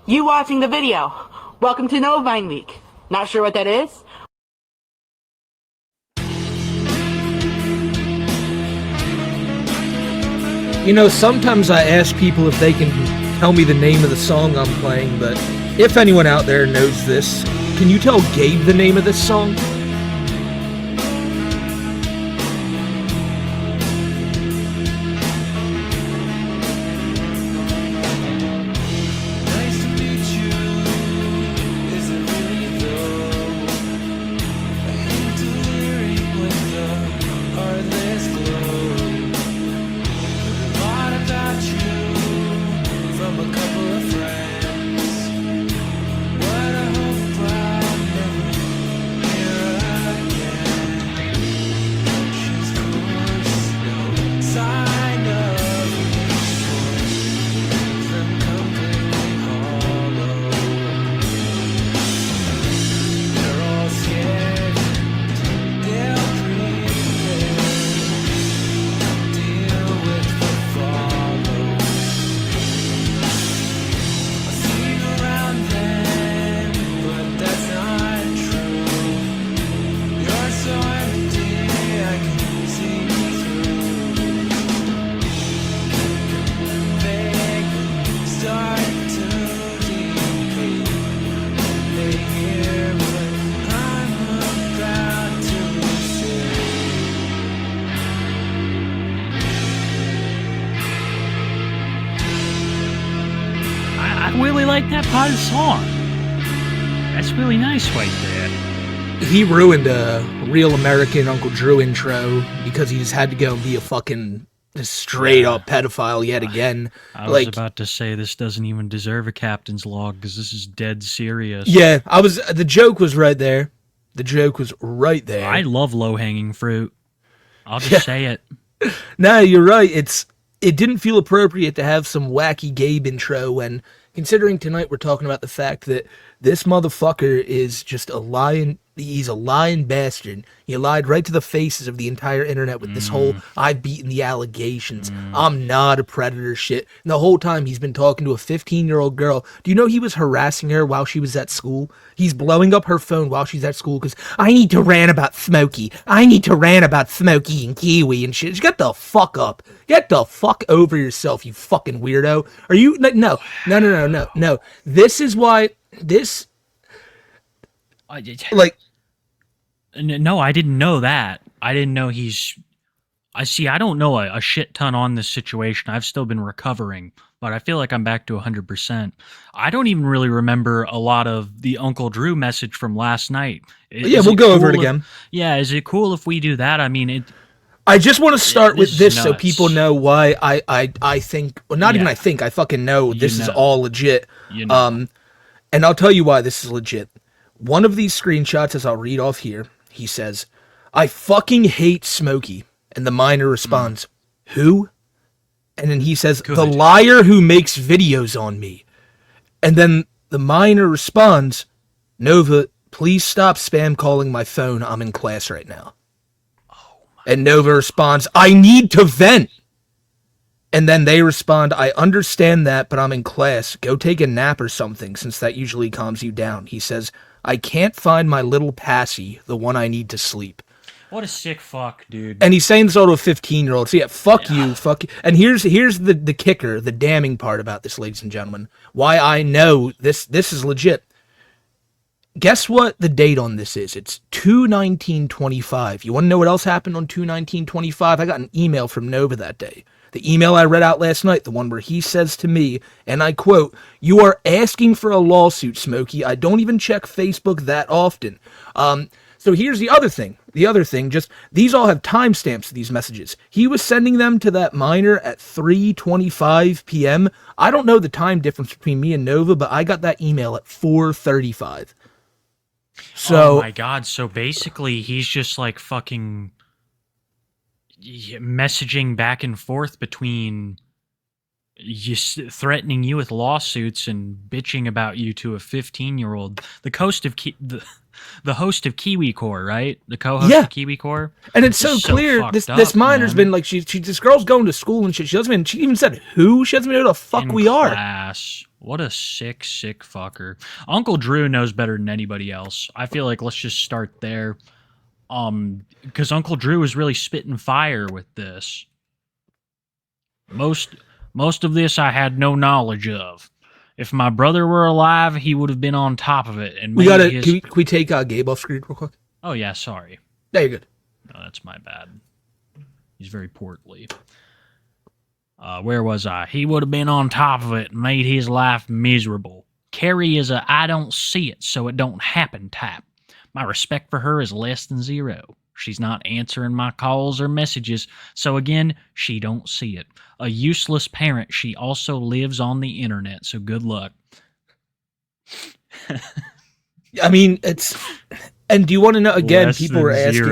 You watching the video. Welcome to Novine Week. Not sure what that is? You know, sometimes I ask people if they can tell me the name of the song I'm playing, but if anyone out there knows this, can you tell Gabe the name of this song? Like that part of the song. That's really nice right there. He ruined a real American Uncle Drew intro because he just had to go and be a fucking straight up pedophile yet again. I was about to say this doesn't even deserve a captain's log because this is dead serious. Yeah, the joke was right there. The joke was right there. I love low-hanging fruit. I'll just say it. No, you're right. It didn't feel appropriate to have some wacky Gabe intro when, considering tonight we're talking about the fact that this motherfucker is just a lying, he's a lying bastard. He lied right to the faces of the entire internet with this whole, I've beaten the allegations, I'm not a predator shit. And the whole time he's been talking to a 15-year-old girl. Do you know he was harassing her while she was at school? He's blowing up her phone while she's at school because, I need to rant about Smokey. I need to rant about Smokey and Kiwi and shit. Get the fuck up. Get the fuck over yourself, you fucking weirdo. Are you, no. This is why, No, I didn't know that. I didn't know I don't know a shit ton on this situation. I've still been recovering, but I feel like I'm back to 100%. I don't even really remember a lot of the Uncle Drew message from last night. We'll go over it again. Is it cool if we do that? I mean, I just want to start with this so people know why I think, well, not even I think, I fucking know this is all legit. And I'll tell you why this is legit. One of these screenshots, as I'll read off here, he says, I fucking hate Smokey. And the minor responds, who? And then he says, the liar who makes videos on me. And then the minor responds, Nova, please stop spam calling my phone. I'm in class right now. And Nova responds, I need to vent. And then they respond, I understand that, but I'm in class. Go take a nap or something, since that usually calms you down. He says, I can't find my little passy, the one I need to sleep. What a sick fuck, dude. And he's saying this all to a 15-year-old. So yeah, fuck you. And here's the kicker, the damning part about this, ladies and gentlemen. Why I know this is legit. Guess what the date on this is? It's 2/19/25. You want to know what else happened on 2/19/25? I got an email from Nova that day. The email I read out last night, the one where he says to me, and I quote, you are asking for a lawsuit, Smokey. I don't even check Facebook that often. So here's the other thing. Just, these all have timestamps, these messages. He was sending them to that minor at 3:25 p.m. I don't know the time difference between me and Nova, but I got that email at 4:35. So, oh my god, so basically he's just like fucking messaging back and forth between threatening you with lawsuits and bitching about you to a 15-year-old. The host of the host of Kiwi Core, right? The co-host of Kiwi Core. And it's so clear. This minor's been like, this girl's going to school and shit. She even said who. She doesn't even know who the fuck we are. What a sick fucker. Uncle Drew knows better than anybody else. I feel like let's just start there. Because Uncle Drew is really spitting fire with this. Most of this I had no knowledge of. If my brother were alive, he would have been on top of it. And can we take Gabe off screen real quick? Oh yeah, sorry. No, you're good. No, that's my bad. He's very portly. Where was I? He would have been on top of it and made his life miserable. Carrie is a I don't see it, so it don't happen type. My respect for her is less than zero. She's not answering my calls or messages, so again, she don't see it. A useless parent, she also lives on the internet, so good luck. I mean, it's... And do you want to know, again, people were asking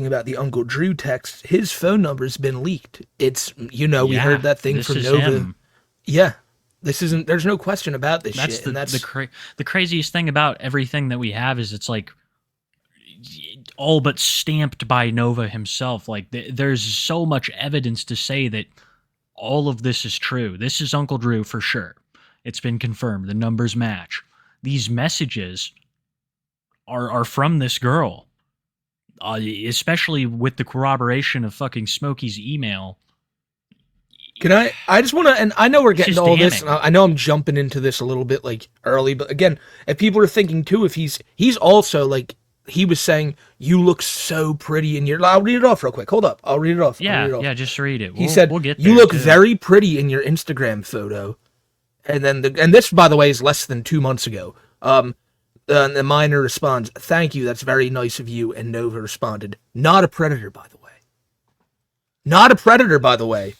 about the Uncle Drew text. His phone number's been leaked. It's, we heard that thing from Nova. Him. Yeah. There's no question about this shit. The craziest thing about everything that we have is it's like all but stamped by Nova himself. Like there's so much evidence to say that all of this is true. This is Uncle Drew for sure. It's been confirmed. The numbers match. These messages are from this girl, especially with the corroboration of fucking Smokey's email. Can I just want to, and I know we're getting to all this, and I know I'm jumping into this a little bit like early, but again, if people are thinking too, if he's also like, he was saying, you look so pretty in your, I'll read it off real quick. Hold up. I'll read it off. Yeah, just read it. He said, we'll get there, you look very pretty in your Instagram photo. And then, and this, by the way, is less than 2 months ago. The minor responds, thank you, that's very nice of you. And Nova responded, not a predator, by the way. Not a predator, by the way.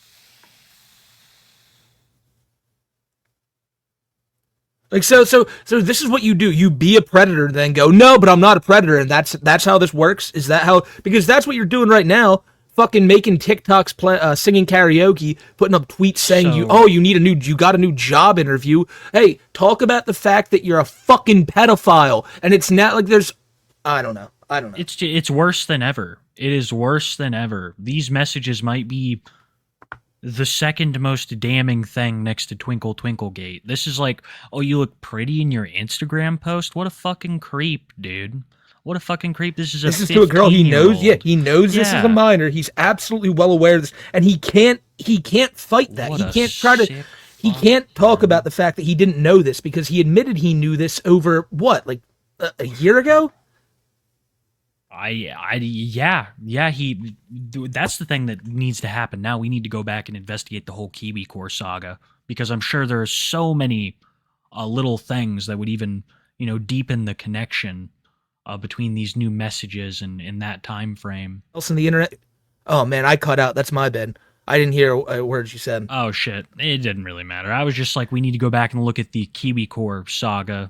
Like, so this is what you do. You be a predator, then go, no, but I'm not a predator. And that's how this works? Is that how, because that's what you're doing right now. Fucking making TikToks, singing karaoke, putting up tweets saying you got a new job interview. Hey, talk about the fact that you're a fucking pedophile, and it's not like there's, I don't know. It's worse than ever. It is worse than ever. These messages might be the second most damning thing next to Twinkle Twinkle Gate. This is like, oh, you look pretty in your Instagram post. What a fucking creep, dude. What a fucking creep. This is to a girl he knows. Yeah, he knows this is a minor. He's absolutely well aware of this, and he can't fight that. He can't talk about the fact that he didn't know this, because he admitted he knew this over what, like a year ago? That's the thing that needs to happen now. We need to go back and investigate the whole Kiwi Core saga, because I'm sure there are so many little things that would even, deepen the connection between these new messages and in that time frame. Else in the internet? Oh man, I cut out. That's my bad. I didn't hear a word you said. Oh shit, it didn't really matter. I was just like, we need to go back and look at the Kiwi Core saga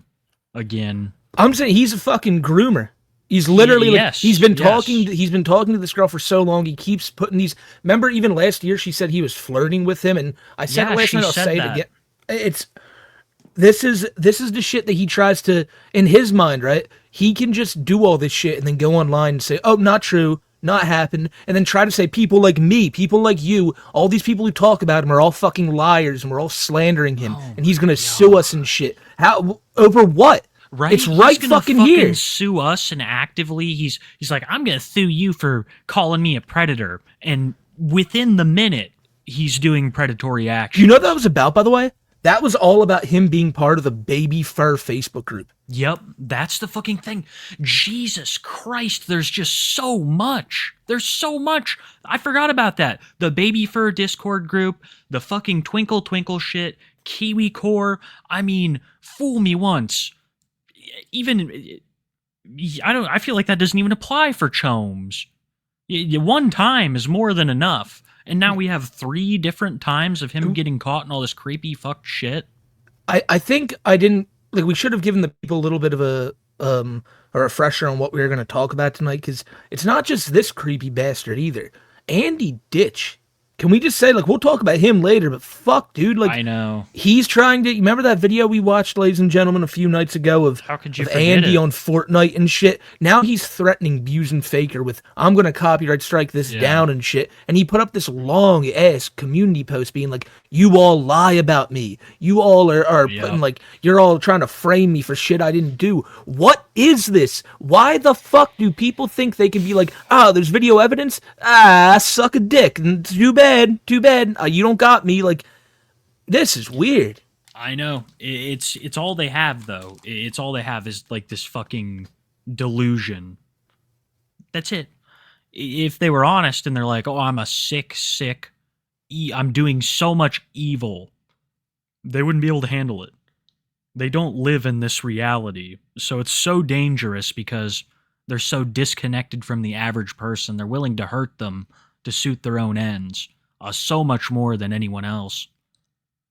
again. I'm saying he's a fucking groomer. He's literally he's been talking to this girl for so long. He keeps putting these. Remember, even last year she said he was flirting with him, and I said it last night. I'll say it again. It's this is the shit that he tries to, in his mind, right? He can just do all this shit and then go online and say, oh, not true, not happened, and then try to say people like me, people like you, all these people who talk about him are all fucking liars and we're all slandering him, and he's gonna sue us and shit. How, over what? Right? It's right fucking here. Sue us, and actively he's like, I'm gonna sue you for calling me a predator, and within the minute he's doing predatory action. You know what that was about, by the way? That was all about him being part of the Baby Fur Facebook group. Yep, that's the fucking thing. Jesus Christ, there's just so much. There's so much. I forgot about that. The Baby Fur Discord group, the fucking Twinkle Twinkle shit, Kiwi Core. I mean, fool me once. Even, I feel like that doesn't even apply for Chomes. One time is more than enough. And now we have 3 different times of him getting caught in all this creepy fucked shit. I think I didn't, like, we should have given the people a little bit of a refresher on what we were going to talk about tonight, because it's not just this creepy bastard either. Andy Ditch Can we just say, like, we'll talk about him later, but fuck, dude, like, I know. he's trying to, you remember that video we watched, ladies and gentlemen, a few nights ago of, How could you of forget Andy it? on Fortnite and shit? Now he's threatening Buse and Faker with, I'm gonna copyright strike this down and shit, and he put up this long-ass community post being like, you all lie about me. You all are putting, like, you're all trying to frame me for shit I didn't do. What is this? Why the fuck do people think they can be like, oh, there's video evidence? Ah, suck a dick. Too bad. You don't got me. Like, this is weird. I know. It's all they have, though. It's all they have is, like, this fucking delusion. That's it. If they were honest and they're like, oh, I'm a sick, I'm doing so much evil, they wouldn't be able to handle it. They don't live in this reality. So it's so dangerous because they're so disconnected from the average person. They're willing to hurt them to suit their own ends. So much more than anyone else.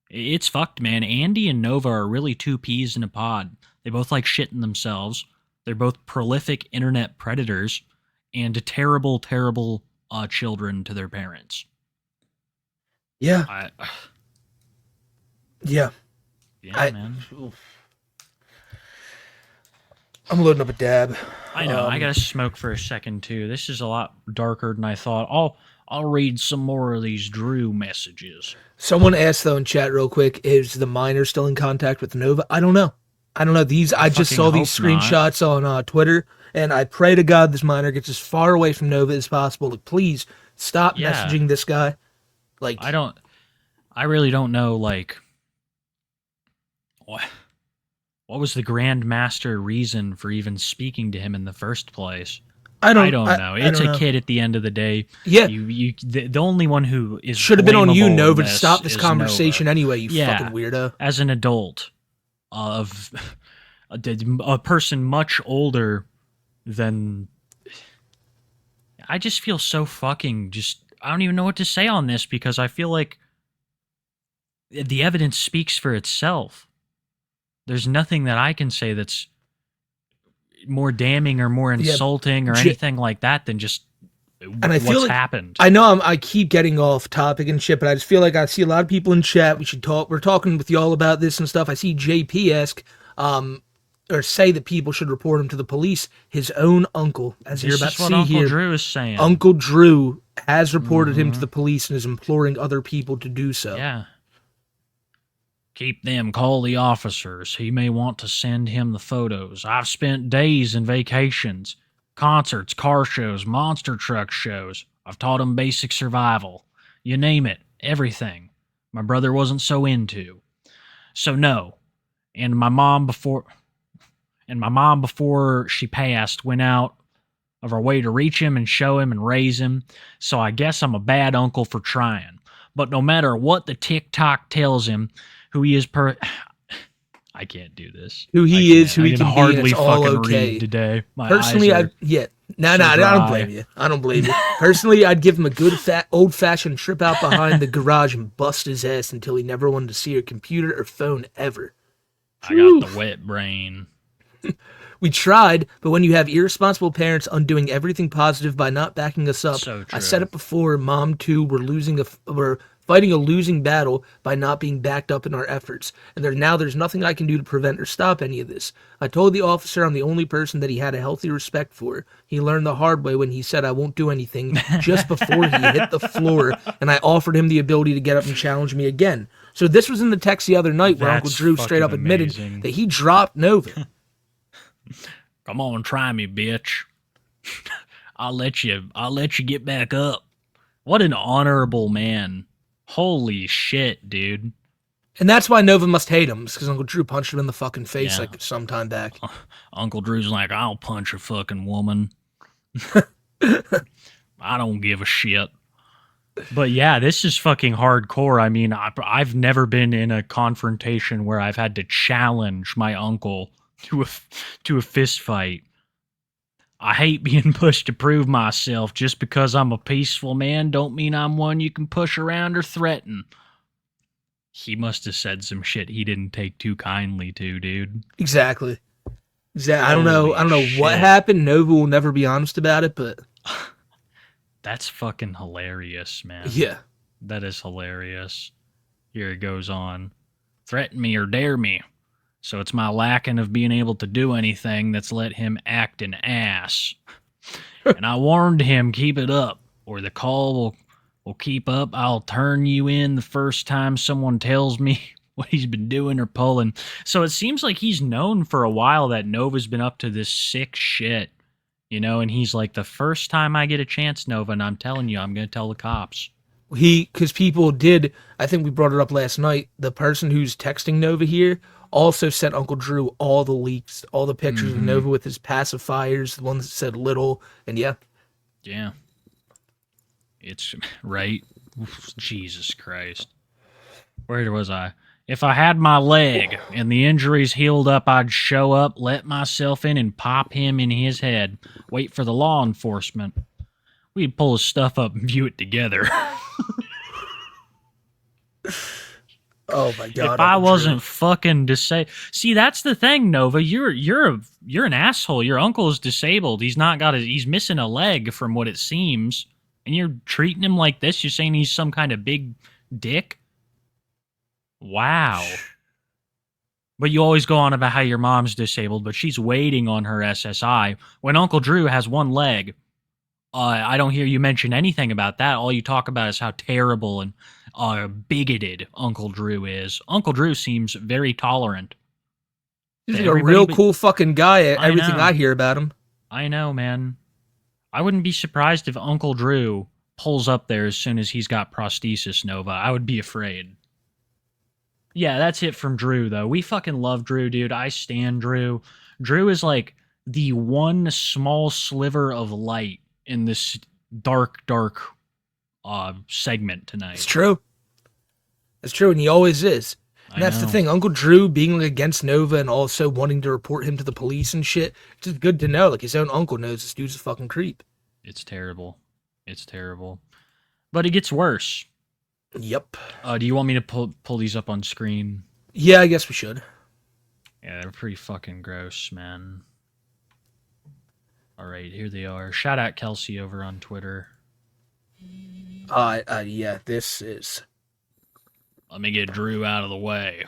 It's fucked, man. Andy and Nova are really two peas in a pod. They both like shitting themselves. They're both prolific internet predators and terrible, terrible children to their parents. Yeah. Yeah, man. I'm loading up a dab. I know. I gotta smoke for a second too. This is a lot darker than I thought. I'll read some more of these Drew messages. Someone asked though in chat real quick, is the minor still in contact with Nova? I don't know. I just saw these screenshots on Twitter, and I pray to God this minor gets as far away from Nova as possible. Like, please stop messaging this guy. Like, I really don't know. Like, what was the Grand Master reason for even speaking to him in the first place? I don't know. It's a kid at the end of the day. Yeah. The only one who is should have been on you, Nova, to this stop this conversation Nova. anyway, you fucking weirdo. As an adult of a person much older than... I just feel so fucking I don't even know what to say on this because I feel like the evidence speaks for itself. There's nothing that I can say that's more damning or more insulting or anything like that than just what's happened. I know I keep getting off topic and shit, but I just feel like I see a lot of people in chat. We should talk. We're talking with y'all about this and stuff. I see JP ask, or say that people should report him to the police. His own uncle, as you're about to see Uncle here, Drew is saying. Uncle Drew has reported him to the police and is imploring other people to do so. Yeah. Call the officers. He may want to send him the photos. I've spent days in vacations, concerts, car shows, monster truck shows. I've taught him basic survival. You name it, everything. My brother wasn't so into. So no. And my mom before she passed went out of her way to reach him and show him and raise him. So I guess I'm a bad uncle for trying. But no matter what the TikTok tells him, who he is I can't do this. Who he is, who he can hardly be, it's all fucking okay. read today. My Personally, eyes are I don't blame you. I don't blame you. Personally, I'd give him a good old-fashioned trip out behind the garage and bust his ass until he never wanted to see a computer or phone ever. I got the wet brain. We tried, but when you have irresponsible parents undoing everything positive by not backing us up, So true. I said it before, Mom too, we're fighting a losing battle by not being backed up in our efforts, and there's nothing I can do to prevent or stop any of this. I told the officer I'm the only person that he had a healthy respect for. He learned the hard way when he said I won't do anything just before he hit the floor, and I offered him the ability to get up and challenge me again. So this was in the text the other night where Uncle Drew straight up admitted that he dropped Nova. Come on, try me, bitch. I'll let you get back up. What an honorable man. Holy shit, dude. And that's why Nova must hate him, because Uncle Drew punched him in the fucking face like some time back. Uncle Drew's like, I'll punch a fucking woman. I don't give a shit. But yeah, this is fucking hardcore. I mean, I've never been in a confrontation where I've had to challenge my uncle to a fist fight. I hate being pushed to prove myself. Just because I'm a peaceful man don't mean I'm one you can push around or threaten. He must have said some shit he didn't take too kindly to, dude. Exactly. I don't know what happened. Nova will never be honest about it, but that's fucking hilarious, man. Yeah. That is hilarious. Here it goes on. Threaten me or dare me. So it's my lacking of being able to do anything that's let him act an ass. And I warned him, keep it up, or the call will keep up. I'll turn you in the first time someone tells me what he's been doing or pulling. So it seems like he's known for a while that Nova's been up to this sick shit. You know, and he's like, the first time I get a chance, Nova, and I'm telling you, I'm going to tell the cops. Because people did, I think we brought it up last night, the person who's texting Nova here also sent Uncle Drew all the leaks, all the pictures of Nova with his pacifiers, the one that said little, and yeah. Yeah. It's, right? Jesus Christ. Where was I? If I had my leg and the injuries healed up, I'd show up, let myself in, and pop him in his head. Wait for the law enforcement. We'd pull his stuff up and view it together. Oh my God! If I wasn't fucking disabled, see, that's the thing, Nova. You're an asshole. Your uncle is disabled. He's not got he's missing a leg, from what it seems, and you're treating him like this. You're saying he's some kind of big dick. Wow. But you always go on about how your mom's disabled, but she's waiting on her SSI. When Uncle Drew has one leg, I don't hear you mention anything about that. All you talk about is how terrible and bigoted Uncle Drew is. Uncle Drew seems very tolerant. He's like a real cool fucking guy, everything know. I hear about him. I know, man. I wouldn't be surprised if Uncle Drew pulls up there as soon as he's got prosthesis, Nova. I would be afraid. Yeah, that's it from Drew, though. We fucking love Drew, dude. I stan Drew. Drew is like the one small sliver of light in this dark segment tonight. It's true. It's true, and he always is. And that's the thing. Uncle Drew being against Nova and also wanting to report him to the police and shit, it's just good to know. Like, his own uncle knows this dude's a fucking creep. It's terrible. It's terrible. But it gets worse. Yep. Do you want me to pull these up on screen? Yeah, I guess we should. Yeah, they're pretty fucking gross, man. All right, here they are. Shout out Kelsey over on Twitter. Yeah, this is... Let me get Drew out of the way.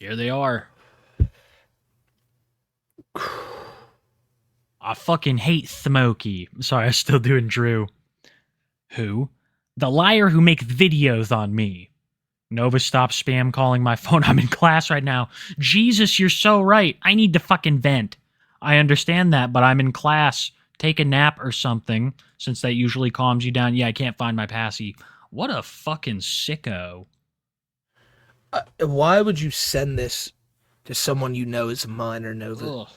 Here they are. I fucking hate Smokey. Sorry, I'm still doing Drew. Who? The liar who makes videos on me. Nova, stop spam calling my phone. I'm in class right now. Jesus, you're so right. I need to fucking vent. I understand that, but I'm in class. Take a nap or something, since that usually calms you down. Yeah, I can't find my passy. What a fucking sicko. Why would you send this to someone you know is a minor, Nova? Ugh.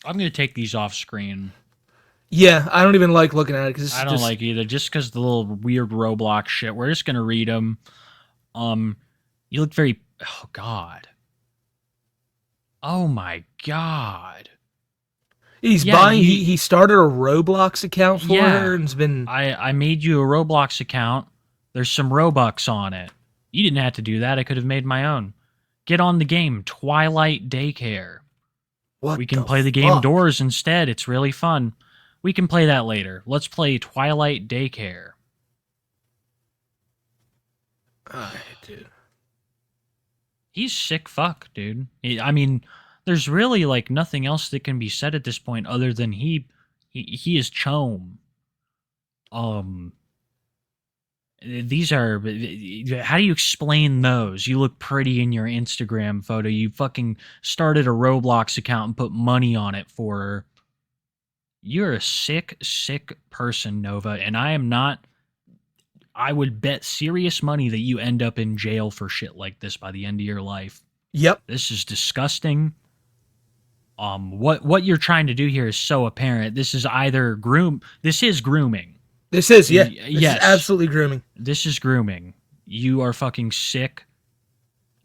I'm going to take these off screen. Yeah, I don't even like looking at it. Cause I don't like either, just because the little weird Roblox shit. We're just going to read them. You look very... Oh, God. Oh, my God. He's buying... He started a Roblox account for her and has been... I made you a Roblox account. There's some Robux on it. You didn't have to do that. I could have made my own. Get on the game, Twilight Daycare. We can play the game Doors instead. It's really fun. We can play that later. Let's play Twilight Daycare. Dude. He's sick fuck, dude. I mean, there's really like nothing else that can be said at this point other than he is chome. These are... How do you explain those? You look pretty in your Instagram photo. You fucking started a Roblox account and put money on it for her. You're a sick, sick person, Nova, and I am not... I would bet serious money that you end up in jail for shit like this by the end of your life. Yep. This is disgusting. What you're trying to do here is so apparent. This is either This is grooming. This is, yeah. This yes. is absolutely grooming. This is grooming. You are fucking sick.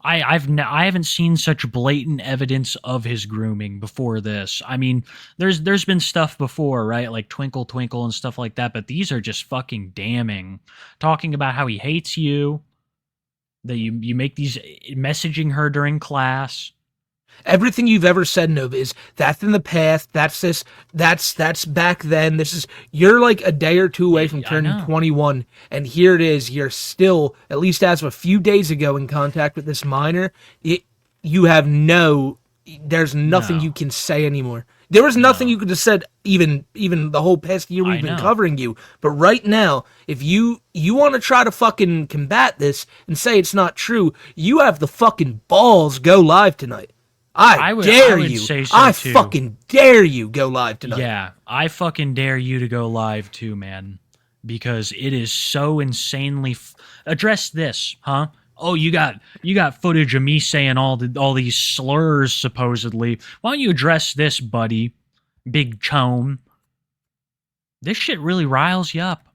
I haven't seen such blatant evidence of his grooming before this. I mean, there's been stuff before, right? Like Twinkle Twinkle and stuff like that, but these are just fucking damning. Talking about how he hates you, that you make these... Messaging her during class. Everything you've ever said, Nova, is that's in the past. That's this. That's back then. You're like a day or two away from turning 21, and here it is. You're still, at least as of a few days ago, in contact with this minor. There's nothing you can say anymore. There was nothing you could have said even the whole past year we've been covering you. But right now, if you want to try to fucking combat this and say it's not true, you have the fucking balls go live tonight. I dare you. Say so I too. fucking dare you go live tonight. Yeah, I fucking dare you to go live too, man. Because it is so insanely... Address this, huh? Oh, you got footage of me saying all these slurs, supposedly. Why don't you address this, buddy? Big chome. This shit really riles you up.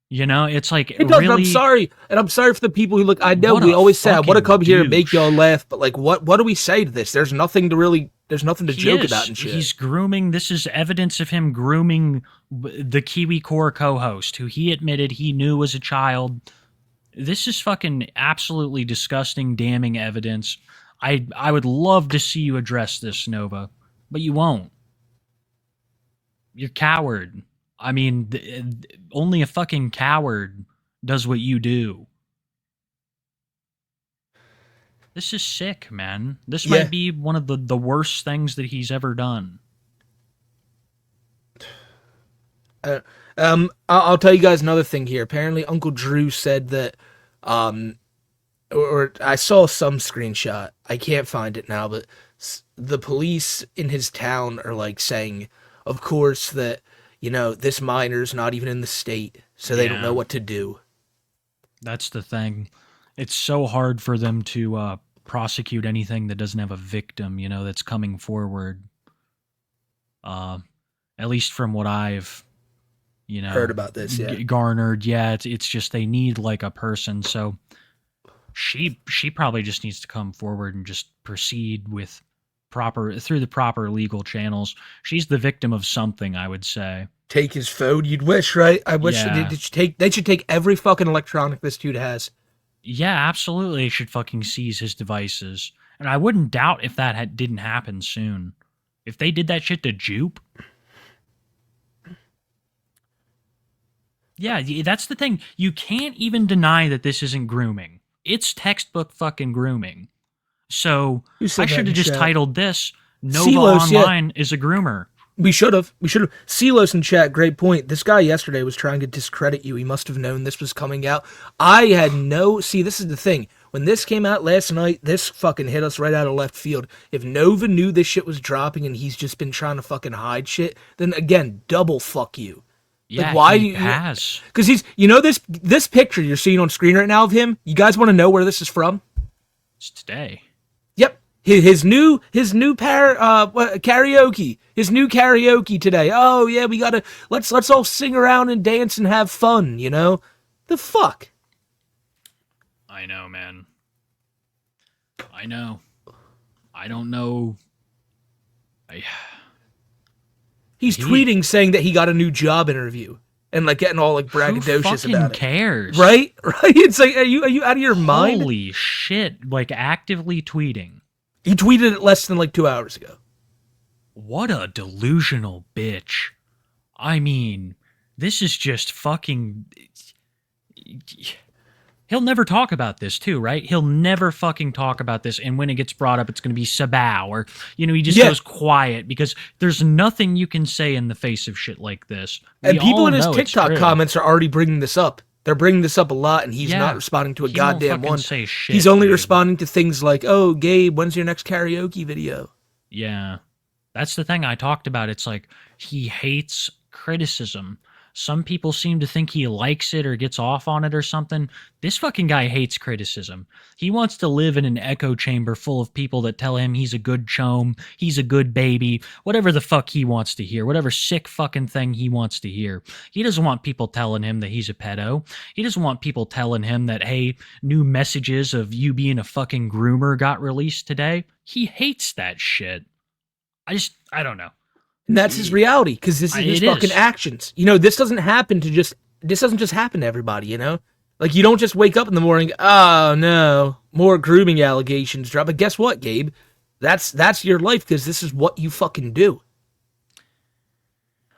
You know, it's like it does, really... I'm sorry. And I'm sorry for the people who look... I know we always say, I want to come here and make y'all laugh, but like, what do we say to this? There's nothing to joke about and shit. He's grooming... This is evidence of him grooming the Kiwi Core co-host, who he admitted he knew was a child. This is fucking absolutely disgusting, damning evidence. I would love to see you address this, Nova, but you won't. You're a coward. I mean, only a fucking coward does what you do. This is sick, man. This might be one of the worst things that he's ever done. I'll tell you guys another thing here. Apparently, Uncle Drew said that, or I saw some screenshot. I can't find it now, but the police in his town are like saying, of course, that, you know, this minor's not even in the state, so they don't know what to do. That's the thing. It's so hard for them to prosecute anything that doesn't have a victim, you know, that's coming forward. At least from what I've, you know, heard about this, garnered. Yeah, it's just they need like a person. So she probably just needs to come forward and just proceed with through the proper legal channels. She's the victim of something, I would say. Take his phone, you'd wish, right? I wish they should take every fucking electronic this dude has. Yeah, absolutely. They should fucking seize his devices. And I wouldn't doubt if that didn't happen soon. If they did that shit to Jupe. Yeah, that's the thing. You can't even deny that this isn't grooming. It's textbook fucking grooming. So I should have just titled this, Nova Online is a groomer. We should have. Silos in chat, great point. This guy yesterday was trying to discredit you. He must have known this was coming out. I had see, this is the thing. When this came out last night, this fucking hit us right out of left field. If Nova knew this shit was dropping and he's just been trying to fucking hide shit, then again, double fuck you. Yeah, like, why he has. Because he's, you know, this picture you're seeing on screen right now of him, you guys want to know where this is from? It's today. Yep. His new karaoke. His new karaoke today. Oh yeah, we gotta let's all sing around and dance and have fun, you know? The fuck? I know, man. I know. I don't know. He's tweeting saying that he got a new job interview and like getting all like braggadocious about it. Who cares? Right? It's like, are you out of your mind? Holy shit! Like actively tweeting. He tweeted it less than like 2 hours ago. What a delusional bitch. I mean, this is just fucking... He'll never talk about this too, right? He'll never fucking talk about this, and when it gets brought up, it's going to be Sabao, or, you know, he just goes quiet, because there's nothing you can say in the face of shit like this. And people in his TikTok comments are already bringing this up. They're bringing this up a lot, and he's not responding to a goddamn one. He's only responding to things like, oh, Gabe, when's your next karaoke video? Yeah. That's the thing I talked about. It's like, he hates criticism. Some people seem to think he likes it or gets off on it or something. This fucking guy hates criticism. He wants to live in an echo chamber full of people that tell him he's a good chome, he's a good baby, whatever the fuck he wants to hear, whatever sick fucking thing he wants to hear. He doesn't want people telling him that he's a pedo. He doesn't want people telling him that, hey, new messages of you being a fucking groomer got released today. He hates that shit. I don't know. And that's his reality, because this is his fucking actions. You know, this doesn't just happen to everybody, you know? Like, you don't just wake up in the morning, oh no, more grooming allegations drop. But guess what, Gabe? That's your life because this is what you fucking do.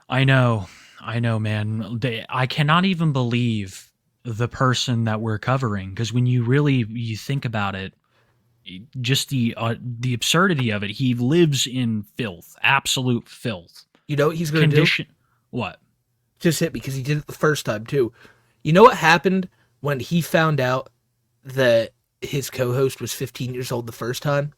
I know, man. I cannot even believe the person that we're covering, because when you think about it, just the absurdity of it. He lives in filth, absolute filth. You know what he's going to do? What? Just hit, because he did it the first time too. You know what happened when he found out that his co-host was 15 years old the first time?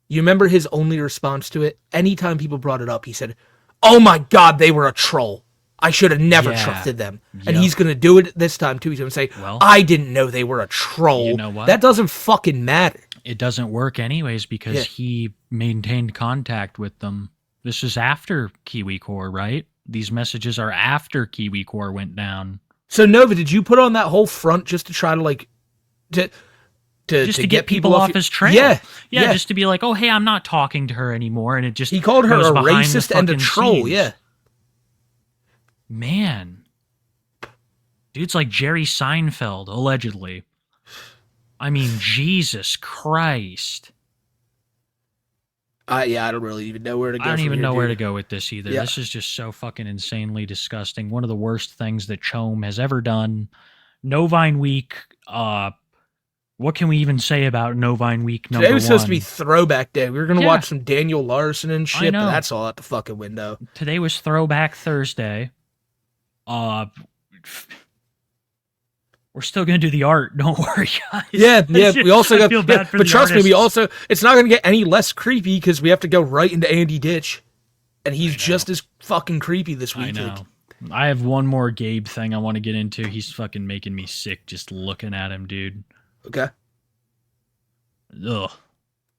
You remember his only response to it? Anytime people brought it up, he said, "Oh my God, they were a troll. I should have never trusted them." Yep. And he's going to do it this time too. He's going to say, "Well, I didn't know they were a troll." You know what? That doesn't fucking matter. It doesn't work anyways, because he maintained contact with them. This is after KiwiCore, right? These messages are after KiwiCore went down. So Nova, did you put on that whole front just to try to like to get people off his trail? Yeah, just to be like, "Oh, hey, I'm not talking to her anymore," and it just he called her a racist and a troll. Scenes. Yeah, man, dude's like Jerry Seinfeld, allegedly. I mean, Jesus Christ. I don't really even know where to go. I don't even know where to go with this either. Yeah. This is just so fucking insanely disgusting. One of the worst things that Chome has ever done. Novine Week. What can we even say about Novine Week number 1? Today was supposed to be Throwback Day. We were going to watch some Daniel Larson and shit, but that's all out the fucking window. Today was Throwback Thursday. We're still going to do the art. Don't worry, guys. Yeah. We also got, but trust me, it's not going to get any less creepy because we have to go right into Andy Ditch. And he's just as fucking creepy this week. I know. I have one more Gabe thing I want to get into. He's fucking making me sick just looking at him, dude. Okay. Ugh.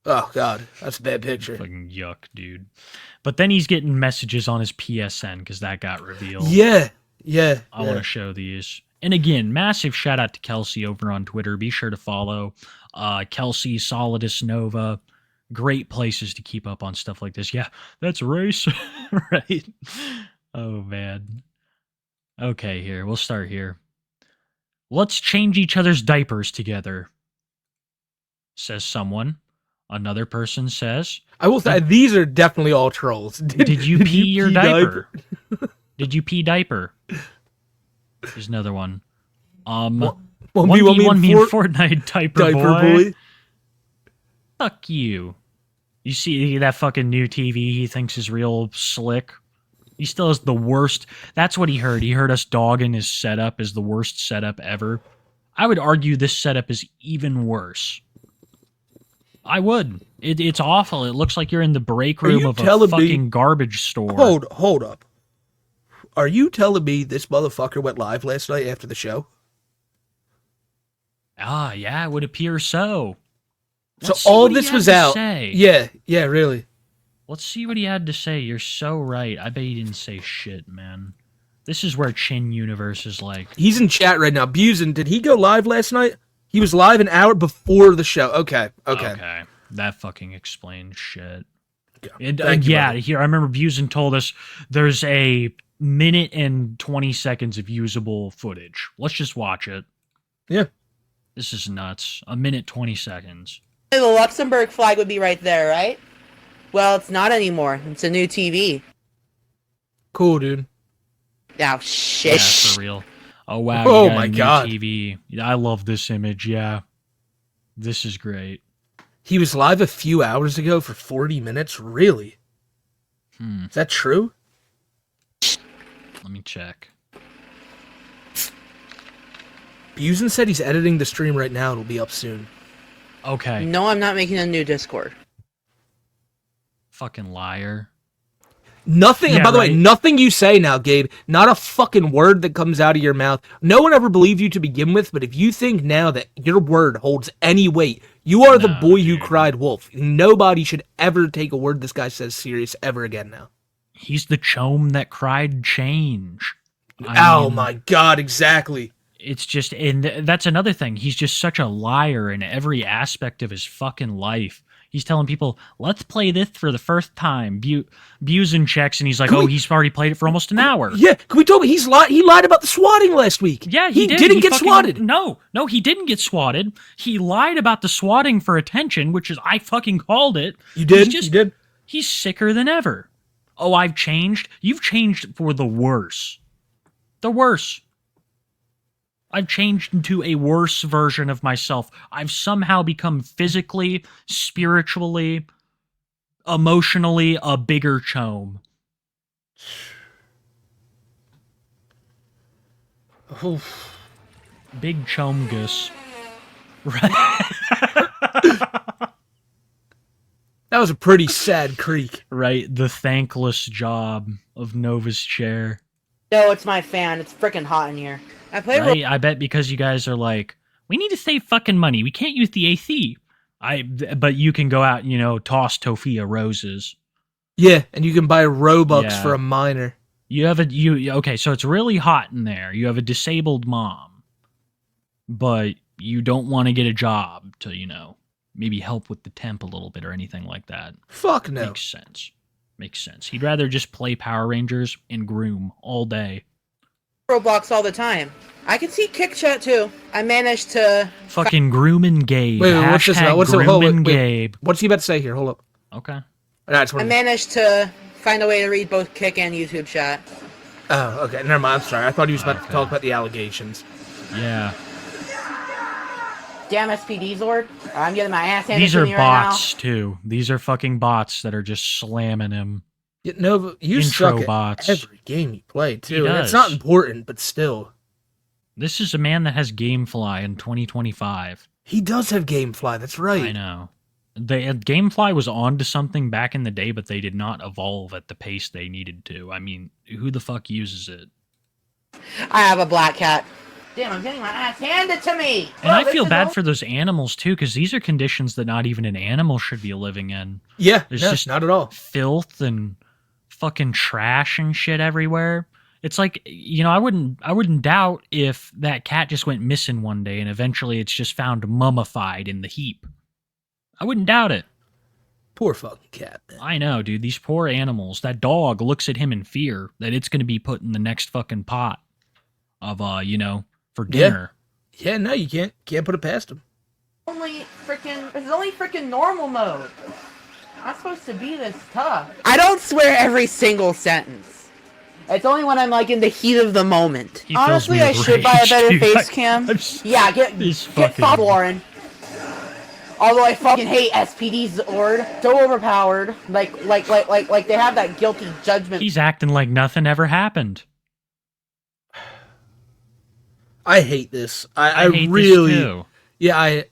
Oh, God. That's a bad picture. Fucking yuck, dude. But then he's getting messages on his PSN because that got revealed. Yeah. I want to show these. And again, massive shout out to Kelsey over on Twitter. Be sure to follow Kelsey, Solidus Nova. Great places to keep up on stuff like this. Yeah, that's race. Right? Oh, man. Okay, here. We'll start here. "Let's change each other's diapers together," says someone. Another person says, I will say, these are definitely all trolls. Did you pee your diaper? Did you pee diaper? There's another one. 1v1 me in Fortnite diaper boy. Fuck you. You see that fucking new TV he thinks is real slick? He still has the worst. That's what he heard. He heard us dogging his setup as the worst setup ever. I would argue this setup is even worse. I would. It's awful. It looks like you're in the break room of a fucking garbage store. Hold up. Are you telling me this motherfucker went live last night after the show? Yeah, it would appear so. So all this was out. Yeah, really. Let's see what he had to say. You're so right. I bet he didn't say shit, man. This is where Chin Universe is like. He's in chat right now. Busen, did he go live last night? He was live an hour before the show. Okay. That fucking explains shit. Yeah, here, I remember Busen told us there's a minute and 20 seconds of usable footage. Let's just watch it. Yeah. This is nuts. A minute, 20 seconds. The Luxembourg flag would be right there, right? Well, it's not anymore. It's a new TV. Cool, dude. Oh, shit. Yeah, for real. Oh, wow. Oh, my God. TV. I love this image, yeah. This is great. He was live a few hours ago for 40 minutes? Really? Is that true? Let me check. Busen said he's editing the stream right now. It'll be up soon. Okay. No, I'm not making a new Discord. Fucking liar. Nothing, by the way, nothing you say now, Gabe, not a fucking word that comes out of your mouth. No one ever believed you to begin with, but if you think now that your word holds any weight, you are the boy who cried wolf. Nobody should ever take a word this guy says serious ever again now. He's the chome that cried change. I mean, my God, exactly. It's just, and that's another thing. He's just such a liar in every aspect of his fucking life. He's telling people, let's play this for the first time. Busen checks, and he's like, he's already played it for almost an hour. Yeah, can we talk about, he lied about the swatting last week. Yeah, he didn't get swatted. No, he didn't get swatted. He lied about the swatting for attention, which is, I fucking called it. You did? You did? He's sicker than ever. Oh, I've changed? You've changed for the worse. The worse. I've changed into a worse version of myself. I've somehow become physically, spiritually, emotionally a bigger chome. Oof. Big chomgus. Right? That was a pretty sad creak. Right, the thankless job of Nova's chair. No, it's my fan. It's freaking hot in here. I bet because you guys are like, we need to save fucking money. We can't use the AC. But you can go out and, toss Tofia roses. Yeah, and you can buy Robux for a miner. Okay, so it's really hot in there. You have a disabled mom. But you don't want to get a job to, maybe help with the temp a little bit or anything like that. Fuck no. Makes sense. He'd rather just play Power Rangers and groom all day. Roblox all the time. I can see Kick Chat too. I managed to fucking Grooming Gabe. Wait, what's this about? Grooming Gabe. What's he about to say here? Hold up. Okay. I managed to find a way to read both Kick and YouTube chat. Oh, okay. Never mind. I'm sorry. I thought he was about to talk about the allegations. Yeah. Damn SPD Zord. I'm getting my ass handed These to are me bots right now. too. These are fucking bots that are just slamming him. Yeah, Nova, you Intro suck bots. at every game you play too. He does. It's not important, but still. This is a man that has Gamefly in 2025. He does have Gamefly, that's right. I know. Gamefly was on to something back in the day, but they did not evolve at the pace they needed to. I mean, who the fuck uses it? I have a black cat. Damn, I'm getting my ass handed to me! And I feel bad for those animals, too, because these are conditions that not even an animal should be living in. Yeah, There's just not at all. Filth and fucking trash and shit everywhere. It's like, I wouldn't doubt if that cat just went missing one day and eventually it's just found mummified in the heap. I wouldn't doubt it. Poor fucking cat, man. I know, dude. These poor animals. That dog looks at him in fear that it's going to be put in the next fucking pot of, for dinner. Yeah, no, you can't put it past him. This is only freaking normal mode. I'm not supposed to be this tough. I don't swear every single sentence. It's only when I'm like in the heat of the moment. Honestly, I should buy a better face cam. Yeah, get fucked, Warren. Although I fucking hate SPD Zord. So overpowered. Like they have that guilty judgment. He's acting like nothing ever happened. I hate this. I hate really this too. Yeah,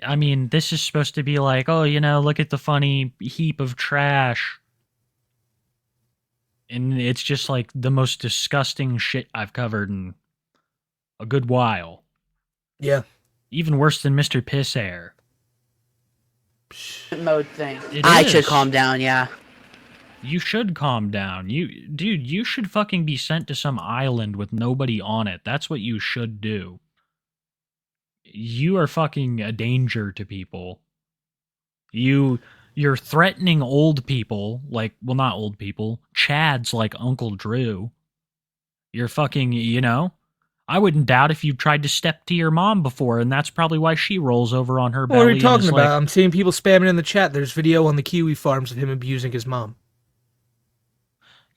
I mean, this is supposed to be like, oh, look at the funny heap of trash. And it's just like the most disgusting shit I've covered in a good while. Yeah. Even worse than Mr. Piss Air. Mode thing. I should calm down, yeah. You should calm down. Dude, you should fucking be sent to some island with nobody on it. That's what you should do. You are fucking a danger to people. You're threatening old people, not old people, Chads like Uncle Drew. You're fucking, I wouldn't doubt if you tried to step to your mom before, and that's probably why she rolls over on her belly. What are you talking about? I'm seeing people spamming in the chat. There's video on the Kiwi farms of him abusing his mom.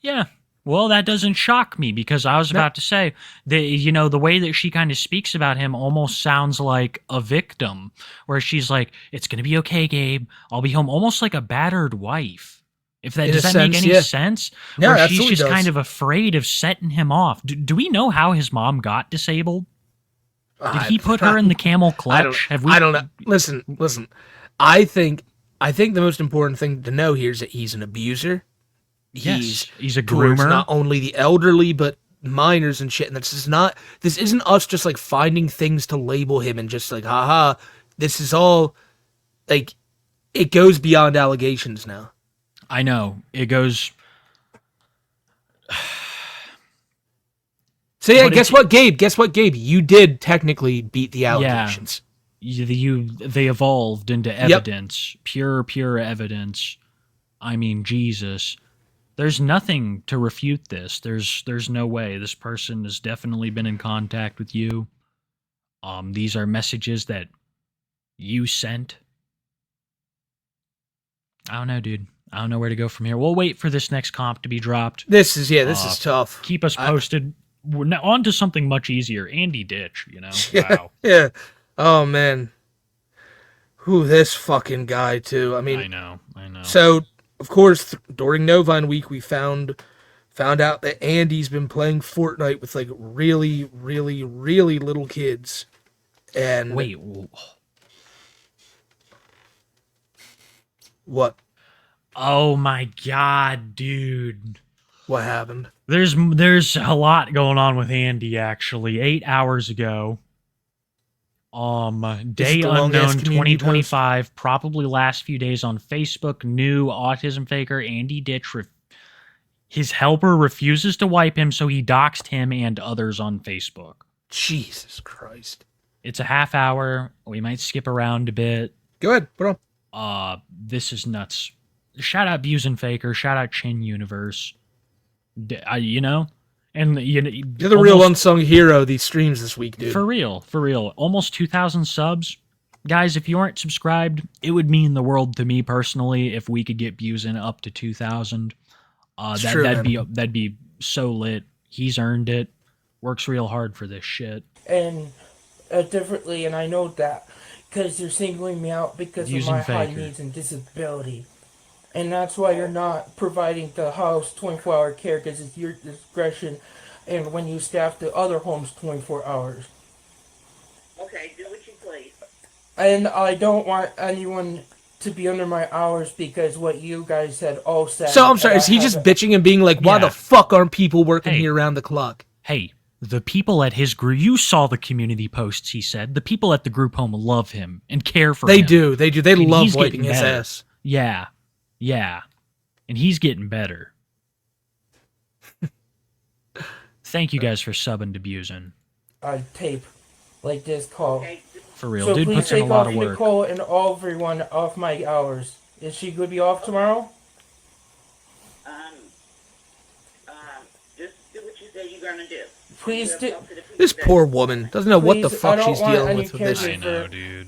Yeah. Well, that doesn't shock me because I was about to say the way that she kind of speaks about him almost sounds like a victim, where she's like, "It's gonna be okay, Gabe. I'll be home," almost like a battered wife. If that does that make any sense? No, where absolutely she's just does. kind of afraid of setting him off. Do we know how his mom got disabled? Did he put her in the camel clutch? I don't know. Listen. I think the most important thing to know here is that he's an abuser. He's a towards groomer. Not only the elderly, but minors and shit. And this isn't us just like finding things to label him and just like, haha. This is all like, it goes beyond allegations now. I know. It goes. So yeah, guess what, Gabe? You did technically beat the allegations. they evolved into evidence, pure evidence. I mean, Jesus. There's nothing to refute this. There's no way. This person has definitely been in contact with you. These are messages that you sent. I don't know, dude. I don't know where to go from here. We'll wait for this next comp to be dropped. This is tough. Keep us posted. We're now on to something much easier. Andy Ditch, you know? Yeah, Wow. yeah. Oh, man. Who, this fucking guy, too. I mean... I know. So, of course, during Novine Week, we found out that Andy's been playing Fortnite with, like, really, really, really little kids. And... Wait. What? Oh, my God, dude. What happened? There's a lot going on with Andy, actually. 8 hours ago, day unknown 2025, probably last few days on Facebook, new autism faker Andy Ditch. His helper refuses to wipe him, so he doxed him and others on Facebook. Jesus Christ. It's a half hour. We might skip around a bit. Go ahead, put on. This is nuts. Shout out Buse and Faker. Shout out Chin Universe. You know, and you're the real unsung hero of these streams this week, dude. For real. Almost 2,000 subs, guys. If you aren't subscribed, it would mean the world to me personally if we could get Busen up to 2,000. That'd be so lit. He's earned it. Works real hard for this shit. And differently, and I know that because they're singling me out because of my high needs and disability. And that's why you're not providing the house 24-hour care, because it's your discretion, and when you staff the other homes 24 hours. Okay, do what you please. And I don't want anyone to be under my hours because what you guys said all said. So, I'm sorry, is he just bitching and being like, why the fuck aren't people working here around the clock? Hey, the people at his group, you saw the community posts, he said. The people at the group home love him and care for him. They do. They love wiping his ass. Yeah, and he's getting better. Thank you guys for subbing to Busen. I tape like this call. For real, so dude puts in a lot of work. Nicole and everyone off my hours. Is she going to be off tomorrow? Just do what you say you're going to do. Please do. This poor woman doesn't know what the fuck she's dealing with this. I know, dude.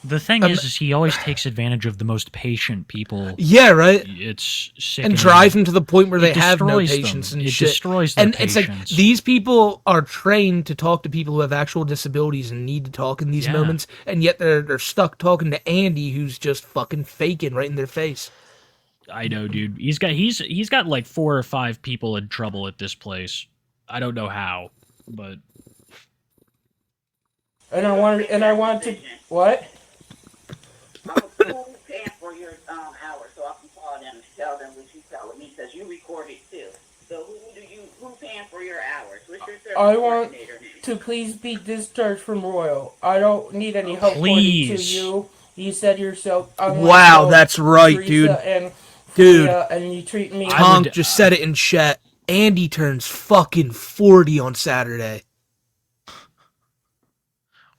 The thing is he always takes advantage of the most patient people. Yeah, right. It's sick. And drive them to the point where they have no patience and shit. It destroys their patience. It's like these people are trained to talk to people who have actual disabilities and need to talk in these moments, and yet they're stuck talking to Andy, who's just fucking faking right in their face. I know, dude. He's got like 4 or 5 people in trouble at this place. I don't know how, but. And I want to what? Who's paying for your hours so I can call them and tell them what you telling me, because you record it too. So who's paying for your hours? What's your service I want coordinator name? to please be discharged from Royal. I don't need any help Please. To you. You said yourself. Wow, that's right, dude. And you treat me. Tonk just said it in chat. Andy turns fucking 40 on Saturday.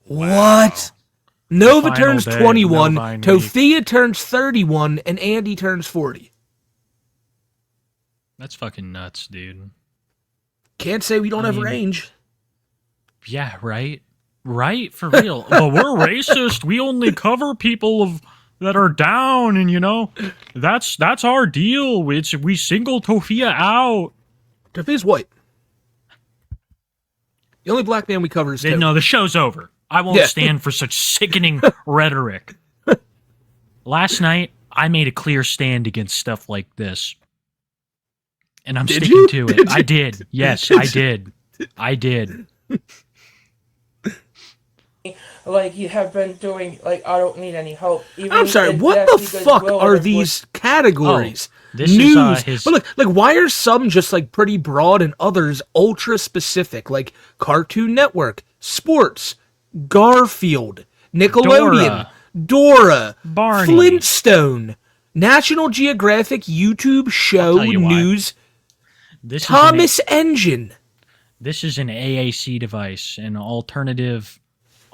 Wow. What? Nova Final turns day, 21, Novine Tofia turns 31, and Andy turns 40. That's fucking nuts, dude. Can't say we don't have range. Yeah, right? Right? For real. But we're racist. We only cover people that are down, and, you know, that's our deal. We single Tofia out. Tofia's white. The only black man we cover is Tofi. No, the show's over. I won't stand for such sickening rhetoric. Last night, I made a clear stand against stuff like this. And I'm sticking to it. I did. Yes, I did. I did. Like you have been doing, like I don't need any help. I'm sorry, what the fuck are these categories? This News. Is, but look, like, why are some just like pretty broad and others ultra specific? Like Cartoon Network, sports, Garfield, Nickelodeon, Dora, Barney, Flintstone, National Geographic, YouTube show, news, Thomas Engine. This is an AAC device, an alternative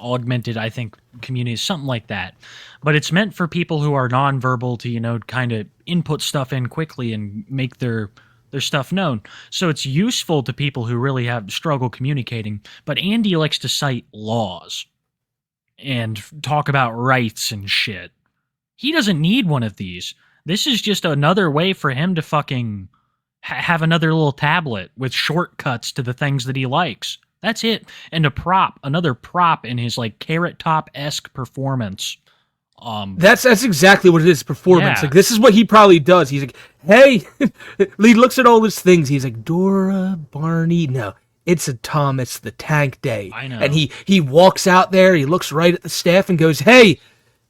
augmented, I think, communities, something like that. But it's meant for people who are nonverbal to, kind of input stuff in quickly and make their stuff known. So it's useful to people who really have struggle communicating. But Andy likes to cite laws and talk about rights and shit. He doesn't need one of these. This is just another way for him to fucking have another little tablet with shortcuts to the things that he likes. That's it. And another prop in his like Carrot Top-esque performance. That's exactly what it is, performance. Yeah. Like, this is what he probably does. He's like, hey, he looks at all his things. He's like, Dora, Barney, no, it's a Thomas the Tank Day. I know. And he walks out there, he looks right at the staff and goes, hey,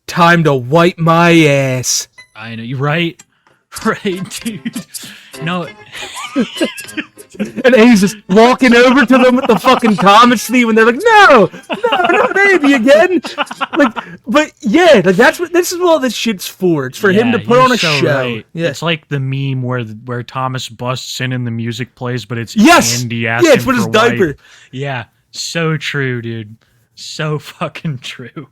time to wipe my ass. I know, you're right. Right, dude. No. And he's just walking over to them with the fucking Thomas sleeve, and they're like, no, not Andy again. But yeah, this is what all this shit's for. It's for him to put on a show. Right. Yeah. It's like the meme where Thomas busts in and the music plays, but it's Yes! Andy asking Yeah, it's with his for diaper. wipe. Yeah, so true, dude. So fucking true.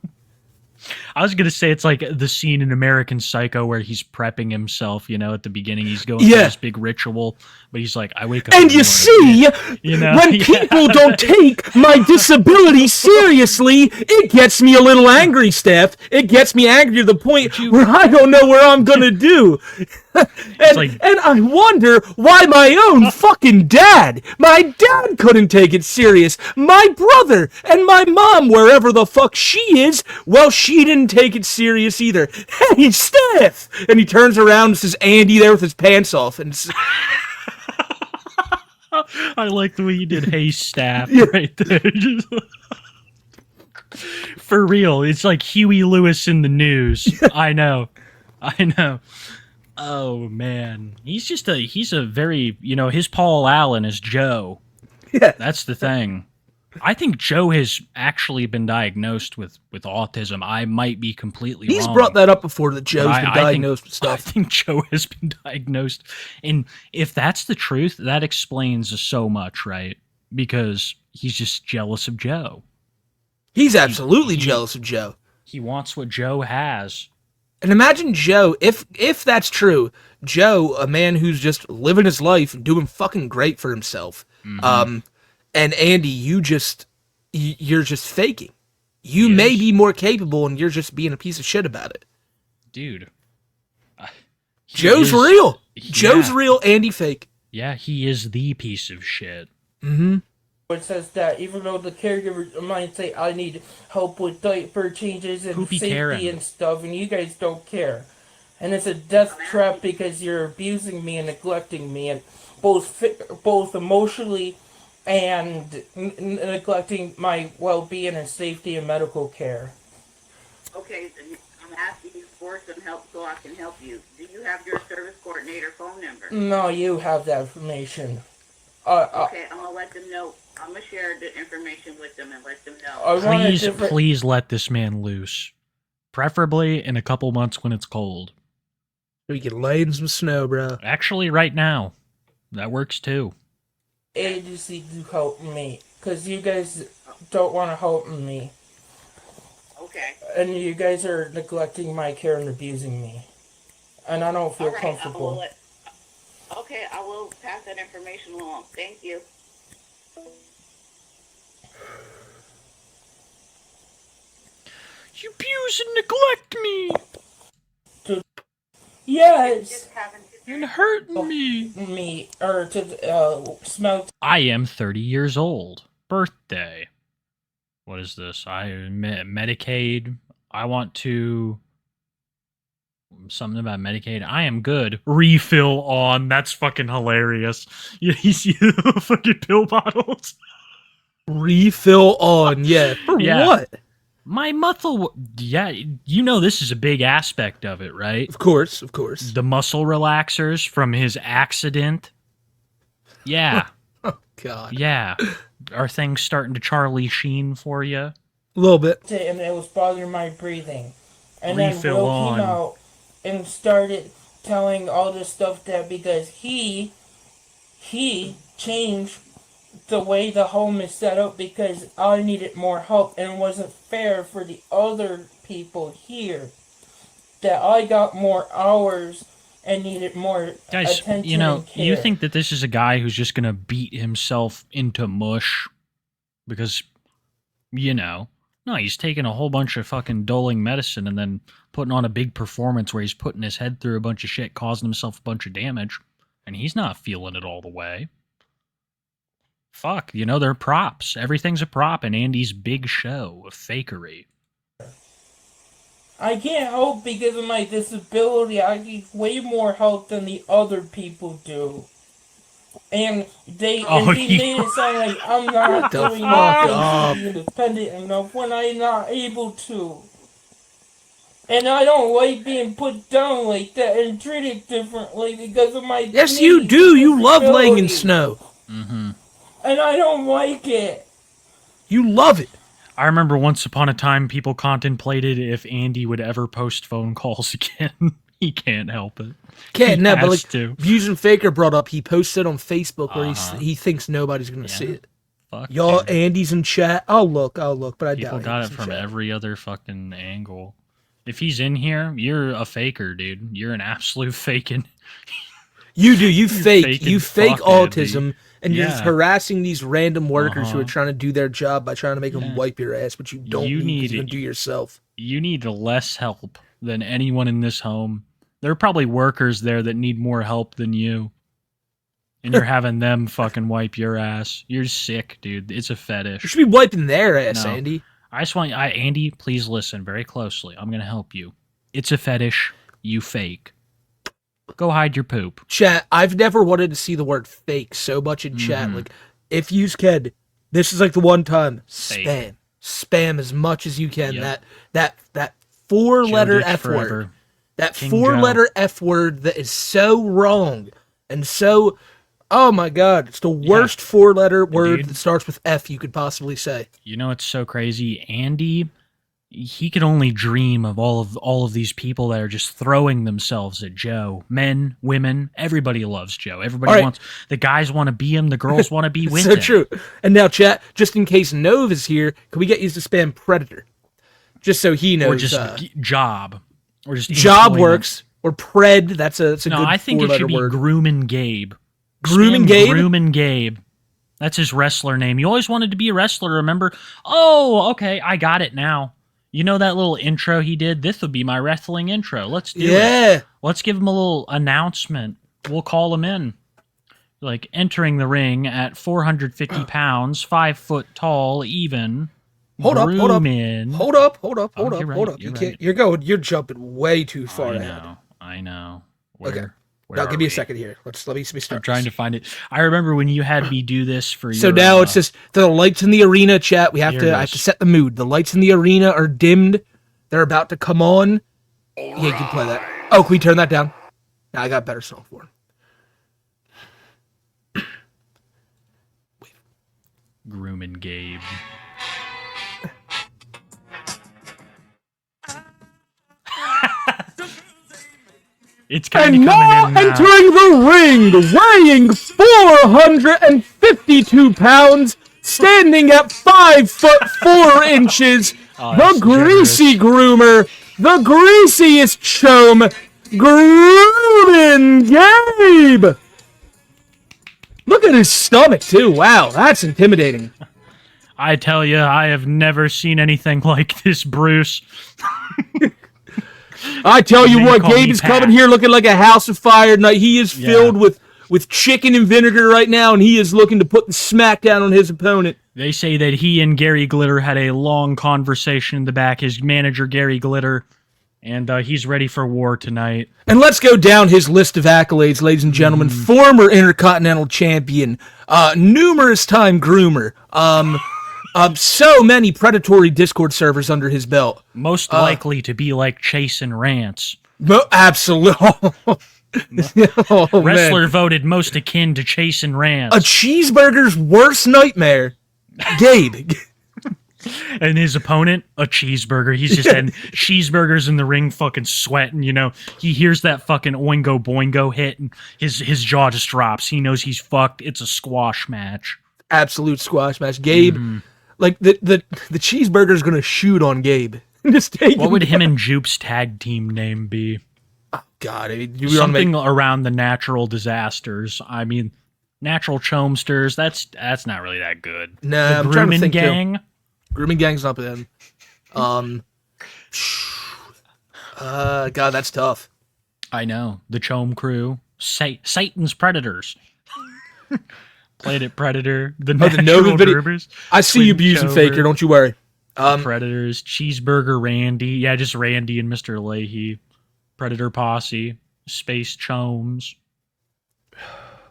I was gonna say it's like the scene in American Psycho where he's prepping himself. At the beginning he's going through this big ritual, but he's like, "I wake up." And you see, when people don't take my disability seriously, it gets me a little angry, Steph. It gets me angry to the point where I don't know where I'm gonna do. And I wonder why my own fucking dad, couldn't take it serious. My brother and my mom, wherever the fuck she is, well, she didn't take it serious either. Hey, Steph! And he turns around and says Andy there with his pants off. And I like the way you did "Hey, staff" right there. For real, it's like Huey Lewis in the news. I know. Oh man, he's a very, his Paul Allen is Joe. Yeah, that's the thing. I think Joe has actually been diagnosed with autism. I might be completely wrong. He's brought that up before, that Joe's been diagnosed with stuff. I think Joe has been diagnosed. And if that's the truth, that explains so much, right? Because he's just jealous of Joe. He's absolutely jealous of Joe. He wants what Joe has. And imagine Joe, if that's true, Joe, a man who's just living his life and doing fucking great for himself. Mm-hmm. And Andy, you're just faking. You may be more capable, and you're just being a piece of shit about it. Dude. Joe's real. Joe's real, Andy fake. Yeah, he is the piece of shit. Mm-hmm. It says that even though the caregiver might say, I need help with diaper changes and Poopy safety Karen. and stuff, and you guys don't care. And it's a death trap because you're abusing me and neglecting me, and both emotionally and neglecting my well-being and safety and medical care. Okay, I'm asking you for some help so I can help you. Do you have your service coordinator phone number? No, you have that information. Okay, I'm gonna let them know. I'm gonna share the information with them and let them know. Please let this man loose. Preferably in a couple months when it's cold. We can lay in some snow, bro. Actually, right now. That works too. Agency to help me, because you guys don't want to help me. Okay. And you guys are neglecting my care and abusing me. And I don't feel comfortable. I will pass that information along. Thank you. You abuse and neglect me. Yes. And hurt me. Smell. I am 30 years old. Birthday. What is this? Medicaid. I want to... Something about Medicaid. I am good. Refill on. That's fucking hilarious. Yeah, he's fucking pill bottles. Refill on. Yeah. For what? My muscle... Yeah, this is a big aspect of it, right? Of course. The muscle relaxers from his accident. Yeah. Oh, God. Yeah. Are things starting to Charlie Sheen for you? A little bit. And it was bothering my breathing. And Refill then Will on. came out and started telling all this stuff that because he changed the way the home is set up because I needed more help and it wasn't fair for the other people here that I got more hours and needed more Guys, attention you know, and care. you think that this is a guy who's just going to beat himself into mush because, you know, no, he's taking a whole bunch of fucking dulling medicine and then putting on a big performance where he's putting his head through a bunch of shit, causing himself a bunch of damage, and he's not feeling it all the way. Fuck, you know, they're props. Everything's a prop in Andy's big show of fakery. I can't help because of my disability. I need way more help than the other people do. And they made it sound like I'm not doing nothing to be independent enough when I'm not able to. And I don't like being put down like that and treated differently because of my Yes, you do. You love laying in snow. Mm-hmm. And I don't like it. You love it. I remember once upon a time people contemplated if Andy would ever post phone calls again. He can't help it. But like Views and Faker brought up, he posted on Facebook where he thinks nobody's gonna see it. Fuck y'all, dude. Andy's in chat. I'll look, but I doubt people got it from every other fucking angle. If he's in here, you're a faker, dude. You're an absolute faking. You do. You fake autism, Andy. and you're just harassing these random workers who are trying to do their job by trying to make them wipe your ass, but you don't need to do yourself. You need less help than anyone in this home. There are probably workers there that need more help than you. And you're having them fucking wipe your ass. You're sick, dude. It's a fetish. You should be wiping their ass, No. Andy. I just want Andy, please listen very closely. I'm going to help you. It's a fetish. You fake. Go hide your poop. Chat, I've never wanted to see the word fake so much in chat. Like, if you can, this is like the one time, Fake. Spam as much as you can. Yep. That 4-letter Joe Dick F forever. word. That King 4-letter F word that is so wrong and so, oh my god, it's the worst 4-letter word Dude. that starts with F you could possibly say. You know it's so crazy? Andy, he could only dream of all of these people that are just throwing themselves at Joe. Men, women, everybody loves Joe. Everybody wants, the guys want to be him, the girls want to be with him. So true. And now, chat, just in case Nove is here, can we get used to spam Predator? Just so he knows. Or just job. Or just job works. Or pred, that's a good 4-letter word. No, I think it should be Grooming Gabe. Grooming Gabe? Grooming Gabe. That's his wrestler name. You always wanted to be a wrestler, remember? Oh, okay, I got it now. You know that little intro he did? This would be my wrestling intro. Let's do it. Let's give him a little announcement. We'll call him in. Like, entering the ring at 450 pounds, 5 foot tall, even. Hold up. You're Right. You're jumping way too far ahead. I know. Okay. Now give me a second here. Let me start. I'm trying to find it. I remember when you had me do this for you. So now it's just the lights in the arena, chat. I have to set the mood. The lights in the arena are dimmed. They're about to come on. Yeah, you can play that. Oh, can we turn that down? Now I got a better song for him. Grooming Gabe. It's kind of coming in now. Entering the ring, weighing 452 pounds, standing at 5 foot 4 inches, the greasy groomer, the greasiest chum, Grooming Gabe. Look at his stomach too. Wow, that's intimidating. I tell you, I have never seen anything like this, Bruce. I tell you what, Gabe is coming here looking like a house of fire tonight. He is filled with chicken and vinegar right now, and he is looking to put the smackdown on his opponent. They say that he and Gary Glitter had a long conversation in the back, his manager, Gary Glitter, and he's ready for war tonight. And let's go down his list of accolades, ladies and gentlemen. Former Intercontinental Champion, numerous time groomer, so many predatory Discord servers under his belt. Most likely to be like Chase and Rance. Absolutely. Wrestler voted most akin to Chase and Rance. A cheeseburger's worst nightmare, Gabe. And his opponent, a cheeseburger. He's just had cheeseburgers in the ring fucking sweating, you know. He hears that fucking oingo boingo hit and his jaw just drops. He knows he's fucked. It's a squash match. absolute squash match. Gabe, like the cheeseburger's gonna shoot on Gabe. Just take what would him and Jupe's tag team name be? Oh, God, I mean, something around the natural disasters. I mean, natural chomsters. That's not really that good. Nah, the I'm trying to think gang. Too. Grooming gang's not them. God, that's tough. I know. The Chom crew. Satan's Predators. Planet Predator. The Natural Groomers. I see you abusing Faker, don't you worry. Predators. Cheeseburger Randy. Yeah, just Randy and Mr. Leahy. Predator Posse. Space Chomes.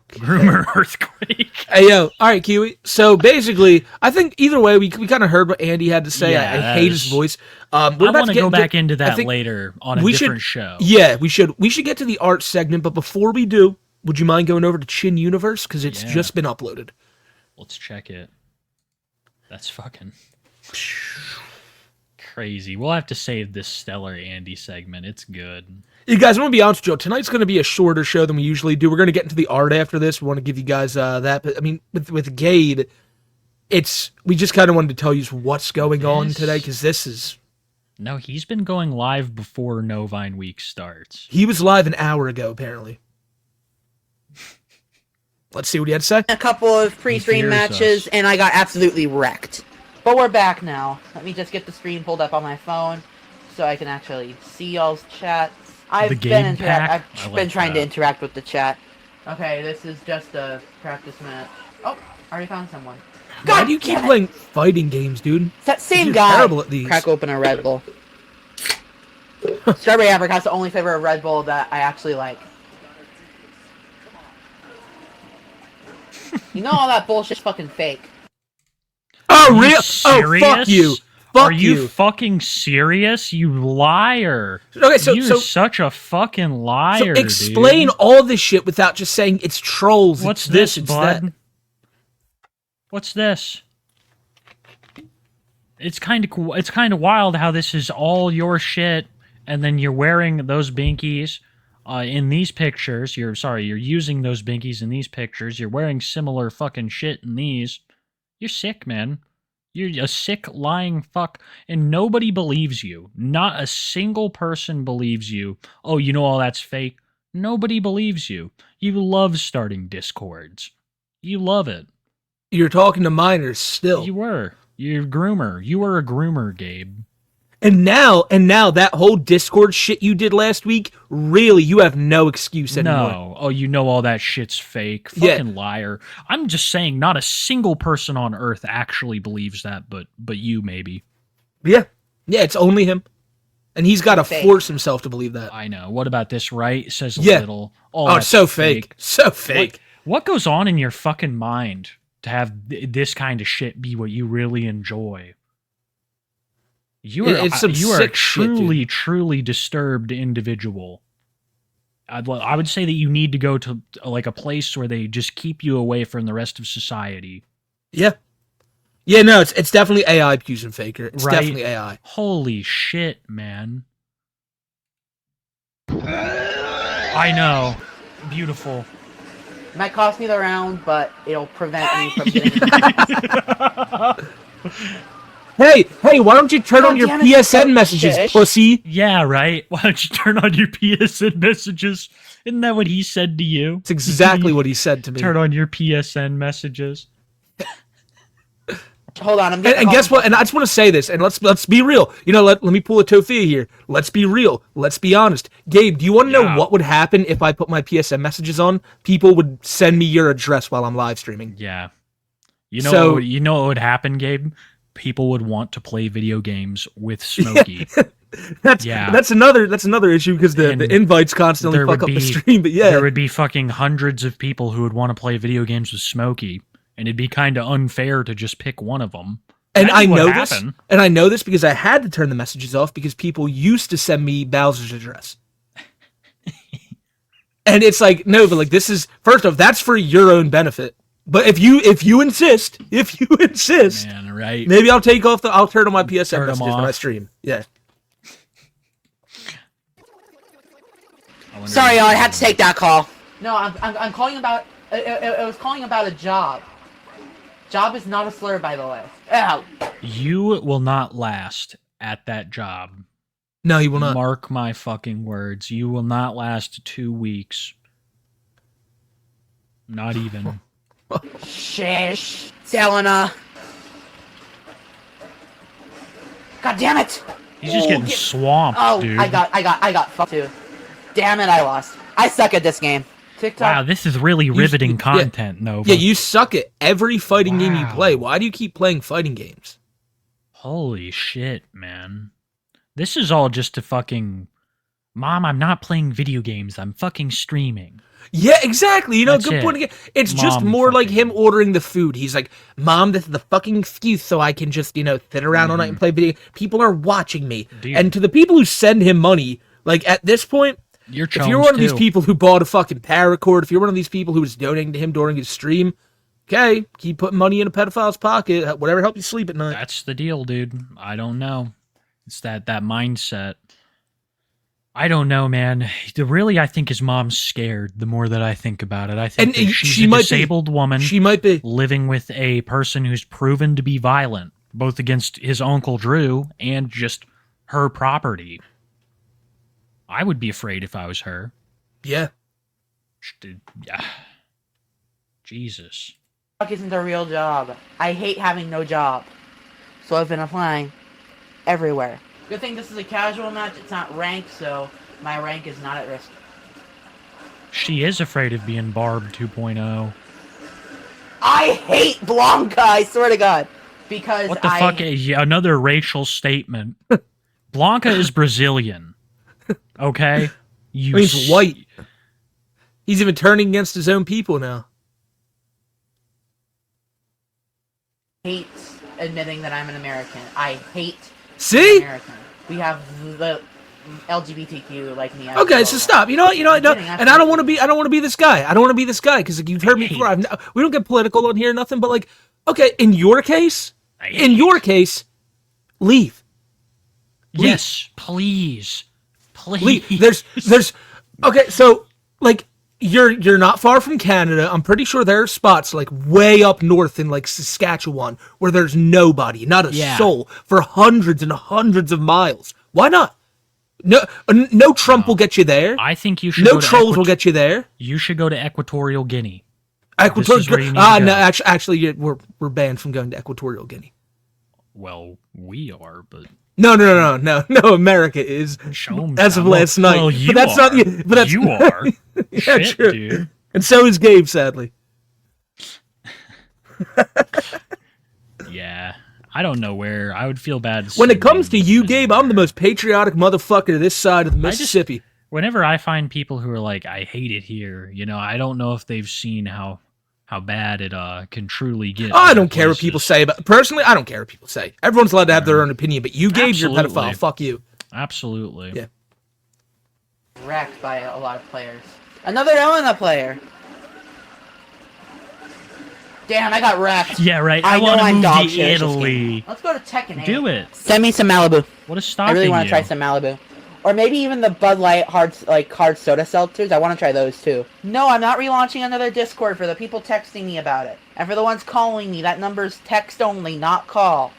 Groomer Earthquake. Hey, yo. All right, Kiwi. So, basically, I think either way, we kind of heard what Andy had to say. Yeah, I hate his voice. I want to go back into that later on a different show. Yeah, we should. We should get to the art segment, but before we do, would you mind going over to Chin Universe? Because it's just been uploaded. Let's check it. That's fucking crazy. We'll have to save this Stellar Andy segment. It's good. You guys, I'm going to be honest with you. Tonight's going to be a shorter show than we usually do. We're going to get into the art after this. We want to give you guys that. But, I mean, with Gabe, we just kind of wanted to tell you what's going on today, because this is... No, he's been going live before Novine Week starts. He was live an hour ago, apparently. Let's see what he had to say. A couple of pre-stream matches, and I got absolutely wrecked. But we're back now. Let me just get the screen pulled up on my phone so I can actually see y'all's chats. I've been trying to interact with the chat. Okay, this is just a practice match. Oh, already found someone. Why do you keep playing fighting games, dude? It's that same guy. Terrible at these. Crack open a Red Bull. Strawberry Apricot's the only flavor of Red Bull that I actually like. You know all that bullshit's fucking fake. Oh, real? Oh, fuck you. Are you fucking serious, you liar? Okay, so you're such a fucking liar. So explain all this shit without just saying it's trolls. What's it's this, it's bud? That. What's this? It's kind of wild how this is all your shit, and then you're wearing those binkies in these pictures. You're using those binkies in these pictures. You're wearing similar fucking shit in these. You're sick, man. You're a sick, lying fuck, and nobody believes you. Not a single person believes you. Oh, you know all that's fake? Nobody believes you. You love starting discords. You love it. You're talking to minors still. You were. You're a groomer. You were a groomer, Gabe. And now that whole Discord shit you did last week, really, you have no excuse anymore. No. Oh, you know all that shit's fake. Fucking liar. I'm just saying not a single person on Earth actually believes that, but you maybe. Yeah. Yeah, it's only him. And he's got to force himself to believe that. I know. What about this, right? It says a little. Oh, it's so fake. So fake. What goes on in your fucking mind to have this kind of shit be what you really enjoy? You are a truly, truly disturbed individual. I would say that you need to go to like a place where they just keep you away from the rest of society. Yeah. Yeah, no, it's definitely AI using Faker. It's definitely AI. Holy shit, man. I know. Beautiful. It might cost me the round, but it'll prevent me from getting... Hey, why don't you turn on your PSN messages, pussy? Yeah, right. Why don't you turn on your PSN messages? Isn't that what he said to you? It's exactly what he said to me. Turn on your PSN messages. Hold on, and guess what? And I just want to say this, and let's be real. You know, let me pull a Tofia here. Let's be real. Let's be honest. Gabe, do you want to know what would happen if I put my PSN messages on? People would send me your address while I'm live streaming. Yeah. You know what would happen, Gabe? People would want to play video games with Smokey. That's another issue because the invites constantly fuck up the stream. But there would be fucking hundreds of people who would want to play video games with Smokey, and it'd be kind of unfair to just pick one of them. And I know this because I had to turn the messages off because people used to send me Bowser's address. And it's like, no, but like this is first off, that's for your own benefit. But if you insist, man, right? Maybe I'll turn on my PSN messages when I stream. Yeah. Sorry, y'all, I had to take that call. No, I'm calling about. It was calling about a job. Job is not a slur, by the way. Ow. You will not last at that job. No, you will not. Mark my fucking words. You will not last 2 weeks. Not even. Shish. Selena. God damn it. He's just getting swamped, dude. I got fucked too. Damn it, I lost. I suck at this game. TikTok. Wow, this is really riveting content, Nova. Yeah, you suck at every fighting game you play. Why do you keep playing fighting games? Holy shit, man. This is all just to fucking... Mom, I'm not playing video games. I'm fucking streaming. Yeah, exactly. You know, That's good point again. It's Mom just more like fucking- him ordering the food. He's like, Mom, this is the fucking excuse so I can just, sit around all night and play video. People are watching me. Dude. And to the people who send him money, like, at this point, if you're one of these people who bought a fucking paracord, if you're one of these people who was donating to him during his stream, okay, keep putting money in a pedophile's pocket, whatever helps you sleep at night. That's the deal, dude. I don't know. It's that mindset. I don't know, man. Really, I think his mom's scared the more that I think about it. I think that she's a disabled woman. She might be. Living with a person who's proven to be violent, both against his Uncle Drew and just her property. I would be afraid if I was her. Yeah. Yeah. Jesus. TikTok isn't a real job. I hate having no job. So I've been applying everywhere. Good thing this is a casual match. It's not ranked, so my rank is not at risk. She is afraid of being Barb 2.0. I hate Blanca, I swear to God. Because What the fuck? Another racial statement. Blanca is Brazilian. Okay? He's white. He's even turning against his own people now. hate admitting that I'm an American. I hate See? American. We have the LGBTQ like me. Okay, so stop. You know what? No. And I don't want to be. I don't want to be this guy. I don't want to be this guy because you've heard me before. We don't get political on here, nothing. But like, okay, in your case, leave. Yes, please. Leave. There's. Okay, so like, you're not far from Canada. I'm pretty sure there are spots like way up north in like Saskatchewan where there's nobody, not a soul for hundreds and hundreds of miles. Why not? No Trump will get you there. I think you should. No trolls will get you there. You should go to Equatorial Guinea. No, actually, we're banned from going to Equatorial Guinea. Well, we are, but no. America is as of last night. Well, you but that's are. not. But that's you are. Yeah, Shit, true. dude. And so is Gabe, sadly. Yeah. I don't know where. I would feel bad. When it comes to you, Gabe, I'm the most patriotic motherfucker this side of the Mississippi. Whenever I find people who are like, I hate it here, I don't know if they've seen how bad it can truly get. I don't care what people say, but personally, I don't care what people say. Everyone's allowed to have their own opinion, but you, Gabe, you're a pedophile. Fuck you. Absolutely. Yeah. Wrecked by a lot of players. Another Elena player. Damn, I got wrecked. Yeah, right. I want to dog move to shit Italy. Let's go to Tekken. Do it. Send me some Malibu. What is stopping I really want you? to try some Malibu. Or maybe even the Bud Light hard soda seltzers. I want to try those too. No, I'm not relaunching another Discord for the people texting me about it. And for the ones calling me, that number's text only, not call.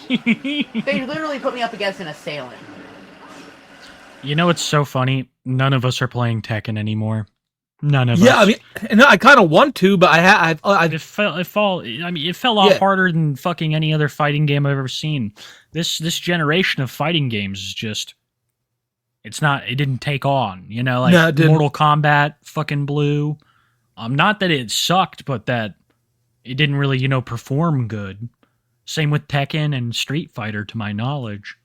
They literally put me up against an assailant. You know what's so funny? None of us are playing Tekken anymore. None of us. Yeah, I mean, no, I kind of want to, but It fell off harder than fucking any other fighting game I've ever seen. This generation of fighting games is just, it didn't take on, like Mortal Kombat fucking blew. Not that it sucked, but that it didn't really, perform good. Same with Tekken and Street Fighter, to my knowledge.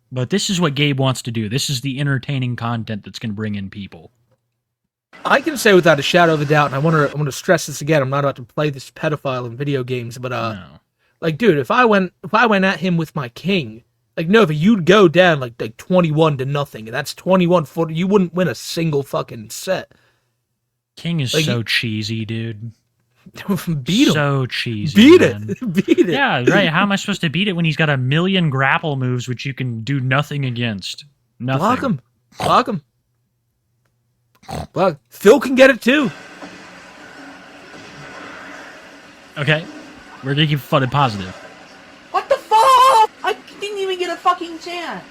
But this is what Gabe wants to do. This is the entertaining content that's going to bring in people. I can say without a shadow of a doubt, and I want to stress this again. I'm not about to play this pedophile in video games, but like, dude, if I went at him with my king, like Nova, you'd go down like 21-0, and that's 21-4. You wouldn't win a single fucking set. King is so cheesy, dude. Beat him. So cheesy. Beat man. it. Beat it. Yeah, right. How am I supposed to beat it when he's got 1,000,000 grapple moves which you can do nothing against? Nothing. Block him. Block. Phil can get it too. Okay? We're gonna keep fun and positive. What the fuck? I didn't even get a fucking chance.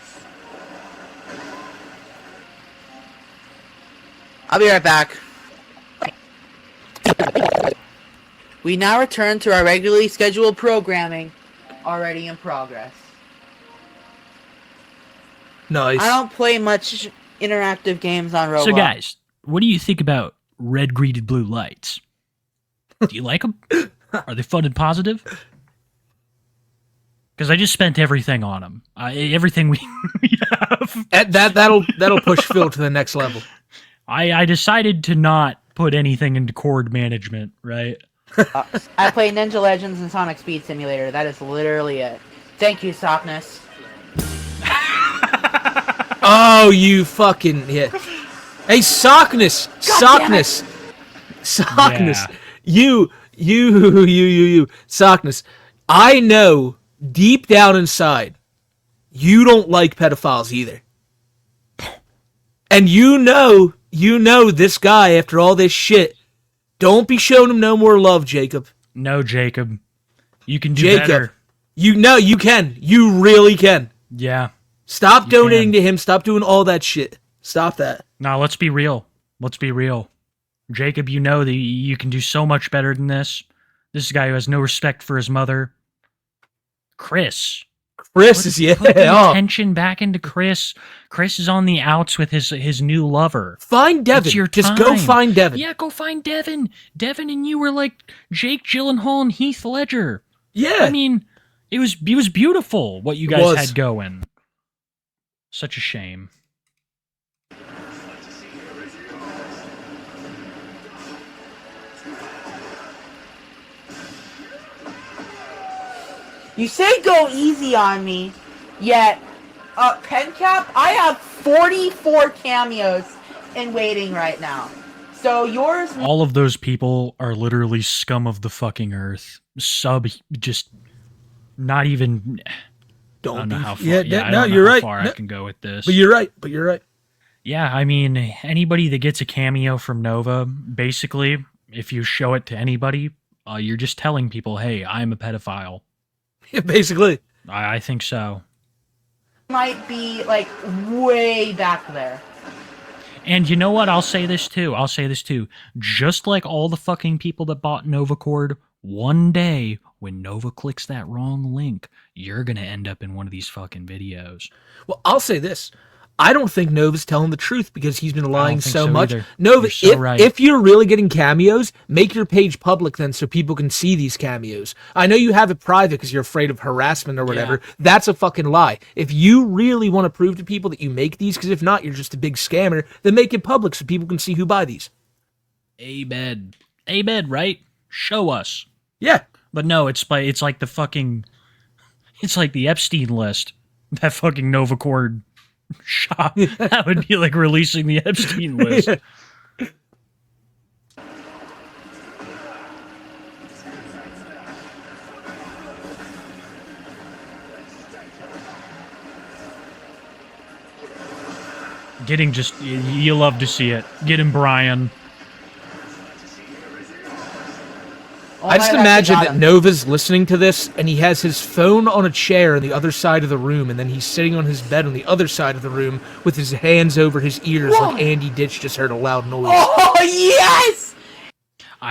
I'll be right back. We now return to our regularly scheduled programming, already in progress. Nice. I don't play much interactive games on Roblox. So guys, what do you think about red greeted blue lights? Do you like them? Are they fun and positive? Because I just spent everything on them. Everything we have. That'll push Phil to the next level. I decided to not put anything into cord management, right? I play Ninja Legends and Sonic Speed Simulator. That is literally it. Thank you, Sockness. Oh, you fucking yeah. Hey, Sockness, Sockness, Sockness. Yeah. You, Sockness. I know deep down inside, you don't like pedophiles either. And you know this guy, after all this shit, don't be showing him no more love, Jacob. No, Jacob. You can do better. You know you can. You really can. Yeah. Stop donating to him. Stop doing all that shit. Stop that. Now, let's be real. Let's be real. Jacob, you know that you can do so much better than this. This is a guy who has no respect for his mother. Chris is, yeah. Put the attention back into Chris. Chris is on the outs with his new lover. Find Devin. It's your Just time. go find Devin. Yeah, go find Devin. Devin and you were like Jake Gyllenhaal and Heath Ledger. Yeah. I mean, it was beautiful what you guys had going. Such a shame. You say go easy on me, yet, PenCap, I have 44 cameos in waiting right now. So yours... All of those people are literally scum of the fucking earth. Just not even... don't know how far. Yeah, I don't know you're how right. far I can go with this. But you're right. Yeah, I mean, anybody that gets a cameo from Nova, basically, if you show it to anybody, you're just telling people, hey, I'm a pedophile. Yeah, basically. I think so. Might be, like, way back there. And you know what? I'll say this too. Just like all the fucking people that bought NovaCord, one day, when Nova clicks that wrong link, you're going to end up in one of these fucking videos. Well, I'll say this. I don't think Nova's telling the truth because he's been lying so much. Either. Nova, Right. if you're really getting cameos, make your page public then so people can see these cameos. I know you have it private because you're afraid of harassment or whatever. Yeah. That's a fucking lie. If you really want to prove to people that you make these, because if not, you're just a big scammer, then make it public so people can see who buy these. Amen, right? Show us. Yeah. But no, it's like the fucking... It's like the Epstein list. That fucking NovaCord shop. That would be like releasing the Epstein list. Yeah. Getting just... You love to see it. Get him, Brian. I just imagine that Nova's listening to this, and he has his phone on a chair on the other side of the room, and then he's sitting on his bed on the other side of the room with his hands over his ears like Andy Ditch just heard a loud noise. Oh, yes!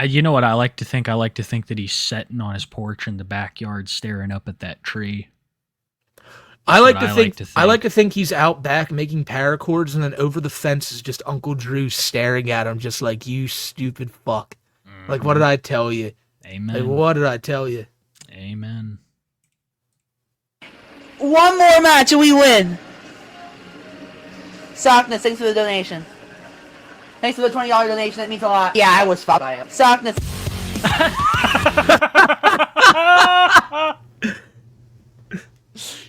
You know what I like to think? I like to think that he's sitting on his porch in the backyard staring up at that tree. I like to think he's out back making paracords, and then over the fence is just Uncle Drew staring at him just like, you stupid fuck. Mm. Like, what did I tell you? Amen. Like, what did I tell you? Amen. One more match and we win. Sockness, thanks for the donation. Thanks for the $20 donation. That means a lot. Yeah, I was fucked by it. Sockness.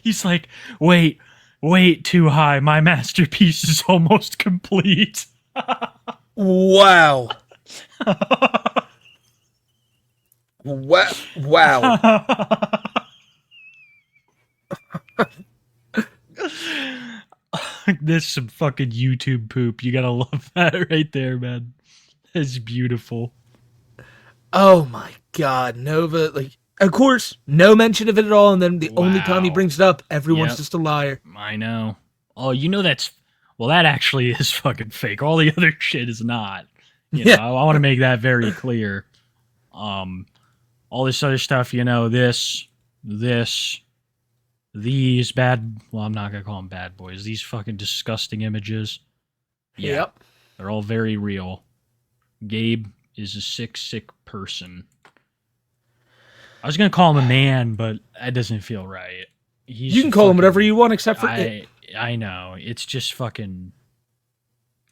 He's like, wait, too high. My masterpiece is almost complete. Wow. Wow. This is some fucking YouTube poop. You gotta love that right there, man. That's beautiful. Oh my God, Nova! Like, of course, no mention of it at all, and then the only time he brings it up, everyone's just a liar. I know. Oh, that's that actually is fucking fake. All the other shit is not. You know, I want to make that very clear. All this other stuff, these bad. Well, I'm not gonna call them bad boys. These fucking disgusting images. Yeah, yep, they're all very real. Gabe is a sick person. I was gonna call him a man, but that doesn't feel right. You can call him whatever you want, except for it. I know. It's just fucking.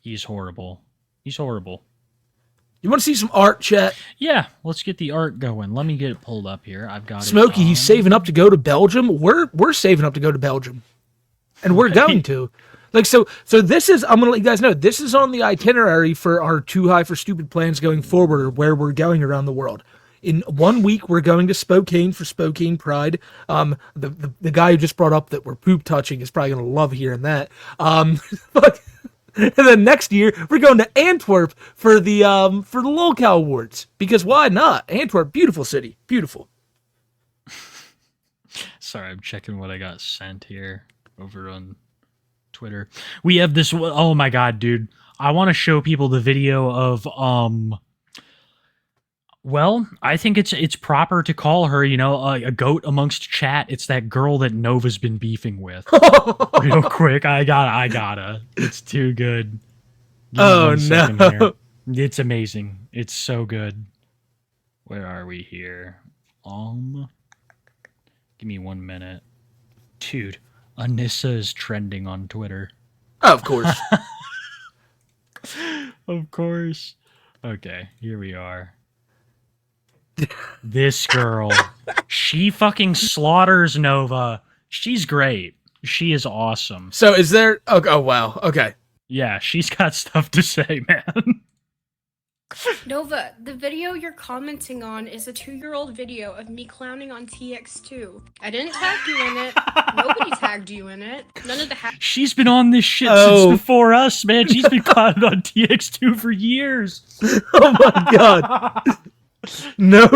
He's horrible. He's horrible. You want to see some art, chat? Yeah, let's get the art going. Let me get it pulled up here. I've got Smokey, he's saving up to go to Belgium. We're saving up to go to Belgium, and we're going to. Like, so this is, I'm going to let you guys know, this is on the itinerary for our Too High for Stupid plans going forward, or where we're going around the world. In 1 week, we're going to Spokane for Spokane Pride. The guy who just brought up that we're poop touching is probably going to love hearing that. And then next year, we're going to Antwerp for the lolcow awards. Because why not? Antwerp, beautiful city. Beautiful. Sorry, I'm checking what I got sent here over on Twitter. We have this. Oh my God, dude! I want to show people the video of Well, I think it's proper to call her, a goat amongst chat. It's that girl that Nova's been beefing with. Real quick, I gotta. It's too good. Oh no! It's amazing. It's so good. Where are we here? Give me 1 minute, dude. Anissa is trending on Twitter. Oh, of course. Of course. Okay, here we are. This girl, she fucking slaughters Nova. She's great. She is awesome. So is there... Oh, wow. Okay. Yeah, she's got stuff to say, man. Nova, the video you're commenting on is a 2-year-old video of me clowning on TX2. I didn't tag you in it. Nobody tagged you in it. None of the She's been on this shit since before us, man. She's been clowning on TX2 for years. Oh my God. No.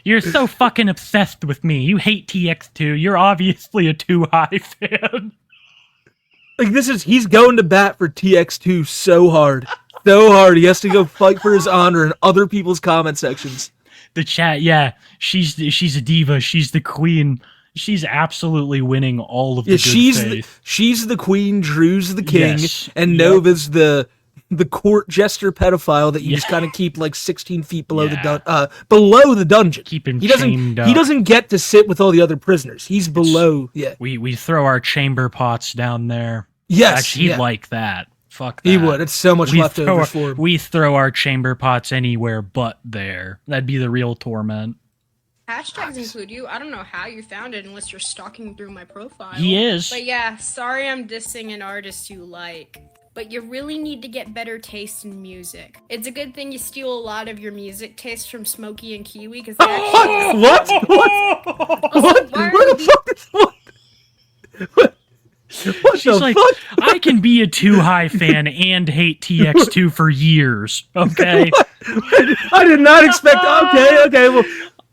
You're so fucking obsessed with me. You hate TX2. You're obviously a Too High fan. Like, he's going to bat for TX2 so hard. So hard. He has to go fight for his honor in other people's comment sections. The chat, yeah. She's a diva. She's the queen. She's absolutely winning all of the good faith. She's the queen, Drew's the king, and Nova's the court jester pedophile that you just kind of keep like 16 feet below the dungeon. Keep him chained up. He doesn't get to sit with all the other prisoners. He's below. We throw our chamber pots down there. Yes, actually, he'd like that. Fuck that. He would. It's so much leftover for him. We throw our chamber pots anywhere but there. That'd be the real torment. Hashtags include you. I don't know how you found it unless you're stalking through my profile. He is. But yeah, sorry I'm dissing an artist you like. But you really need to get better taste in music. It's a good thing you steal a lot of your music taste from Smokey and Kiwi, because What? Also, What? Where the fuck is what? She's like, I can be a Too High fan and hate TX2 for years. Okay. I did not expect. Okay. Well,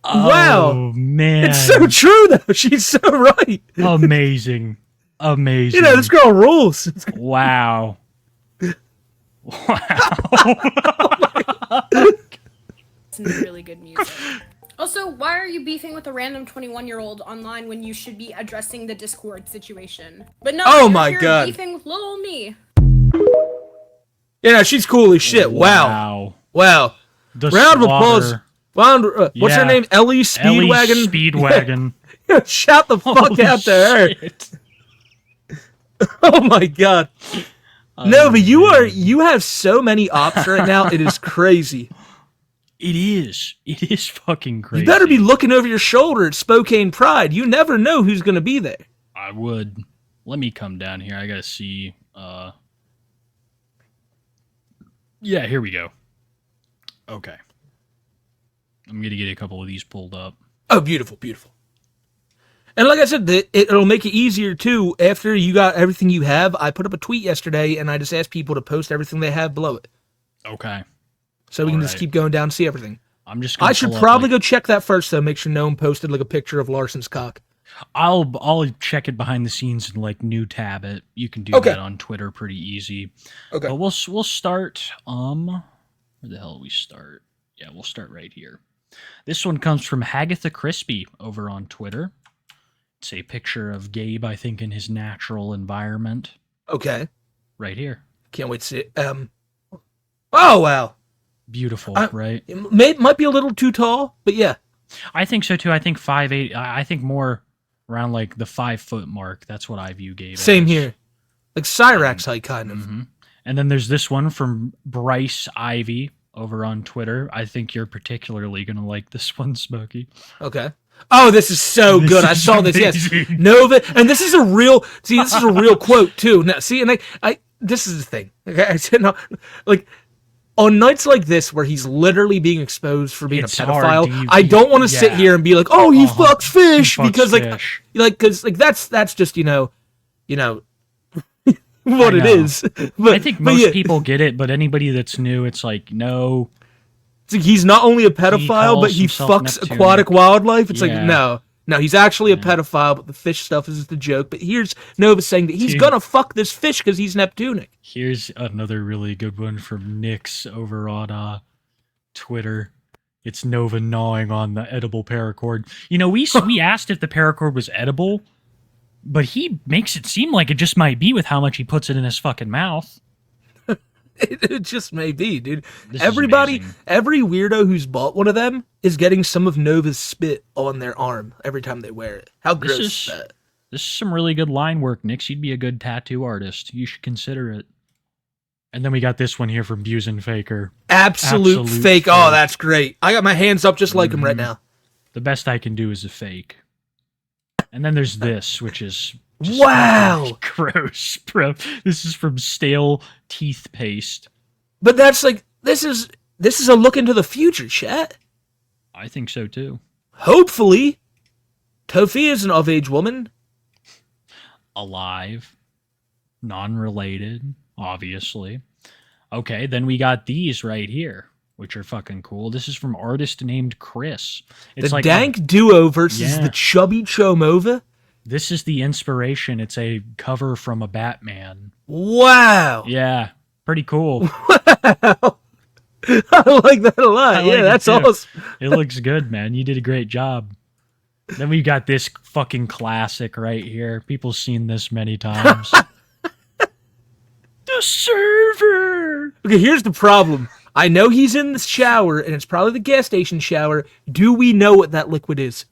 wow, man, it's so true though. She's so right. Amazing. This girl rules. Wow. It's really good music. Also, why are you beefing with a random 21-year-old online when you should be addressing the Discord situation? But no, you're beefing with little old me. Yeah, she's cool as shit. Wow. Round of applause. What's her name? Ellie Speedwagon? Speedwagon. Shout the fuck out to her. Oh my God. Nova, you have so many ops right now. It is crazy. It is fucking crazy. You better be looking over your shoulder at Spokane Pride. You never know who's going to be there. I would. Let me come down here. I got to see. Yeah, here we go. Okay. I'm going to get a couple of these pulled up. Oh, beautiful. And like I said, it'll make it easier, too. After you got everything you have, I put up a tweet yesterday, and I just asked people to post everything they have below it. Okay. So we can just keep going down and see everything. I'm just gonna I should probably go check that first, though. Make sure no one posted like a picture of Larson's cock. I'll check it behind the scenes and like new tab it. You can do that on Twitter pretty easy. Okay. But we'll start. Where the hell do we start? Yeah, we'll start right here. This one comes from Hagatha Crispy over on Twitter. It's a picture of Gabe, I think, in his natural environment. Okay. Right here. Can't wait to see it. Oh wow. Beautiful, right? It might be a little too tall, but yeah. I think so too. I think 5'8". I think more around like the 5 foot mark. That's what I view Gabe. Same as. here, like Cyrax height, kind of. Mm-hmm. And then there's this one from Bryce Ivy over on Twitter. I think you're particularly gonna like this one, Smokey. Okay. Oh, this is so good. I saw this. Yes, Nova, and this is a real. See, this is a real quote too. Now, see, and I this is the thing. Okay, I said no, like. On nights like this, where he's literally being exposed for being a pedophile, I don't want to sit here and be like, "Oh, he fucks fish," because because that's just what it is. But I think most people get it, but anybody that's new, it's like no. It's like he's not only a pedophile, but he fucks aquatic wildlife. It's like no, he's actually a pedophile, but the fish stuff is the joke. But here's Nova saying that he's gonna fuck this fish because he's Neptunic. Here's another really good one from Nix over on Twitter. It's Nova gnawing on the edible paracord. You know, we asked if the paracord was edible, but he makes it seem like it just might be with how much he puts it in his fucking mouth. It just may be, dude. Every weirdo who's bought one of them is getting some of Nova's spit on their arm every time they wear it. How gross is that? This is some really good line work, Nix. You'd be a good tattoo artist. You should consider it. And then we got this one here from Busen Faker. Absolute fake. Oh, that's great. I got my hands up just like him right now. The best I can do is a fake. And then there's this, which is wow, gross, bro. This is from Stale Teeth Paste. But that's like this is a look into the future, chat. I think so too. Hopefully, Tofi is an of-age woman, alive, non-related, obviously. Okay, then we got these right here, which are fucking cool. This is from artist named Chris. It's the dank duo versus the chubby Chomova. This is the inspiration. It's a cover from a Batman. Wow. Yeah, pretty cool. Wow. I like that a lot. Yeah, that's awesome. It looks good, man. You did a great job. Then we got this fucking classic right here. People seen this many times. The server. Okay, here's the problem. I know he's in the shower, and it's probably the gas station shower. Do we know what that liquid is?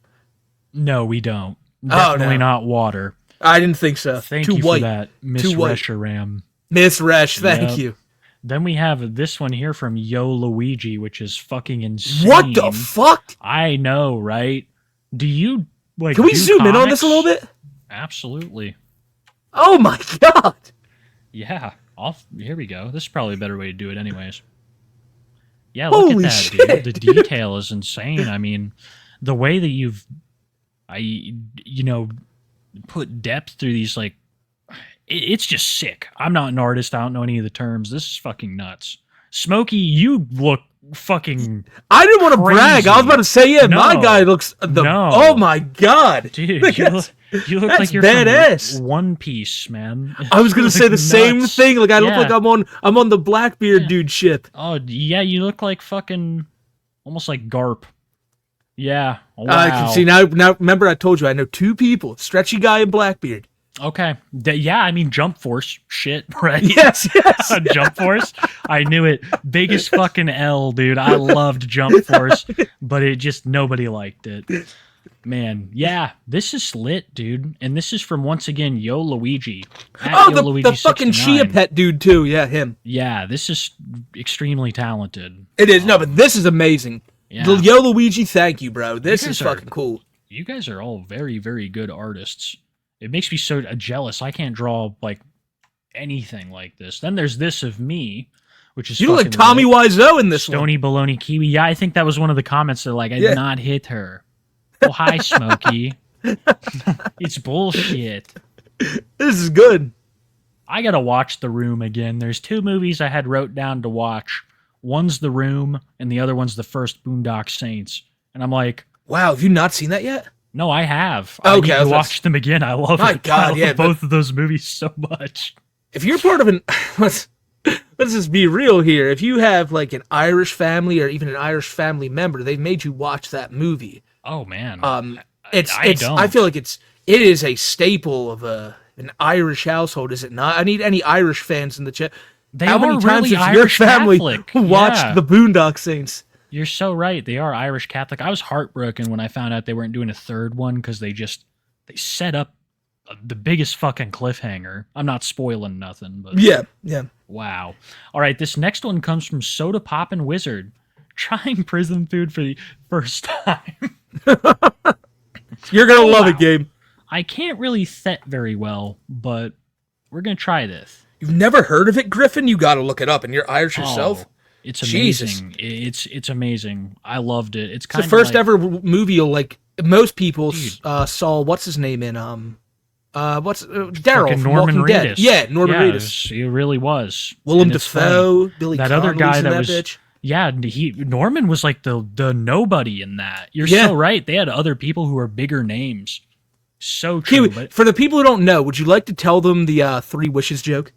No, we don't. Definitely not water. I didn't think so. Thank you for that, Miss Resharam. Miss Resh, thank you. Then we have this one here from Yo Luigi, which is fucking insane. What the fuck? I know, right? Do you like? Can we zoom in on this a little bit? Absolutely. Oh my god. Yeah. Here we go. This is probably a better way to do it, anyways. Yeah, look at that, shit. Dude. The detail is insane. I mean, the way that you've, put depth through these, like, it's just sick. I'm not an artist. I don't know any of the terms. This is fucking nuts. Smokey, you look fucking I didn't want to brag. I was about to say, my guy looks oh my god. Dude, you look like you're badass. From One Piece, man. I was gonna say the same thing. Like I look like I'm on the Blackbeard dude ship. Oh yeah, you look like fucking almost like Garp. Yeah. Wow. I can see now. Remember, I told you I know two people: Stretchy Guy and Blackbeard. Okay. Yeah, I mean, Jump Force. Shit, right? Yes. Jump Force. I knew it. Biggest fucking L, dude. I loved Jump Force, but nobody liked it. Man, yeah, this is lit, dude. And this is from, once again, Yo Luigi. The fucking Chia Pet dude, too. Yeah, him. Yeah, this is extremely talented. It is. No, but this is amazing. Yeah. Yo Luigi, thank you, bro. This is fucking cool. You guys are all very, very good artists. It makes me so jealous. I can't draw, like, anything like this. Then there's this of me, which is you look like Tommy Wiseau in this Stony Baloney Kiwi. Yeah, I think that was one of the comments that, like, I did not hit her. Oh, hi, Smokey. It's bullshit. This is good. I gotta watch The Room again. There's 2 movies I had wrote down to watch. One's The Room, and the other one's the first Boondock Saints. And I'm like, wow, have you not seen that yet? No, I have. Okay, I need to watch them again. I love my it. God, I love yeah, both of those movies so much. If you're part of an let's just be real here. If you have like an Irish family or even an Irish family member, they've made you watch that movie. Oh man. I feel like it is a staple of an Irish household, is it not? I need any Irish fans in the chat. How many times has your family watched the Boondock Saints? You're so right. They are Irish Catholic. I was heartbroken when I found out they weren't doing a third one because they set up the biggest fucking cliffhanger. I'm not spoiling nothing, but yeah. Wow. All right, this next one comes from Soda Poppin' Wizard. Trying prison food for the first time. You're gonna love it, Gabe. I can't really set very well, but we're gonna try this. You've never heard of it, Griffin? You got to look it up, and you're Irish yourself. It's amazing. It's amazing. I loved it. It's the first ever movie. Like most people saw. What's his name in Daryl from Norman Walking Dead? Reedus. Yeah, Norman Reedus. It really was. Willem Dafoe, Billy that Connolly's other guy in that that was. Bitch. Yeah, Norman was like the nobody in that. You're so right. They had other people who were bigger names. So true. But for the people who don't know, would you like to tell them the 3 wishes joke?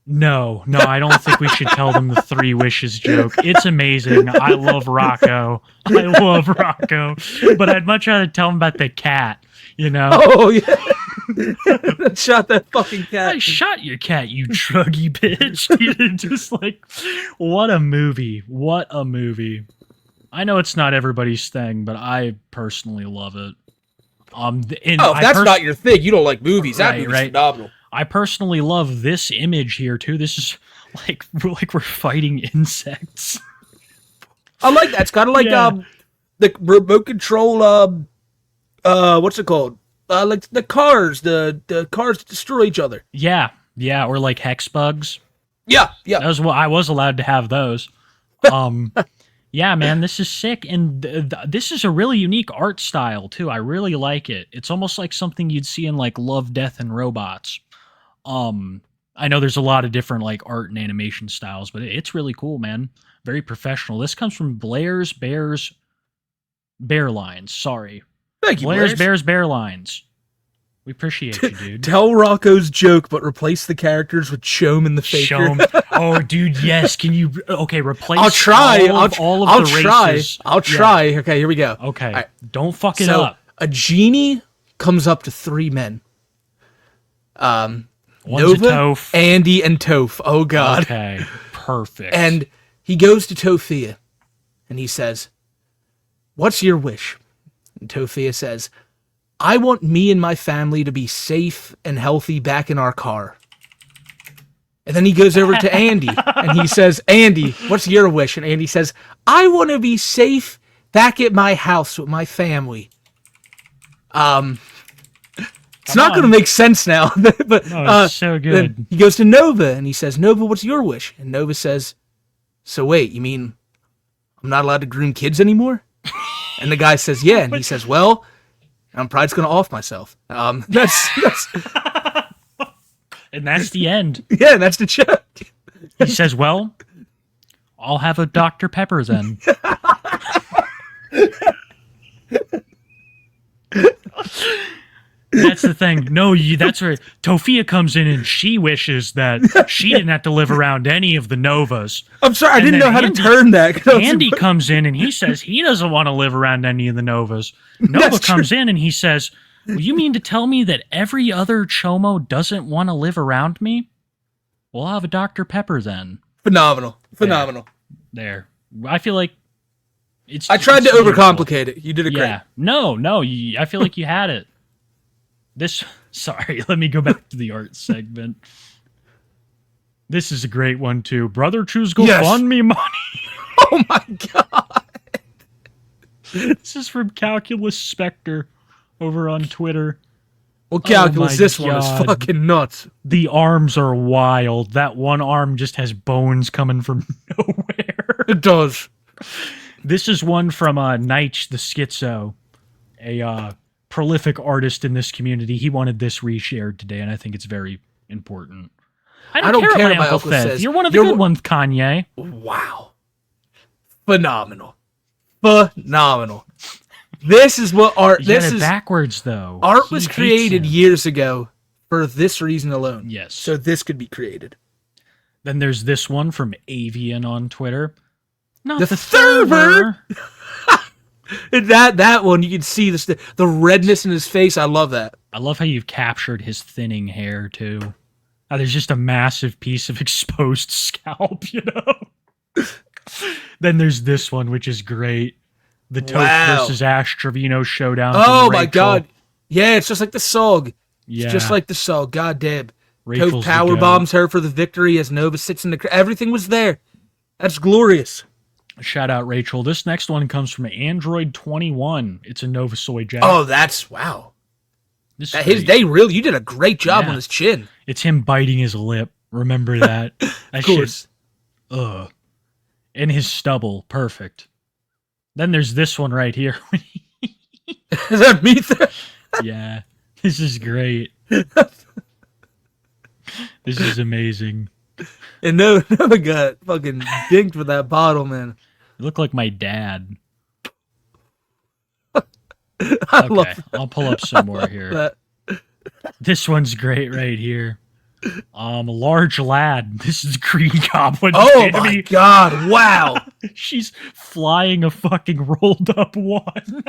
No, I don't think we should tell them the 3 wishes joke. It's amazing. I love Rocco. But I'd much rather tell them about the cat, you know? Oh, yeah. Shot that fucking cat. I shot your cat, you druggy bitch. Just like, what a movie. What a movie. I know it's not everybody's thing, but I personally love it. If that's not your thing, you don't like movies. That movie's phenomenal. I personally love this image here too. This is like we're fighting insects. I like that. It's kind of like the remote control. What's it called? Like the cars. The cars destroy each other. Yeah, or like hex bugs. Yeah. That was I was allowed to have those. Yeah, man, this is sick, and this is a really unique art style too. I really like it. It's almost like something you'd see in like Love, Death, and Robots. I know there's a lot of different like art and animation styles, but it's really cool, man. Very professional. This comes from Blair's Bears Bear Lines. Sorry. Thank you, Blair's Bears Bear Lines. We appreciate you, dude. Tell Rocco's joke, but replace the characters with Chom and the Faker. Chom. Oh, dude, yes. Can you? Okay, replace. I'll try. All of the races. I'll try. Yeah. Okay, here we go. Okay, right. Don't fuck it up. A genie comes up to 3 men. One's Nova, a Toph. Andy, and Toph. Oh God. Okay, perfect. And he goes to Tophia, and he says, "What's your wish?" And Tophia says, "I want me and my family to be safe and healthy back in our car." And then he goes over to Andy, and he says, "Andy, what's your wish?" And Andy says, "I want to be safe back at my house with my family." It's not going to make sense now, but it's so good. Then he goes to Nova, and he says, "Nova, what's your wish?" And Nova says, "So wait, you mean I'm not allowed to groom kids anymore?" And the guy says, "Yeah." And he says, "Well, I'm probably just going to off myself." That's and that's the end. Yeah, that's the joke. He says, "Well, I'll have a Dr. Pepper then." That's the thing. No, that's where Tophia comes in and she wishes that she didn't have to live around any of the Novas. I'm sorry, I didn't know how to turn that. Andy comes in and he says he doesn't want to live around any of the Novas. Nova comes in and he says, "Well, you mean to tell me that every other Chomo doesn't want to live around me? Well, I'll have a Dr. Pepper then." Phenomenal. There. I feel like I tried to overcomplicate it. You did it great. Yeah. No, I feel like you had it. Sorry, let me go back to the art segment. This is a great one too. Brother choose GoFundMe money. Oh my God. This is from Calculus Spectre over on Twitter. Well, Calculus, this one is fucking nuts. The arms are wild. That one arm just has bones coming from nowhere. It does. This is one from Nitch the Schizo, a prolific artist in this community. He wanted this reshared today, and I think it's very important. I don't care what my uncle says. You're one of the good ones, Kanye. Wow. Phenomenal. This is what art... You this got it is backwards, though. Art was created years ago for this reason alone. Yes. So this could be created. Then there's this one from Avian on Twitter. Not the Thurber. that one, you can see the redness in his face. I love that. I love how you've captured his thinning hair, too. There's just a massive piece of exposed scalp, you know? Then there's this one, which is great. The Toph versus Ash Trevino showdown. Oh, my God. Yeah, it's just like the song. Yeah. It's just like the song. God damn. Rachel's Toph power bombs her for the victory as Nova sits in the... Everything was there. That's glorious. Shout out, Rachel. This next one comes from Android 21. It's a Novasoid Jack. Oh, that's... Wow. You did a great job on his chin. It's him biting his lip. Remember that? Of course. Ugh. And his stubble. Perfect. Then there's this one right here. Is that me there? Yeah. This is great. This is amazing. And Nova got fucking dinked with that bottle, man. You look like my dad. I'll pull up some more here. This one's great right here. Large lad. This is Green Goblin. Oh my God! Wow. She's flying a fucking rolled up one.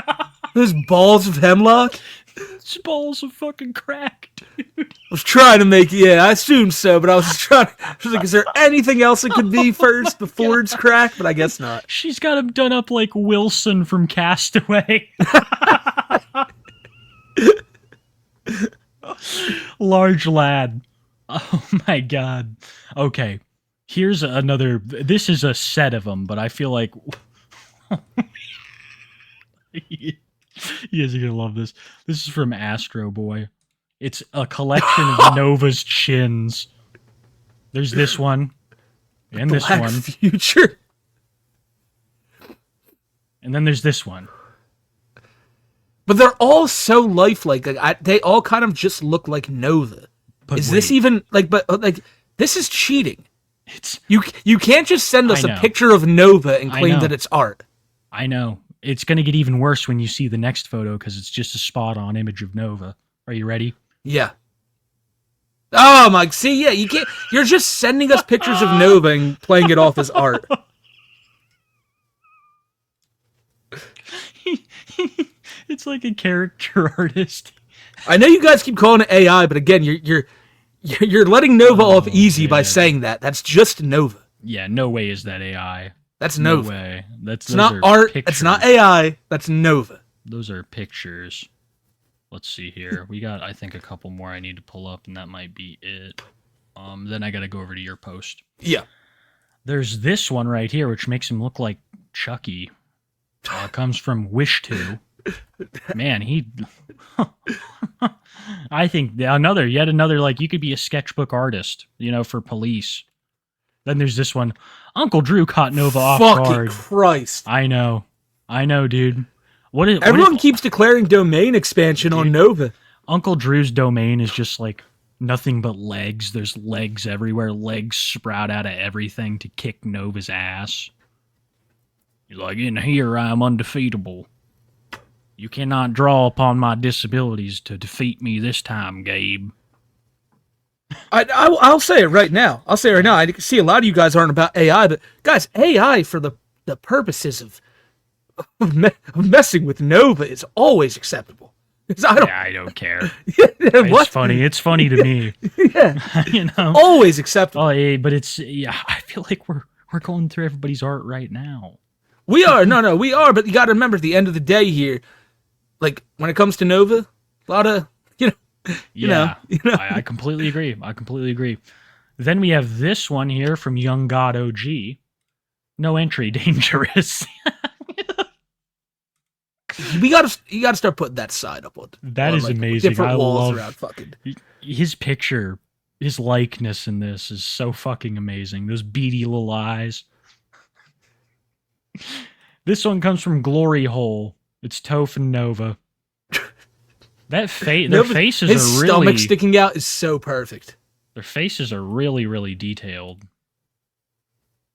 Those balls of hemlock. It's balls of fucking crack, dude. I was trying to make I assumed so, but I was just trying. I was like, is there anything else it could be first before it's crack? But I guess not. She's got him done up like Wilson from Castaway. Large lad. Oh my God. Okay. Here's another. This is a set of them, but I feel like you guys are gonna love this. This is from Astro Boy. It's a collection of Nova's chins. There's this one, and this Black one. Future. And then there's this one. But they're all so lifelike. They all kind of just look like Nova. But this even this is cheating? You can't just send us a picture of Nova and claim that it's art. I know. It's going to get even worse when you see the next photo because it's just a spot-on image of Nova. Are you ready? Yeah. Oh my! See, yeah, you can't. You're just sending us pictures of Nova and playing it off as art. It's like a character artist. I know you guys keep calling it AI, but again, you're letting Nova off easy by saying that. That's just Nova. Yeah, no way is that AI. That's Nova. No way. It's not art. Pictures. It's not AI. That's Nova. Those are pictures. Let's see here. We got, I think, a couple more I need to pull up, and that might be it. Then I got to go over to your post. Yeah. There's this one right here, which makes him look like Chucky. Comes from Wish2. Man, he... I think yet another, like, you could be a sketchbook artist, for police. Then there's this one. Uncle Drew caught Nova off guard. Fucking Christ. I know, dude. Everyone keeps declaring domain expansion on Nova. Uncle Drew's domain is just like nothing but legs. There's legs everywhere. Legs sprout out of everything to kick Nova's ass. He's like, in here I am undefeatable. You cannot draw upon my disabilities to defeat me this time, Gabe. I'll say it right now. I can see a lot of you guys aren't about AI, but guys, AI for the purposes of messing with Nova is always acceptable. I don't care. It's funny. It's funny to me. Yeah. Always acceptable. Oh, but I feel like we're going through everybody's art right now. We are. No, we are. But you got to remember, at the end of the day here, like when it comes to Nova, a lot of I completely agree. Then we have this one here from Young God OG. No entry, dangerous. You gotta start putting that sign up on. That is amazing. Different walls around fucking. His picture, his likeness in this is so fucking amazing. Those beady little eyes. This one comes from Glory Hole. It's Toph and Nova. That their faces his are really... stomach sticking out is so perfect. Their faces are really, really detailed.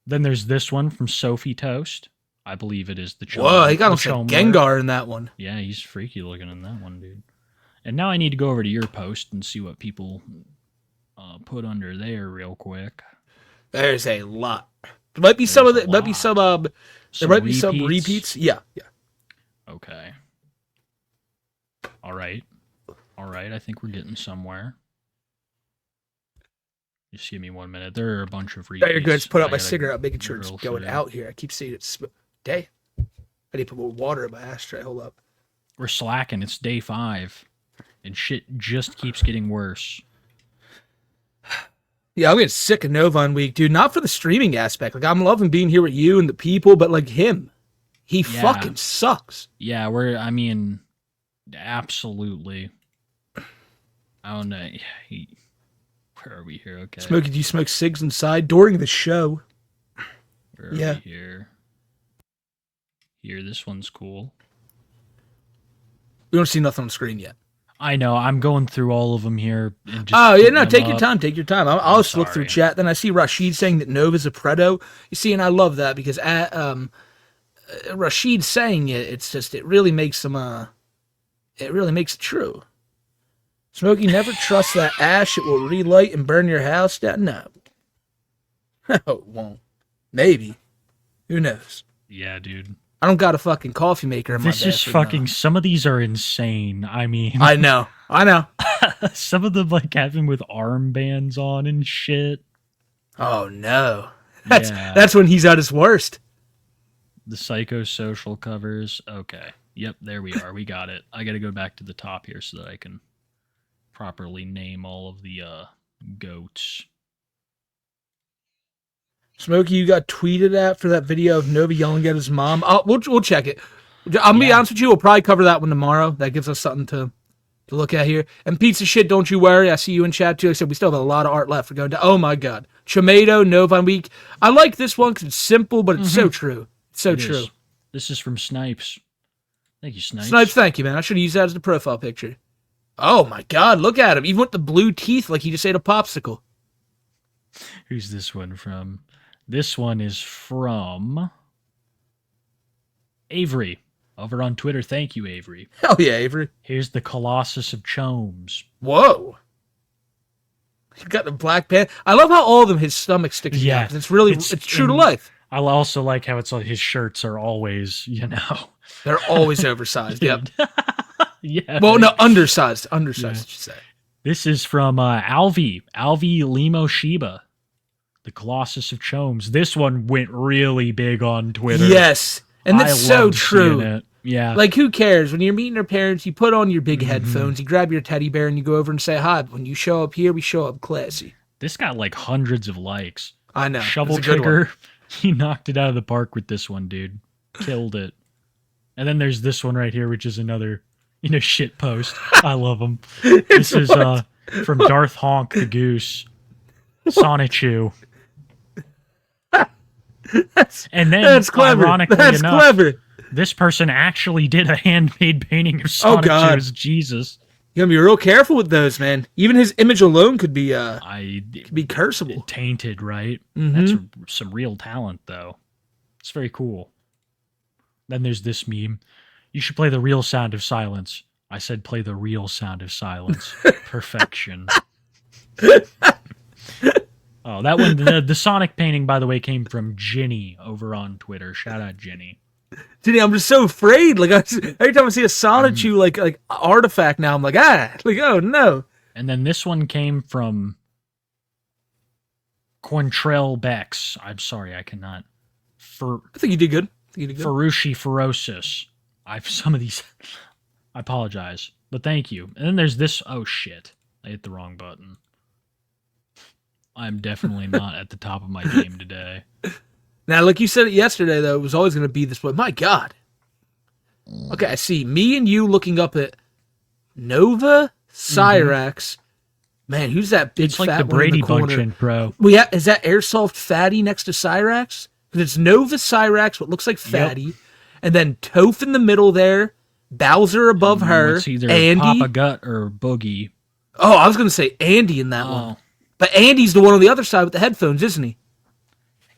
Then there's this one from Sophie Toast. I believe it is the Chom. Whoa, he got almost like Gengar in that one. Yeah, he's freaky looking in that one, dude. And now I need to go over to your post and see what people put under there real quick. There's a lot. There might be some of the. Might be some. There might be some repeats. Yeah. Okay. All right. I think we're getting somewhere. Just give me 1 minute. There are a bunch of repeats. You're good. Just put out my cigarette, making sure it's going out here. I keep seeing it. Day. I need to put more water in my ashtray. Hold up. We're slacking. It's day 5. And shit just keeps getting worse. Yeah, I'm getting sick of Novine week, dude. Not for the streaming aspect. Like, I'm loving being here with you and the people, but like him. He fucking sucks. Yeah, absolutely. I don't know. Where are we here? Okay. Smokey, do you smoke cigs inside during the show? Where are we here? Here, this one's cool. We don't see nothing on the screen yet. I know. I'm going through all of them here. And just take your time. Take your time. I'll just look through chat. Then I see Rashid saying that Nova's a predo. You see, and I love that because Rashid saying it really makes him it really makes it true. Smokey, never trust that ash. It will relight and burn your house down. No. No, it won't. Maybe. Who knows? Yeah, dude. I don't got a fucking coffee maker in my bathroom. This is fucking... Some of these are insane. I mean... I know. Some of them, like, have him with armbands on and shit. Oh, no. That's when he's at his worst. The psychosocial covers. Okay. Yep, there we are. We got it. I gotta go back to the top here so that I can properly name all of the goats. Smokey, you got tweeted at for that video of Nova yelling at his mom. We'll check it. I'm gonna be honest with you. We'll probably cover that one tomorrow. That gives us something to look at here. And pizza shit, don't you worry. I see you in chat too. Like I said, we still have a lot of art left. We're going to. Oh my god, Tomato Novine week. I like this one because it's simple, but it's so true. It's so true. This is from Snipes. Thank you, Snipes. Snipes, thank you, man. I should have used that as the profile picture. Oh my god, look at him. Even with the blue teeth, like he just ate a popsicle. Who's this one from? This one is from Avery over on Twitter. Thank you, Avery. Hell yeah, Avery. Here's the Colossus of Chomes. Whoa. He's got the black pants. I love how all of them, his stomach sticks out. It's really, it's true to life. I also like how it's like his shirts are always, They're always oversized. Yep. Yeah. Well, no, undersized. Undersized, I should say. This is from Alvi Limo Shiba. The Colossus of Chomes. This one went really big on Twitter. Yes. And that's so true. Yeah. Like, who cares? When you're meeting your parents, you put on your big headphones, you grab your teddy bear, and you go over and say hi. But when you show up here, we show up classy. This got like hundreds of likes. I know. Shovel Trigger, he knocked it out of the park with this one, dude. Killed it. And then there's this one right here, which is another, shit post. I love them. This is from Darth Honk the Goose. Sonichu. That's clever. Ironically That's enough, clever. This person actually did a handmade painting of Sonichu's. Oh, God. Jesus. You gotta be real careful with those, man. Even his image alone could be curseable. Tainted, right? Mm-hmm. That's some real talent, though. It's very cool. Then there's this meme. You should play the real sound of silence. I said play the real sound of silence. Perfection. Oh, that one, the Sonic painting, by the way, came from Ginny over on Twitter. Shout out, Ginny. Ginny, I'm just so afraid. Like, every time I see a Sonichu, like artifact now, I'm like, oh, no. And then this one came from Quantrell Bex. I'm sorry, I cannot. I think you did good. Farushi Ferocis. Some of these, I apologize, but thank you. And then there's this, oh shit, I hit the wrong button. I'm definitely not at the top of my game today. Now, like you said it yesterday, though, it was always going to be this way. My God. Okay, I see me and you looking up at Nova Cyrax. Man, who's that big fat like the one Brady in the corner? Bunch, bro. Well, yeah, is that Airsoft Fatty next to Cyrax? Because it's Nova Cyrax, what looks like Fatty, and then Toph in the middle there, Bowser above her, it's either Andy. Papa Gut or Boogie. Oh, I was going to say Andy in that one. But Andy's the one on the other side with the headphones, isn't he?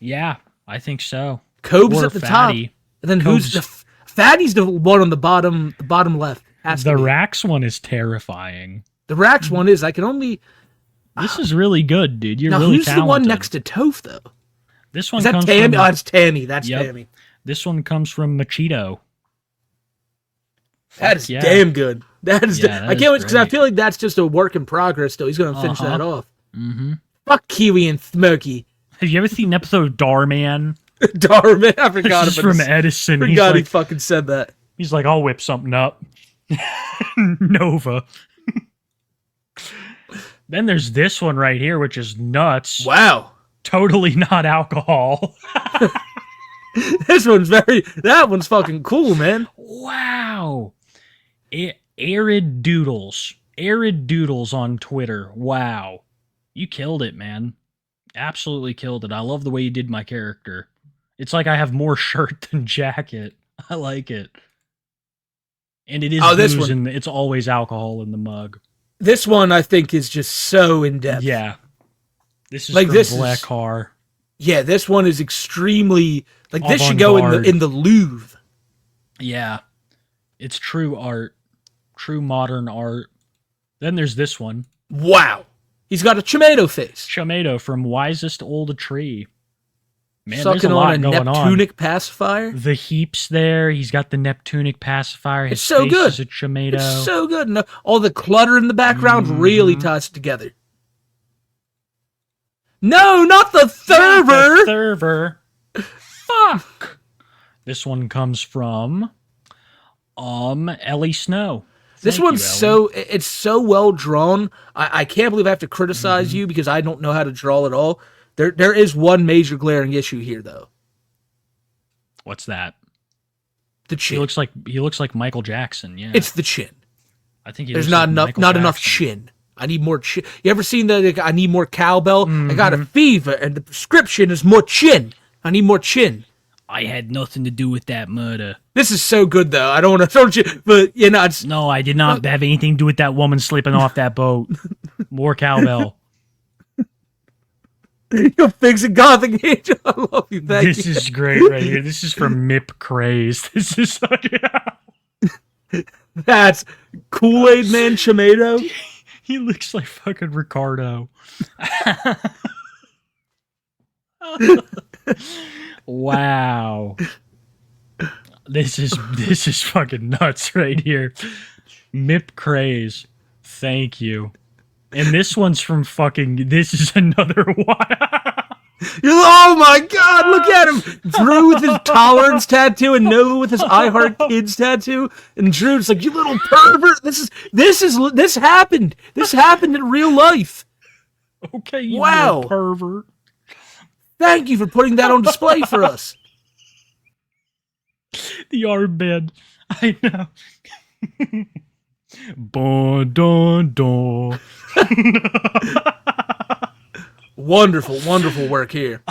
Yeah, I think so. Cobe's Or at the Fatty. top. And then Cobe's... who's the... Fatty's the one on the bottom left. The Rax one is terrifying. The Rax one is. I can only... This is really good, dude. You're now, really who's talented. the one next to Toph, though? This one is that comes Tammy? from... Oh, it's Tammy. That's Tammy. This one comes from Machito. That is damn good. That is. Yeah, I can't wait because I feel like that's just a work in progress. Still, he's going to finish that off. Mm-hmm. Fuck Kiwi and Smokey. Have you ever seen an episode of Darman? Darman, I forgot this is from Edison. Forgot he fucking said that. He's like, I'll whip something up. Nova. Then there's this one right here, which is nuts. Wow. Totally not alcohol. That one's fucking cool, man. Wow. Arid Doodles. Arid Doodles on Twitter. Wow. You killed it, man. Absolutely killed it. I love the way you did my character. It's like I have more shirt than jacket. I like it. And it is booze and it's always alcohol in the mug. This one I think is just so in depth. Yeah. This is like from Black Car. Yeah, this one is extremely like this should go in the Louvre. Yeah. It's true art. True modern art. Then there's this one. Wow. He's got a tomato face. Tomato from Wisest Old Tree. Man, sucking on a Neptunic pacifier. The heaps there. He's got the Neptunic pacifier. His it's so face good. Is a tomato. It's so good. No, all the clutter in the background really ties it together. No, not the Thurver. Fuck. This one comes from Ellie Snow. This one's it's so well drawn. I can't believe I have to criticize you because I don't know how to draw at all. There is one major glaring issue here, though. What's that? The chin. He looks like Michael Jackson. Yeah, it's the chin. I think there's not enough chin. I need more chin. You ever seen I need more cowbell? I got a fever, and the prescription is more chin. I need more chin. I had nothing to do with that murder. This is so good, though. I don't want to throw you, but you know, it's no. I did not have anything to do with that woman sleeping off that boat. More cowbell. You're fixing Gothic Angel. I love you. Thank you. This is great right here. This is from Mip Craze. This is that's Kool-Aid Man Tomato. He looks like fucking Ricardo. Wow. This is fucking nuts right here. Mip Craze. Thank you. And this one's from fucking... This is another one. Oh my god, look at him! Drew with his tolerance tattoo and Nova with his I Heart Kids tattoo. And Drew's like, you little pervert! This happened! This happened in real life! Okay, you little pervert. Thank you for putting that on display for us. The armband. I know. Bon, don, don. Wonderful, wonderful work here.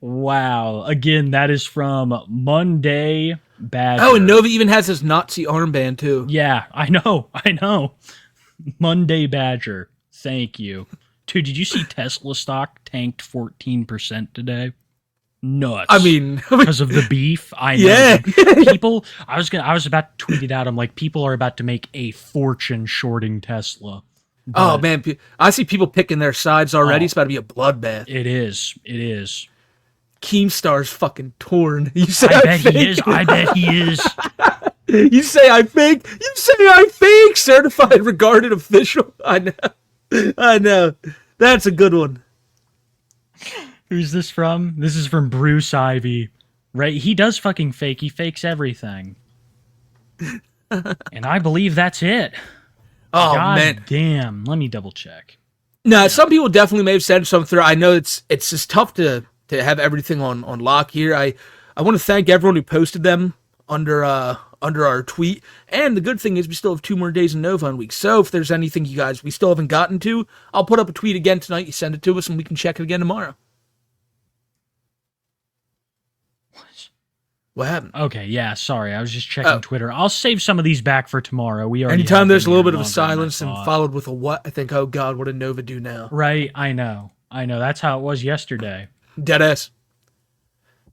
Wow. Again, that is from Monday Badger. Oh, and Nova even has his Nazi armband, too. Yeah, I know. Monday Badger. Thank you. Dude, did you see Tesla stock tanked 14% today? Nuts. I mean, because of the beef. I know. Yeah. People, I was about to tweet it out. I'm like, people are about to make a fortune shorting Tesla. Oh man, I see people picking their sides already. It's about to be a bloodbath. It is. Keemstar's fucking torn. You say I bet he is. I bet he is. You say I fake. You say I fake. Certified, regarded, official. I know. That's a good one. Who's this from? This is from Bruce Ivy. Right? He does fucking fake. He fakes everything. And I believe that's it. Oh, God man. Damn. Let me double check. No, some people definitely may have sent something through. I know it's just tough to have everything on lock here. I want to thank everyone who posted them under our tweet. And the good thing is we still have 2 more days in Novine week. So if there's anything you guys we still haven't gotten to, I'll put up a tweet again tonight. You send it to us and we can check it again tomorrow. What happened? Okay, yeah, sorry. I was just checking Twitter. I'll save some of these back for tomorrow. We already Anytime there's a little bit of a silence and followed with a what, I think, oh God, what did Nova do now? Right, I know. That's how it was yesterday. Deadass.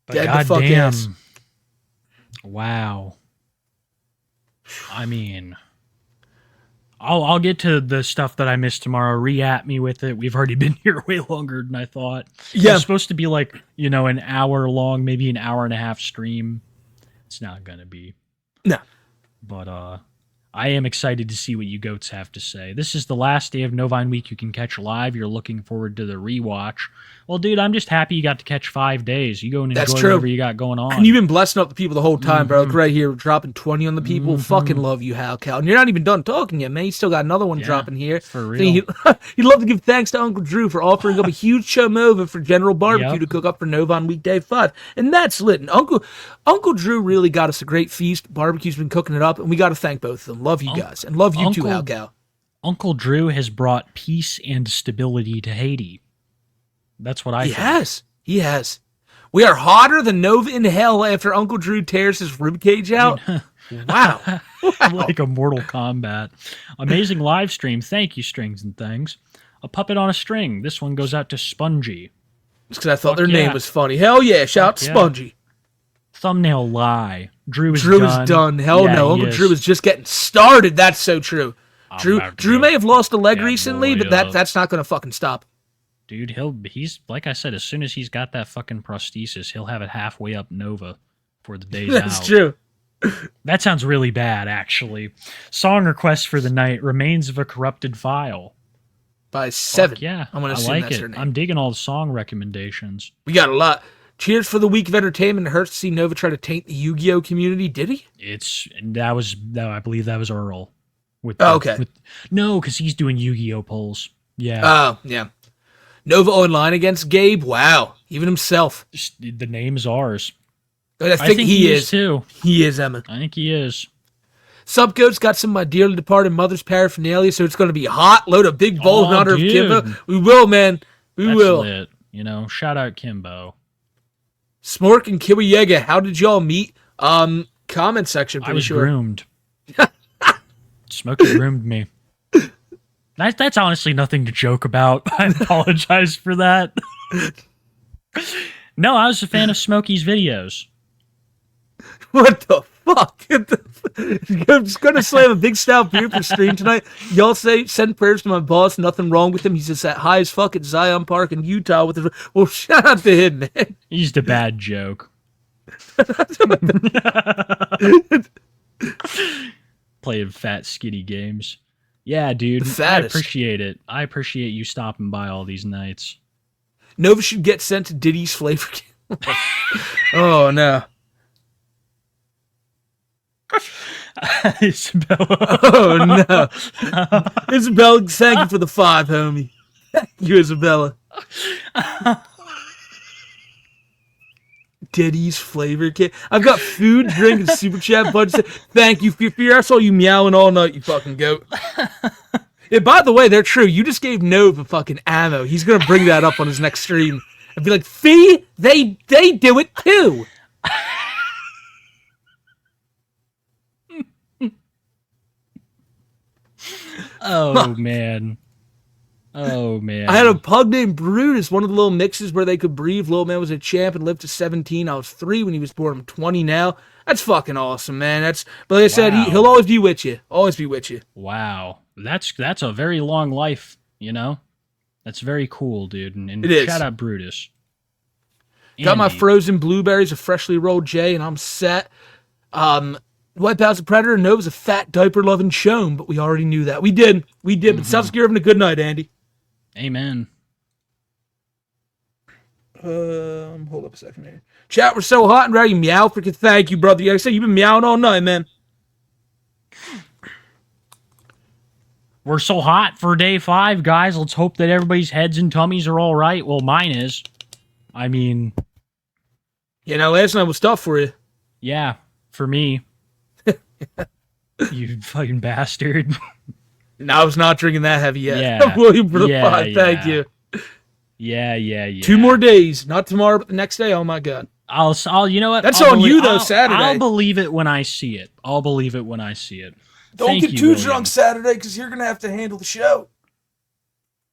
Dead the fuck ass. Wow. I mean, I'll get to the stuff that I missed tomorrow. Re-at me with it. We've already been here way longer than I thought. Yeah. It's supposed to be like, an hour long, maybe an hour and a half stream. It's not going to be. No. But I am excited to see what you goats have to say. This is the last day of Novine Week you can catch live. You're looking forward to the rewatch. Well, dude, I'm just happy you got to catch 5 days. You go and enjoy whatever you got going on. And you've been blessing up the people the whole time, bro. Like right here, dropping 20 on the people. Fucking love you, Halcal. And you're not even done talking yet, man. You still got another one dropping here. For real. He'd love to give thanks to Uncle Drew for offering up a huge chomova for General Barbecue to cook up for Novine Weekday 5. And that's lit. And Uncle Drew really got us a great feast. Barbecue's been cooking it up, and we got to thank both of them. Love you guys. And love you too, Halcal. Uncle Drew has brought peace and stability to Haiti. That's what I think. He has. We are hotter than Nova in hell after Uncle Drew tears his ribcage out. Wow. Like a Mortal Kombat. Amazing live stream. Thank you, Strings and Things. A puppet on a string. This one goes out to Spongy. Just because I thought their name was funny. Hell yeah. Shout out to Spongy. Thumbnail lie. Drew is done. Hell no. Uncle Drew is just getting started. That's so true. Drew may have lost a leg recently, but that's not going to fucking stop. Dude, he's like I said, as soon as he's got that fucking prosthesis, he'll have it halfway up Nova for the days out. That's true. That sounds really bad, actually. Song request for the night: "Remains of a Corrupted File" by 7. Yeah, I'm gonna assume like that's it. her name. I'm digging all the song recommendations. We got a lot. Cheers for the week of entertainment. It hurts to see Nova try to taint the Yu-Gi-Oh community. Did he? I believe that was Earl. Okay. No, because he's doing Yu-Gi-Oh polls. Yeah. Oh, yeah. Nova online against Gabe. Wow. Even himself. The name's ours. I think he is too. He is, Emma. I think he is. Subcode's got some of my dearly departed mother's paraphernalia, so it's going to be hot. Load a big bowl in honor of Kimbo. We will, man. That's will. Lit. Shout out Kimbo. Smork and Kiwiega, how did y'all meet? Comment section, I was groomed. Smokey groomed me. That's honestly nothing to joke about. I apologize for that. No, I was a fan of Smokey's videos. What the fuck? I'm just going to slam a big stout beer for stream tonight. Y'all send prayers to my boss. Nothing wrong with him. He's just at high as fuck at Zion Park in Utah. Well, shout out to him, man. He's the bad joke. Playing fat, skinny games. Yeah, dude. I appreciate it. I appreciate you stopping by all these nights. Nova should get sent to Diddy's Flavor Camp. Oh, no. Isabella. Oh, no. Isabella, thank you for the 5, homie. Thank you, Isabella. Diddy's Flavor Camp. I've got food, drink, and super chat budget. Thank you for your I saw you meowing all night, you fucking goat. Yeah, by the way, they're true. You just gave Nova fucking ammo. He's going to bring that up on his next stream and be like, "See, they do it too." Oh, man. Oh, man. I had a pug named Brutus, one of the little mixes where they could breathe. Little man was a champ and lived to 17. I was 3 when he was born. I'm 20 now. That's fucking awesome, man. But like I said, he'll always be with you. Always be with you. Wow. That's a very long life, That's very cool, dude. And it is. Shout out Brutus. Got my frozen blueberries, a freshly rolled J, and I'm set. Wipeout's a predator, Nova's a fat diaper-loving chome, but we already knew that. We did, but sounds like you're having a good night, Andy. Amen. Hold up a second here. Chat, we're so hot and ready. Meow, freaking thank you, brother. Like I said, you've been meowing all night, man. We're so hot for day 5, guys. Let's hope that everybody's heads and tummies are all right. Well, mine is. I mean... last night was tough for you. Yeah, for me. You fucking bastard. No, I was not drinking that heavy yet. Yeah. William for the 5, thank you. Yeah. 2 more days. Not tomorrow, but the next day. Oh, my God. You know what? That's on you though. Saturday. I'll believe it when I see it. Don't get too drunk Saturday because you're gonna have to handle the show.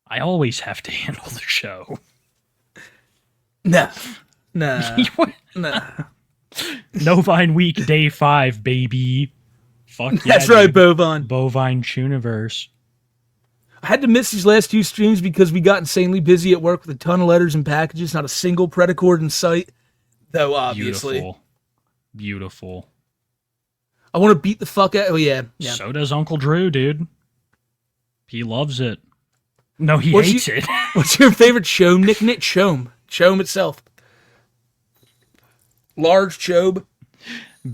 I always have to handle the show. Nah. Novine week day 5, baby. Fuck yeah. That's right, Bovine. Bovine Tuniverse. I had to miss these last 2 streams because we got insanely busy at work with a ton of letters and packages. Not a single Predacord in sight, though. Obviously, beautiful. I want to beat the fuck out. Oh yeah. So does Uncle Drew, dude. He loves it. No, he hates it. What's your favorite Chome nickname? Chome itself. Large Chobe.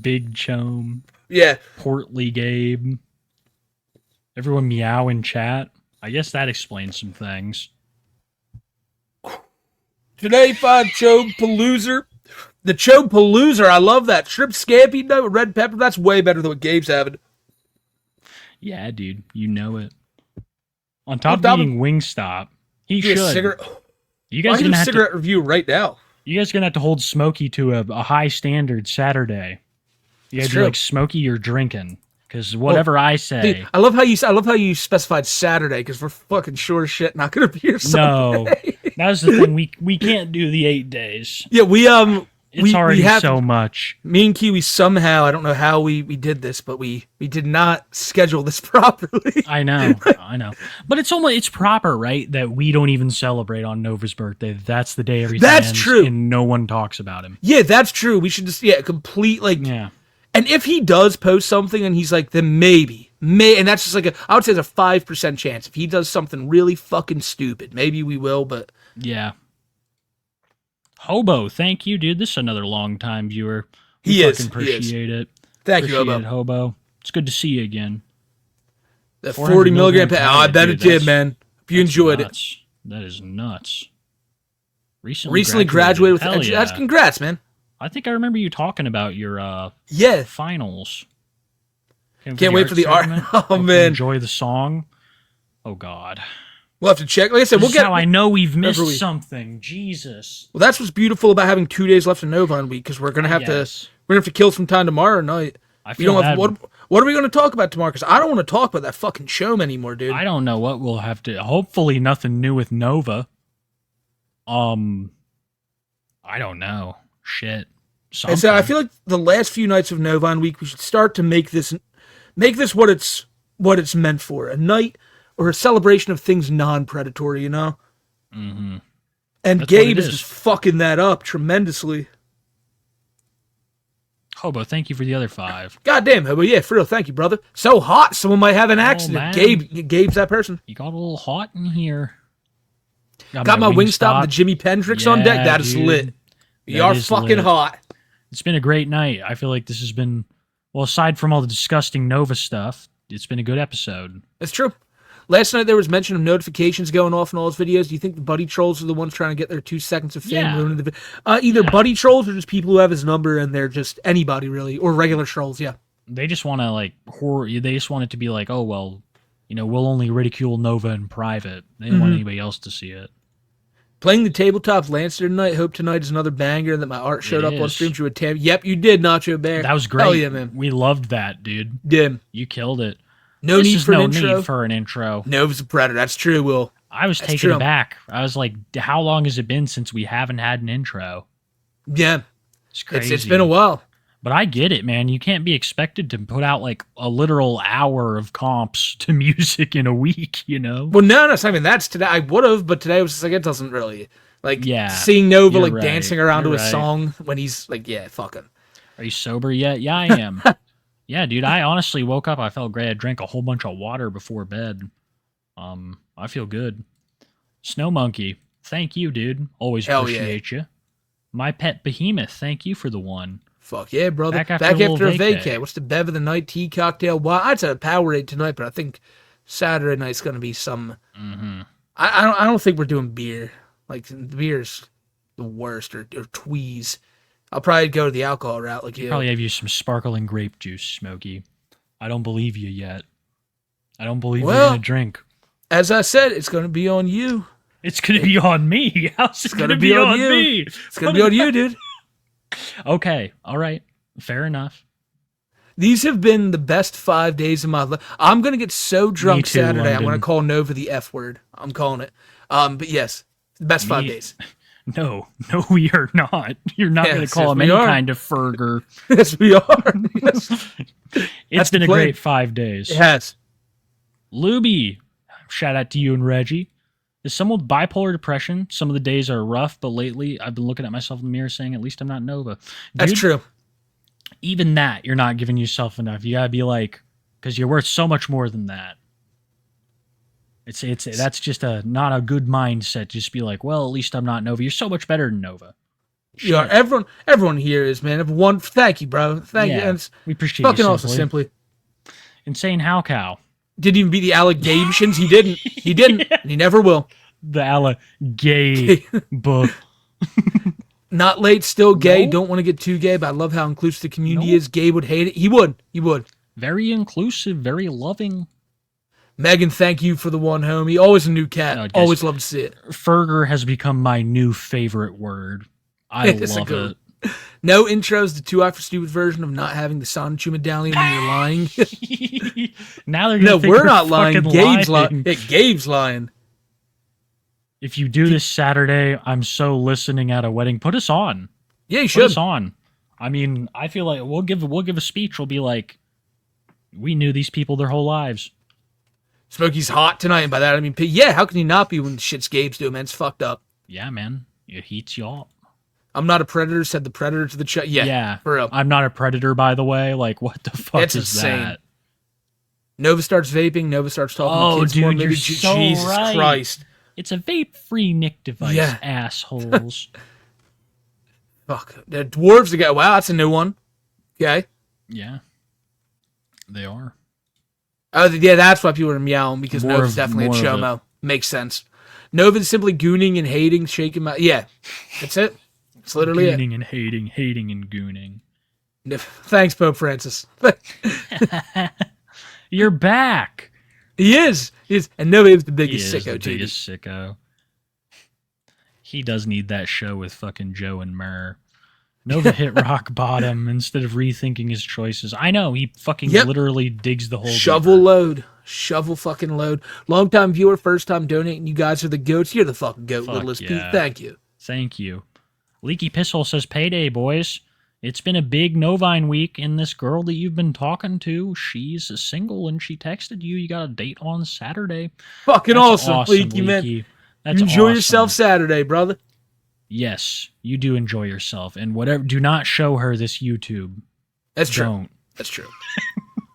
Big Chome. Yeah. Portly Gabe. Everyone meow in chat. I guess that explains some things. Today, 5 Chobe Paloozer. The Chobe Paloozer, I love that. Shrimp scampi note with red pepper. That's way better than what Gabe's having. Yeah, dude. You know it. On top of eating Wingstop, he should. You guys are gonna have cigarette review right now. You guys are gonna have to hold Smokey to a high standard Saturday. You gotta do like Smokey, you're drinking. Because whatever I say, dude, I love how you specified Saturday because we're fucking sure as shit not gonna be here Sunday. No, that was the thing. We can't do the 8 days. Yeah, it's already so much. Me and Kiwi somehow, I don't know how we did this, but we did not schedule this properly. I know. But it's proper, right? That we don't even celebrate on Nova's birthday. That's the day everything ends. That's true. And no one talks about him. Yeah, that's true. We should just complete Yeah. And if he does post something and he's like, then maybe, and that's just like I would say there's a 5% chance if he does something really fucking stupid, maybe we will, but yeah. Hobo, thank you, dude. This is another long-time viewer. He appreciate it. Thank you, Hobo. It's good to see you again. The 40 milligram I bet it did, man. Hope you enjoyed it. That is nuts. Recently graduated with that's congrats, man. I think I remember you talking about your finals. Can't wait for the art. Oh man, enjoy the song. Oh god. We'll have to check. Like I said, we'll get. How I know we've missed something. Jesus. Well, that's what's beautiful about having 2 days left in Novine week because we're gonna have to kill some time tomorrow night. What are we gonna talk about tomorrow? Because I don't want to talk about that fucking show anymore, dude. I don't know what we'll have to. Hopefully, nothing new with Nova. I don't know. Shit. And so I feel like the last few nights of Novine week, we should start to make this what it's meant for, a night or a celebration of things non-predatory, you know? Mm-hmm. And that's Gabe is just fucking that up tremendously. Hobo, thank you for the other 5. Goddamn, Hobo, yeah, for real, thank you, brother. So hot, someone might have an accident. Gabe's that person. You got a little hot in here. Got my Wingstop, the Jimi Pendrix on deck. That is lit. You are fucking hot. It's been a great night. I feel like this has been, well, aside from all the disgusting Nova stuff, it's been a good episode. It's true. Last night there was mention of notifications going off in all his videos. Do you think the buddy trolls are the ones trying to get their 2 seconds of fame ruining the video? Either buddy trolls or just people who have his number and they're just anybody really, or regular trolls, yeah. They just want to they just want it to be like, oh, well, we'll only ridicule Nova in private. They don't want anybody else to see it. Playing the tabletop Lancer tonight. Hope tonight is another banger that my art showed up on stream. Yep, you did, Nacho Bear. That was great. Hell yeah, man. We loved that, dude. Did. You killed it. No need for an intro. Nova's a predator. That's true, Will. I was taken aback. I was like, how long has it been since we haven't had an intro? Yeah. It's crazy. It's been a while. But I get it, man. You can't be expected to put out like a literal hour of comps to music in a week, Well, no, I mean, that's today. I would have, but today was just like, it doesn't really, seeing Nova, dancing around to a song when he's like, yeah, fuck him. Are you sober yet? Yeah, I am. Yeah, dude, I honestly woke up. I felt great. I drank a whole bunch of water before bed. I feel good. Snow Monkey, thank you, dude. Always appreciate you. My Pet Behemoth, thank you for the 1. Fuck yeah, brother. Back after a vacay. What's the bev of the night? Tea, cocktail. Well, I'd say a Powerade tonight, but I think Saturday night's going to be some... Mm-hmm. I don't think we're doing beer. Like, the beer's the worst, or tweeze. I'll probably go the alcohol route like you. Probably have you some sparkling grape juice, Smokey. I don't believe you yet. I don't believe you're going to drink. As I said, it's going to be on you. It's going to be on me. How's it going to be on me? It's going to be on you, dude. Okay, all right, fair enough. These have been the best 5 days of my life. I'm gonna get so drunk too, Saturday. London. I'm gonna call Nova the F word. I'm calling it. But yes, the best 5 days. No, we are not. You're not going to call him any kind of Ferger. Yes, we are. Yes. It's been a great 5 days. It has. Luby, shout out to you and Reggie. As someone with bipolar depression, some of the days are rough, but lately I've been looking at myself in the mirror saying, at least I'm not Nova. Dude, that's true. Even that, you're not giving yourself enough. You got to be like, because you're worth so much more than that. That's just not a good mindset. Just be like, well, at least I'm not Nova. You're so much better than Nova. Yeah, everyone here is, man. Thank you, bro. Thank you. And we appreciate fucking you. Also simply. Insane how cow. Didn't even beat the allegations. He didn't. He didn't. And he never will. The gay book. Not late, still gay. No. Don't want to get too gay, but I love how inclusive the community is. Gay would hate it. He would. Very inclusive, very loving. Megan, thank you for the one, homie. Always a new cat. Always love to see it. Ferger has become my new favorite word. I love it. No intros to 2 Eye for Stupid version of not having the Sonichu medallion when you're lying. Now they're gonna think we're not lying. Gabe's lying. Gabe's lying. If you do this Saturday, I'm so listening at a wedding. Put us on. Yeah, you should. Put us on. I mean, I feel like we'll give a speech. We'll be like, we knew these people their whole lives. Smokey's hot tonight, and by that I mean, yeah, how can you not be when shit's Gabe's doing, man? It's fucked up. Yeah, man. It heats you up. I'm not a predator, said the predator to the chat. Yeah, for real. I'm not a predator, by the way. Like, what the fuck That's is insane. that? Nova starts vaping. Nova starts talking to kids more. Maybe so Jesus right. Christ. It's a vape-free Nick device, assholes. Fuck. The dwarves again. Wow, that's a new one. Okay. Yeah. They are. Oh, yeah, that's why people are meowing, because Nova's definitely a chomo. Makes sense. Nova's simply gooning and hating, shaking my... Yeah, that's it. It's literally gooning and hating and gooning. Thanks, Pope Francis. You're back. He is. And Nova is the biggest sicko, too. Biggest sicko. He does need that show with fucking Joe and Murr. Nova hit rock bottom instead of rethinking his choices. I know, he fucking literally digs the hole. Shovel fucking load. Long time viewer, first time donating. You guys are the goats. You're the fucking goat, littlest Pete. Thank you. Thank you. Leaky Pisshole says, payday, boys. It's been a big Novine week, and this girl that you've been talking to, she's single, and she texted you. You got a date on Saturday. Fucking awesome, Leaky, man. That's enjoy yourself Saturday, brother. Yes, you do enjoy yourself, and whatever. Do not show her this YouTube. That's true. That's true.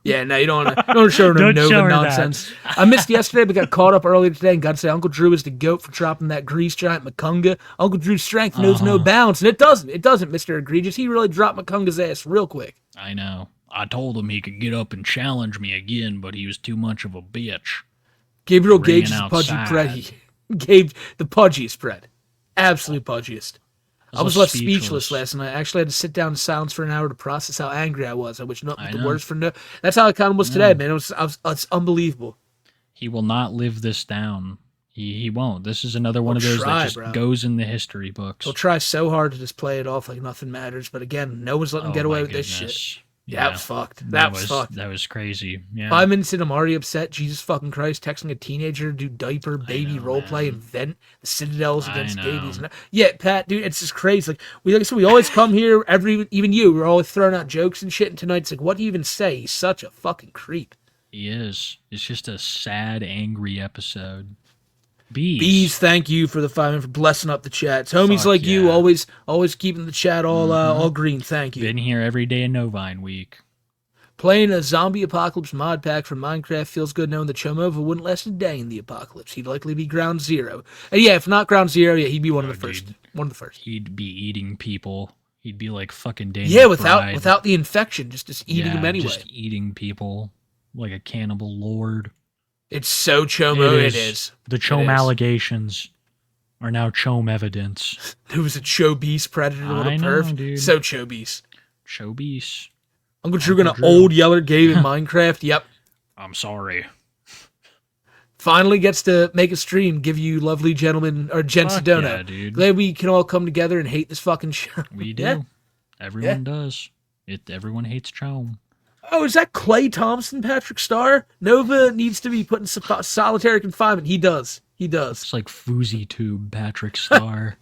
Yeah, no, you don't want to show her no Nova nonsense. I missed yesterday, but got caught up earlier today, and got to say, Uncle Drew is the goat for dropping that grease giant Makunga. Uncle Drew's strength knows no bounds, and it doesn't, Mr. Egregious. He really dropped Makunga's ass real quick. I know. I told him he could get up and challenge me again, but he was too much of a bitch. Gabriel Gage's pudgy Pred. Gabe, the pudgiest Pred. Absolute pudgiest. I was left speechless last night. I actually had to sit down in silence for an hour to process how angry I was. I wish nothing but the worst for no. That's how I kind of was today, man. It's unbelievable. He will not live this down. He won't. This is another one of those that just goes in the history books. He'll try so hard to just play it off like nothing matters, but again, no one's letting him get away with this shit. Yeah, that was fucked. That was fucked. That was crazy. Yeah. 5 minutes in, I'm already upset. Jesus fucking Christ, texting a teenager to do diaper, baby roleplay, and vent the citadels against babies. Yeah, Pat, dude, it's just crazy. Like I said, we always come here, even you, we're always throwing out jokes and shit, and tonight's like, what do you even say? He's such a fucking creep. He is. It's just a sad, angry episode. Bees, thank you for the 5 minutes, for blessing up the chat. Homies like you, always keeping the chat all green. Thank you. Been here every day in Novine week. Playing a zombie apocalypse mod pack from Minecraft feels good knowing that Chomova wouldn't last a day in the apocalypse. He'd likely be ground zero. And yeah, if not ground zero, yeah, he'd be one of the first. One of the first. He'd be eating people. He'd be like fucking Daniel without the infection, just eating them anyway. Just eating people like a cannibal lord. It's so Chomo, it is. The Chom allegations are now Chom evidence. There was a Chobeast predator little perv. Dude. So Chobeast. Chobeast. Uncle Drew gonna old Yeller Gabe in Minecraft. Yep. I'm sorry. Finally gets to make a stream, give you lovely gentlemen, or gents Sedona. Yeah, dude. Glad we can all come together and hate this fucking show. We do. Everyone does. Everyone hates Chome. Oh, is that Clay Thompson, Patrick Starr? Nova needs to be put in solitary confinement. He does. It's like Fousey Tube, Patrick Starr.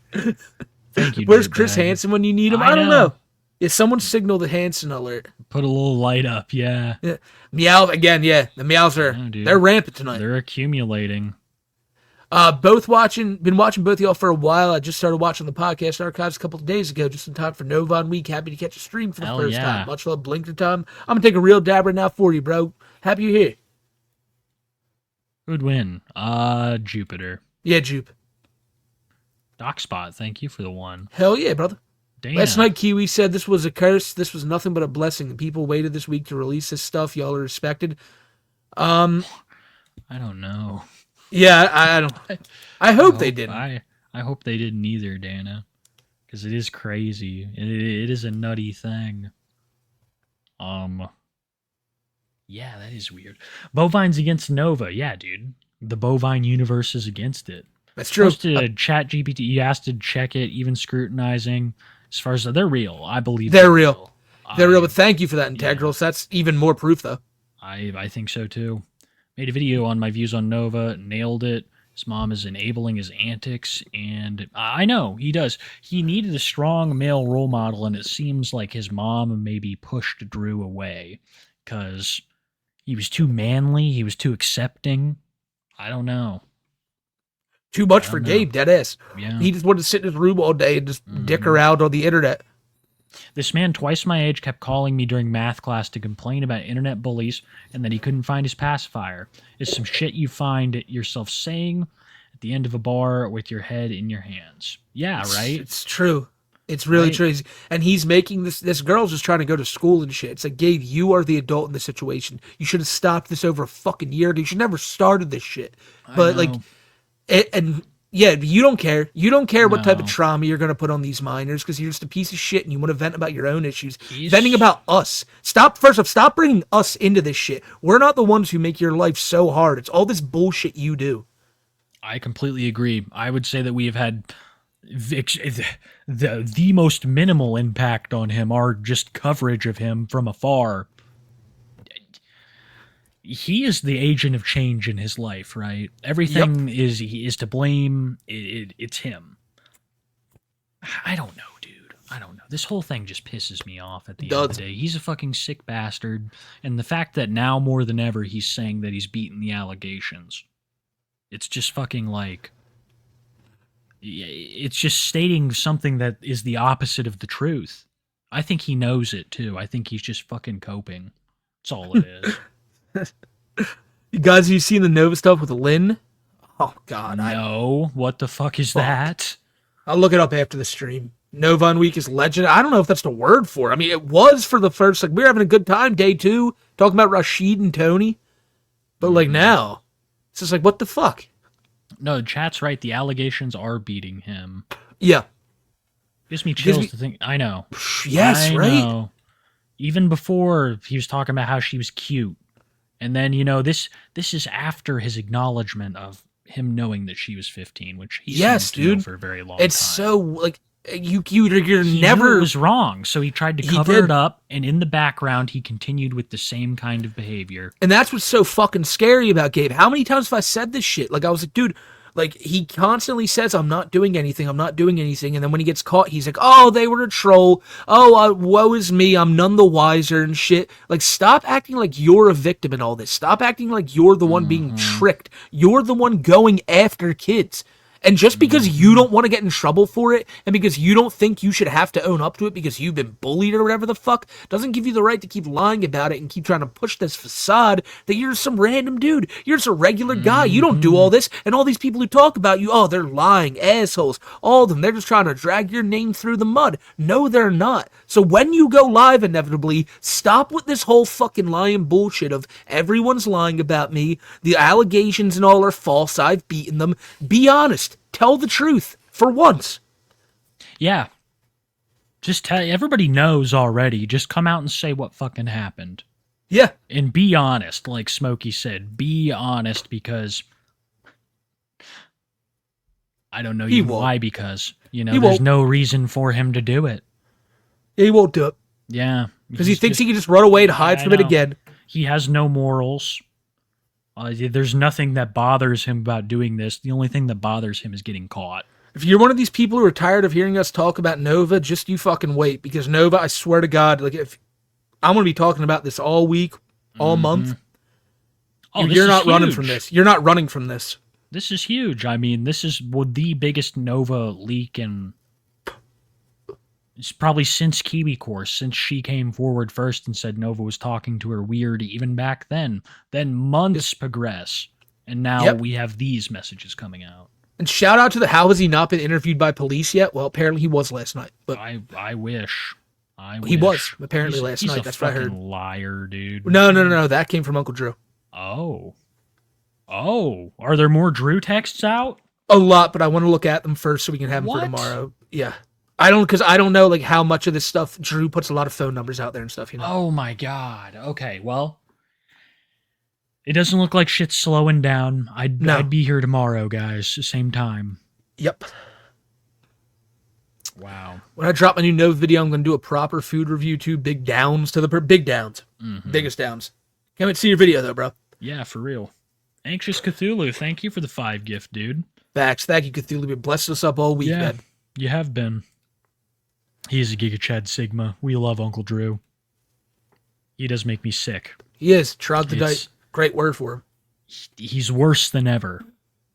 Thank you. Where's Chris Hansen when you need him? I don't know. Yeah, someone signal the Hansen alert. Put a little light up, yeah. Meow again, yeah. The meows are they're rampant tonight. They're accumulating. Been watching both of y'all for a while. I just started watching the podcast archives a couple of days ago, just in time for Novine Week. Happy to catch a stream for the first time. Much love, Blinker time. I'm gonna take a real dab right now for you, bro. Happy you're here. Who'd win? Jupiter. Yeah, Jupe. DocSpot, thank you for the one. Hell yeah, brother. Dana. Last night, Kiwi said this was a curse. This was nothing but a blessing. People waited this week to release this stuff. Y'all are respected. I don't know. Yeah, I don't. I hope they didn't. I hope they didn't either, Dana, because it is crazy. It is a nutty thing. Yeah, that is weird. Bovine's against Nova. Yeah, dude. The Bovine universe is against it. That's true. Posted ChatGPT. You asked to check it, even scrutinizing. As far as they're real, I believe they're real. They're real, but thank you for that, Integral. So that's even more proof, though. I think so too. Made a video on my views on Nova, nailed it. His mom is enabling his antics, and I know he does. He needed a strong male role model, and it seems like his mom maybe pushed Drew away because he was too manly, he was too accepting. I don't know. Too much for Gabe, deadass. Yeah. He just wanted to sit in his room all day and just dick around on the internet. This man, twice my age, kept calling me during math class to complain about internet bullies and that he couldn't find his pacifier. It's some shit you find yourself saying at the end of a bar with your head in your hands. Yeah, right? It's true. It's really true. And he's making this girl's just trying to go to school and shit. It's like, Gabe, you are the adult in this situation. You should have stopped this over a fucking year ago. You should never started this shit. But like... And yeah, you don't care. You don't care what type of trauma you're going to put on these minors because you're just a piece of shit and you want to vent about your own issues. Venting about us. Stop bringing us into this shit. We're not the ones who make your life so hard. It's all this bullshit you do. I completely agree. I would say that we have had the most minimal impact on him, our just coverage of him from afar. He is the agent of change in his life, right? Everything is to blame. It's him. I don't know, dude. I don't know. This whole thing just pisses me off at the end of the day. He's a fucking sick bastard. And the fact that now more than ever he's saying that he's beaten the allegations. It's just fucking like... It's just stating something that is the opposite of the truth. I think he knows it, too. I think he's just fucking coping. That's all it is. You guys, have you seen the Nova stuff with Lynn? Oh, God. No. What the fuck is that? I'll look it up after the stream. Novine Week is legend. I don't know if that's the word for it. I mean, it was for the first, like, we were having a good time, day 2, talking about Rashid and Tony. But, like, now, it's just like, what the fuck? No, chat's right. The allegations are beating him. Yeah. Gives me chills to think. I know. Yes, right? Know. Even before, he was talking about how she was cute. And then, you know, this is after his acknowledgement of him knowing that she was 15, which he seemed to know for a very long time. It's so, like, you're he never... knew it was wrong, so he tried to cover it up, and in the background, he continued with the same kind of behavior. And that's what's so fucking scary about Gabe. How many times have I said this shit? Like, I was like, dude... Like, he constantly says, I'm not doing anything. And then when he gets caught, he's like, oh, they were a troll. Oh, woe is me. I'm none the wiser and shit. Like, stop acting like you're a victim in all this. Stop acting like you're the one being tricked. You're the one going after kids. And just because you don't want to get in trouble for it, and because you don't think you should have to own up to it because you've been bullied or whatever the fuck, doesn't give you the right to keep lying about it and keep trying to push this facade that you're some random dude. You're just a regular guy. You don't do all this. And all these people who talk about you, oh, they're lying assholes. All of them, they're just trying to drag your name through the mud. No, they're not. So when you go live, inevitably, stop with this whole fucking lying bullshit of everyone's lying about me. The allegations and all are false. I've beaten them. Be honest. Tell the truth for once. Yeah. Just tell everybody knows already. Just come out and say what fucking happened. Yeah. And be honest, like Smokey said. Be honest because I don't know why because, you know, there's no reason for him to do it. Yeah, he won't do it. Yeah. Because he thinks he can just run away and hide from it again. He has no morals. There's nothing that bothers him about doing this. The only thing that bothers him is getting caught. If you're one of these people who are tired of hearing us talk about Nova, just you fucking wait. Because Nova, I swear to God, like if I'm going to be talking about this all week, all month. Oh, you're not running from this. You're not running from this. This is huge. I mean, this is the biggest Nova leak in... It's probably since Kiwi Course, since she came forward first and said Nova was talking to her weird even back then. Then months progress, and now we have these messages coming out. And shout out to how has he not been interviewed by police yet? Well, apparently he was last night. But I wish. He was apparently last night. That's what I heard. Liar, dude. No. That came from Uncle Drew. Oh, are there more Drew texts out? A lot, but I want to look at them first so we can have them for tomorrow. Yeah. Because I don't know like how much of this stuff Drew puts a lot of phone numbers out there and stuff, you know. Oh my God. Okay, well, it doesn't look like shit's slowing down. I'd be here tomorrow, guys, same time. Yep. Wow. When I drop my new Nova video, I'm going to do a proper food review too. Big downs to the big downs. Biggest downs. Can't wait to see your video though, bro. Yeah, for real. Anxious Cthulhu, thank you for the 5 gift, dude. Facts. Thank you, Cthulhu. You've blessed us up all week, man. You have been. He is a Giga Chad Sigma. We love Uncle Drew. He does make me sick. He is. Troglodyte. Great word for him. He's worse than ever.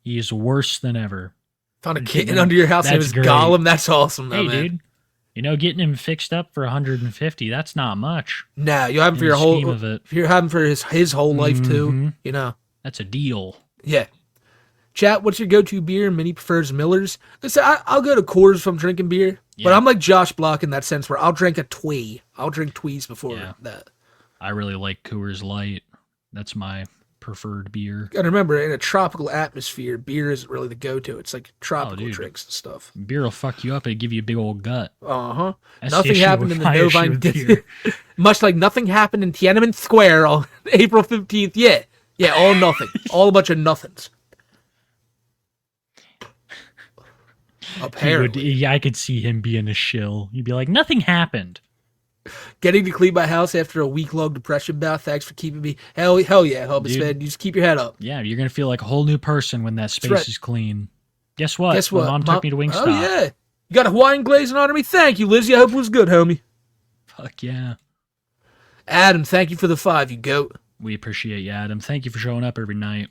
He is worse than ever. Found a kitten under your house. It was Gollum. That's awesome, though, hey, dude. You know, getting him fixed up for 150, that's not much. Nah, you have him for your whole... If you're having for his whole life, too, you know. That's a deal. Yeah. Chat, what's your go-to beer? Minnie prefers Miller's. Listen, I'll go to Coors if I'm drinking beer, but I'm like Josh Block in that sense where I'll drink a Twee. I'll drink Twees before that. I really like Coors Light. That's my preferred beer. Gotta remember, in a tropical atmosphere, beer isn't really the go-to. It's like tropical drinks and stuff. Beer will fuck you up and give you a big old gut. Uh-huh. Nothing happened in the Novine... Much like nothing happened in Tiananmen Square on April 15th. Yeah, all nothing. All a bunch of nothings. Apparently. I could see him being a shill. He'd be like, nothing happened. Getting to clean my house after a week-long depression bout. Thanks for keeping me. Hell yeah, Hubus, man. You just keep your head up. Yeah, you're going to feel like a whole new person when that space is clean. Guess what? My mom took me to Wingstop. Oh, yeah. You got a Hawaiian glaze in honor of me? Thank you, Lizzie. I hope it was good, homie. Fuck yeah. Adam, thank you for the 5, you goat. We appreciate you, Adam. Thank you for showing up every night.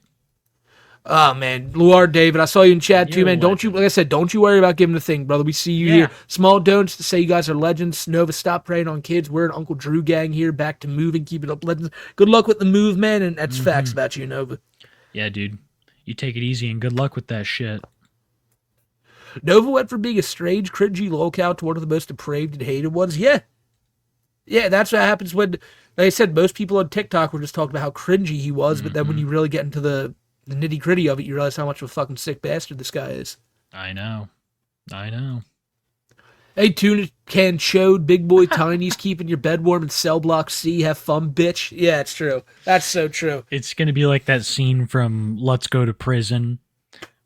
Oh, man. Luar David, I saw you in chat too, man. Don't you, like I said, don't you worry about giving a thing, brother. We see you here. Small donuts to say you guys are legends. Nova, stop preying on kids. We're an Uncle Drew gang here. Back to moving. Keep it up, legends. Good luck with the move, man. And that's facts about you, Nova. Yeah, dude. You take it easy and good luck with that shit. Nova went from being a strange, cringy lolcow to one of the most depraved and hated ones. Yeah. Yeah, that's what happens when, like I said, most people on TikTok were just talking about how cringy he was, but then when you really get into the nitty-gritty of it, you realize how much of a fucking sick bastard this guy is. I know. Hey, Tuna Can showed Big Boy Tiny's keeping your bed warm in cell block C. Have fun, bitch. Yeah, it's true. That's so true. It's going to be like that scene from Let's Go to Prison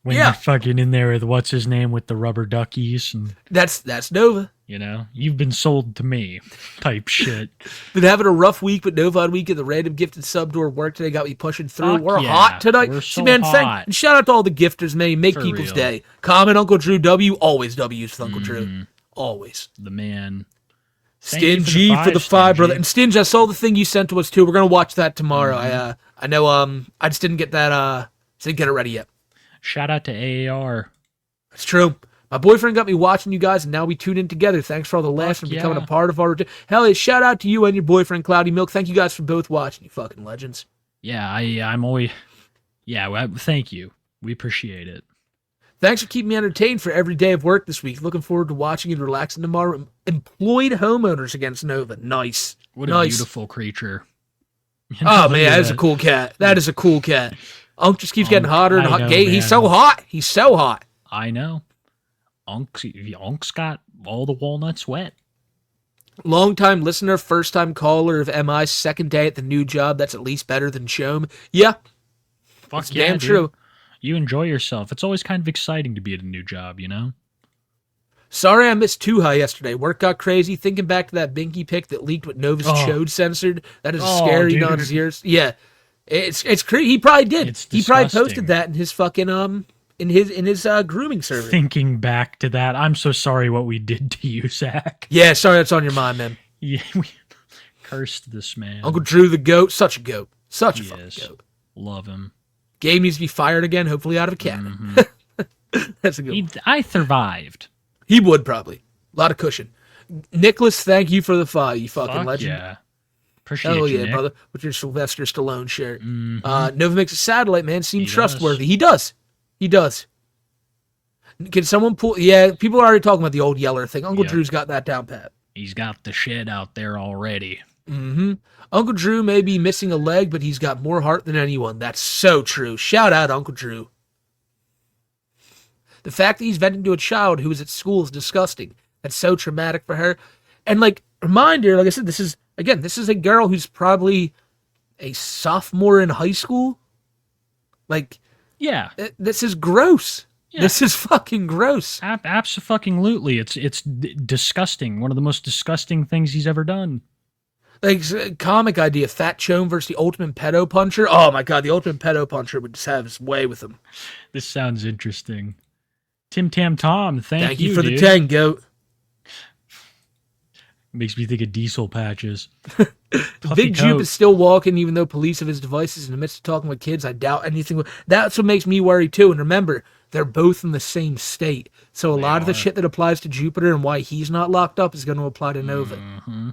when you're fucking in there with what's his name with the rubber duckies. And that's Nova. You know, you've been sold to me type shit. Been having a rough week, but Novine week at the random gifted sub door work today got me pushing through. We're hot tonight. We're so hot. And shout out to all the gifters, man. You make for people's day. Comment Uncle Drew W. Always W's with Uncle Drew. Always. The man. Stingy for the 5, brother. And Stingy, I saw the thing you sent to us too. We're gonna watch that tomorrow. I know. I just didn't get that. Didn't get it ready yet. Shout out to AAR. It's true. My boyfriend got me watching you guys, and now we tune in together. Thanks for all the laughs and becoming a part of our routine. Hell yeah, shout out to you and your boyfriend, Cloudy Milk. Thank you guys for both watching, you fucking legends. Yeah, I'm always... Yeah, thank you. We appreciate it. Thanks for keeping me entertained for every day of work this week. Looking forward to watching and relaxing tomorrow. Employed homeowners against Nova. Nice. What a beautiful creature. You know, oh, man, that is a cool cat. That is a cool cat. Unk just keeps getting hotter and hot. He's so hot. He's so hot. I know. Unk's got all the walnuts wet. Long-time listener, first-time caller of MI's second day at the new job. That's at least better than Shom. Yeah. Fuck yeah, damn true. You enjoy yourself. It's always kind of exciting to be at a new job, you know? Sorry I missed Too High yesterday. Work got crazy. Thinking back to that Binky pic that leaked with Nova's chode censored. That is scary, dude. not his ears. Yeah. It's crazy. He probably did. He probably posted that in his fucking in his grooming server. Thinking back to that, I'm so sorry what we did to you, Zach. Yeah, sorry that's on your mind, man. Yeah, we cursed this man. Uncle Drew the goat, such a goat. Such a fucking goat. Love him. Gabe needs to be fired again, hopefully out of a cabin. Mm-hmm. That's a good one. I survived. He would probably. A lot of cushion. Nicholas, thank you for the follow, you fucking legend. Yeah. Appreciate you, oh yeah, Nick. brother. With your Sylvester Stallone shirt. Mm-hmm. Nova makes a satellite, man. Seems trustworthy. He does. He does. Can someone pull... Yeah, people are already talking about the old Yeller thing. Uncle Drew's got that down pat. He's got the shit out there already. Mm-hmm. Uncle Drew may be missing a leg, but he's got more heart than anyone. That's so true. Shout out Uncle Drew. The fact that he's venting to a child who was at school is disgusting. That's so traumatic for her. And, like, reminder, like I said, this is a girl who's probably a sophomore in high school. Like... Yeah. This is gross. Yeah. This is fucking gross. Abso-fucking-lutely. It's disgusting. One of the most disgusting things he's ever done. Like, comic idea, Fat Chone versus the Ultimate Pedo Puncher. Oh my god, the Ultimate Pedo Puncher would just have his way with him. This sounds interesting. Tim Tam Tom, thank you for dude. the 10, goat. Makes me think of diesel patches. Big Jupe is still walking, even though police have his devices in the midst of talking with kids. I doubt anything. That's what makes me worry, too. And remember, they're both in the same state. So a lot of the shit that applies to Jupiter and why he's not locked up is going to apply to Nova. Mm-hmm.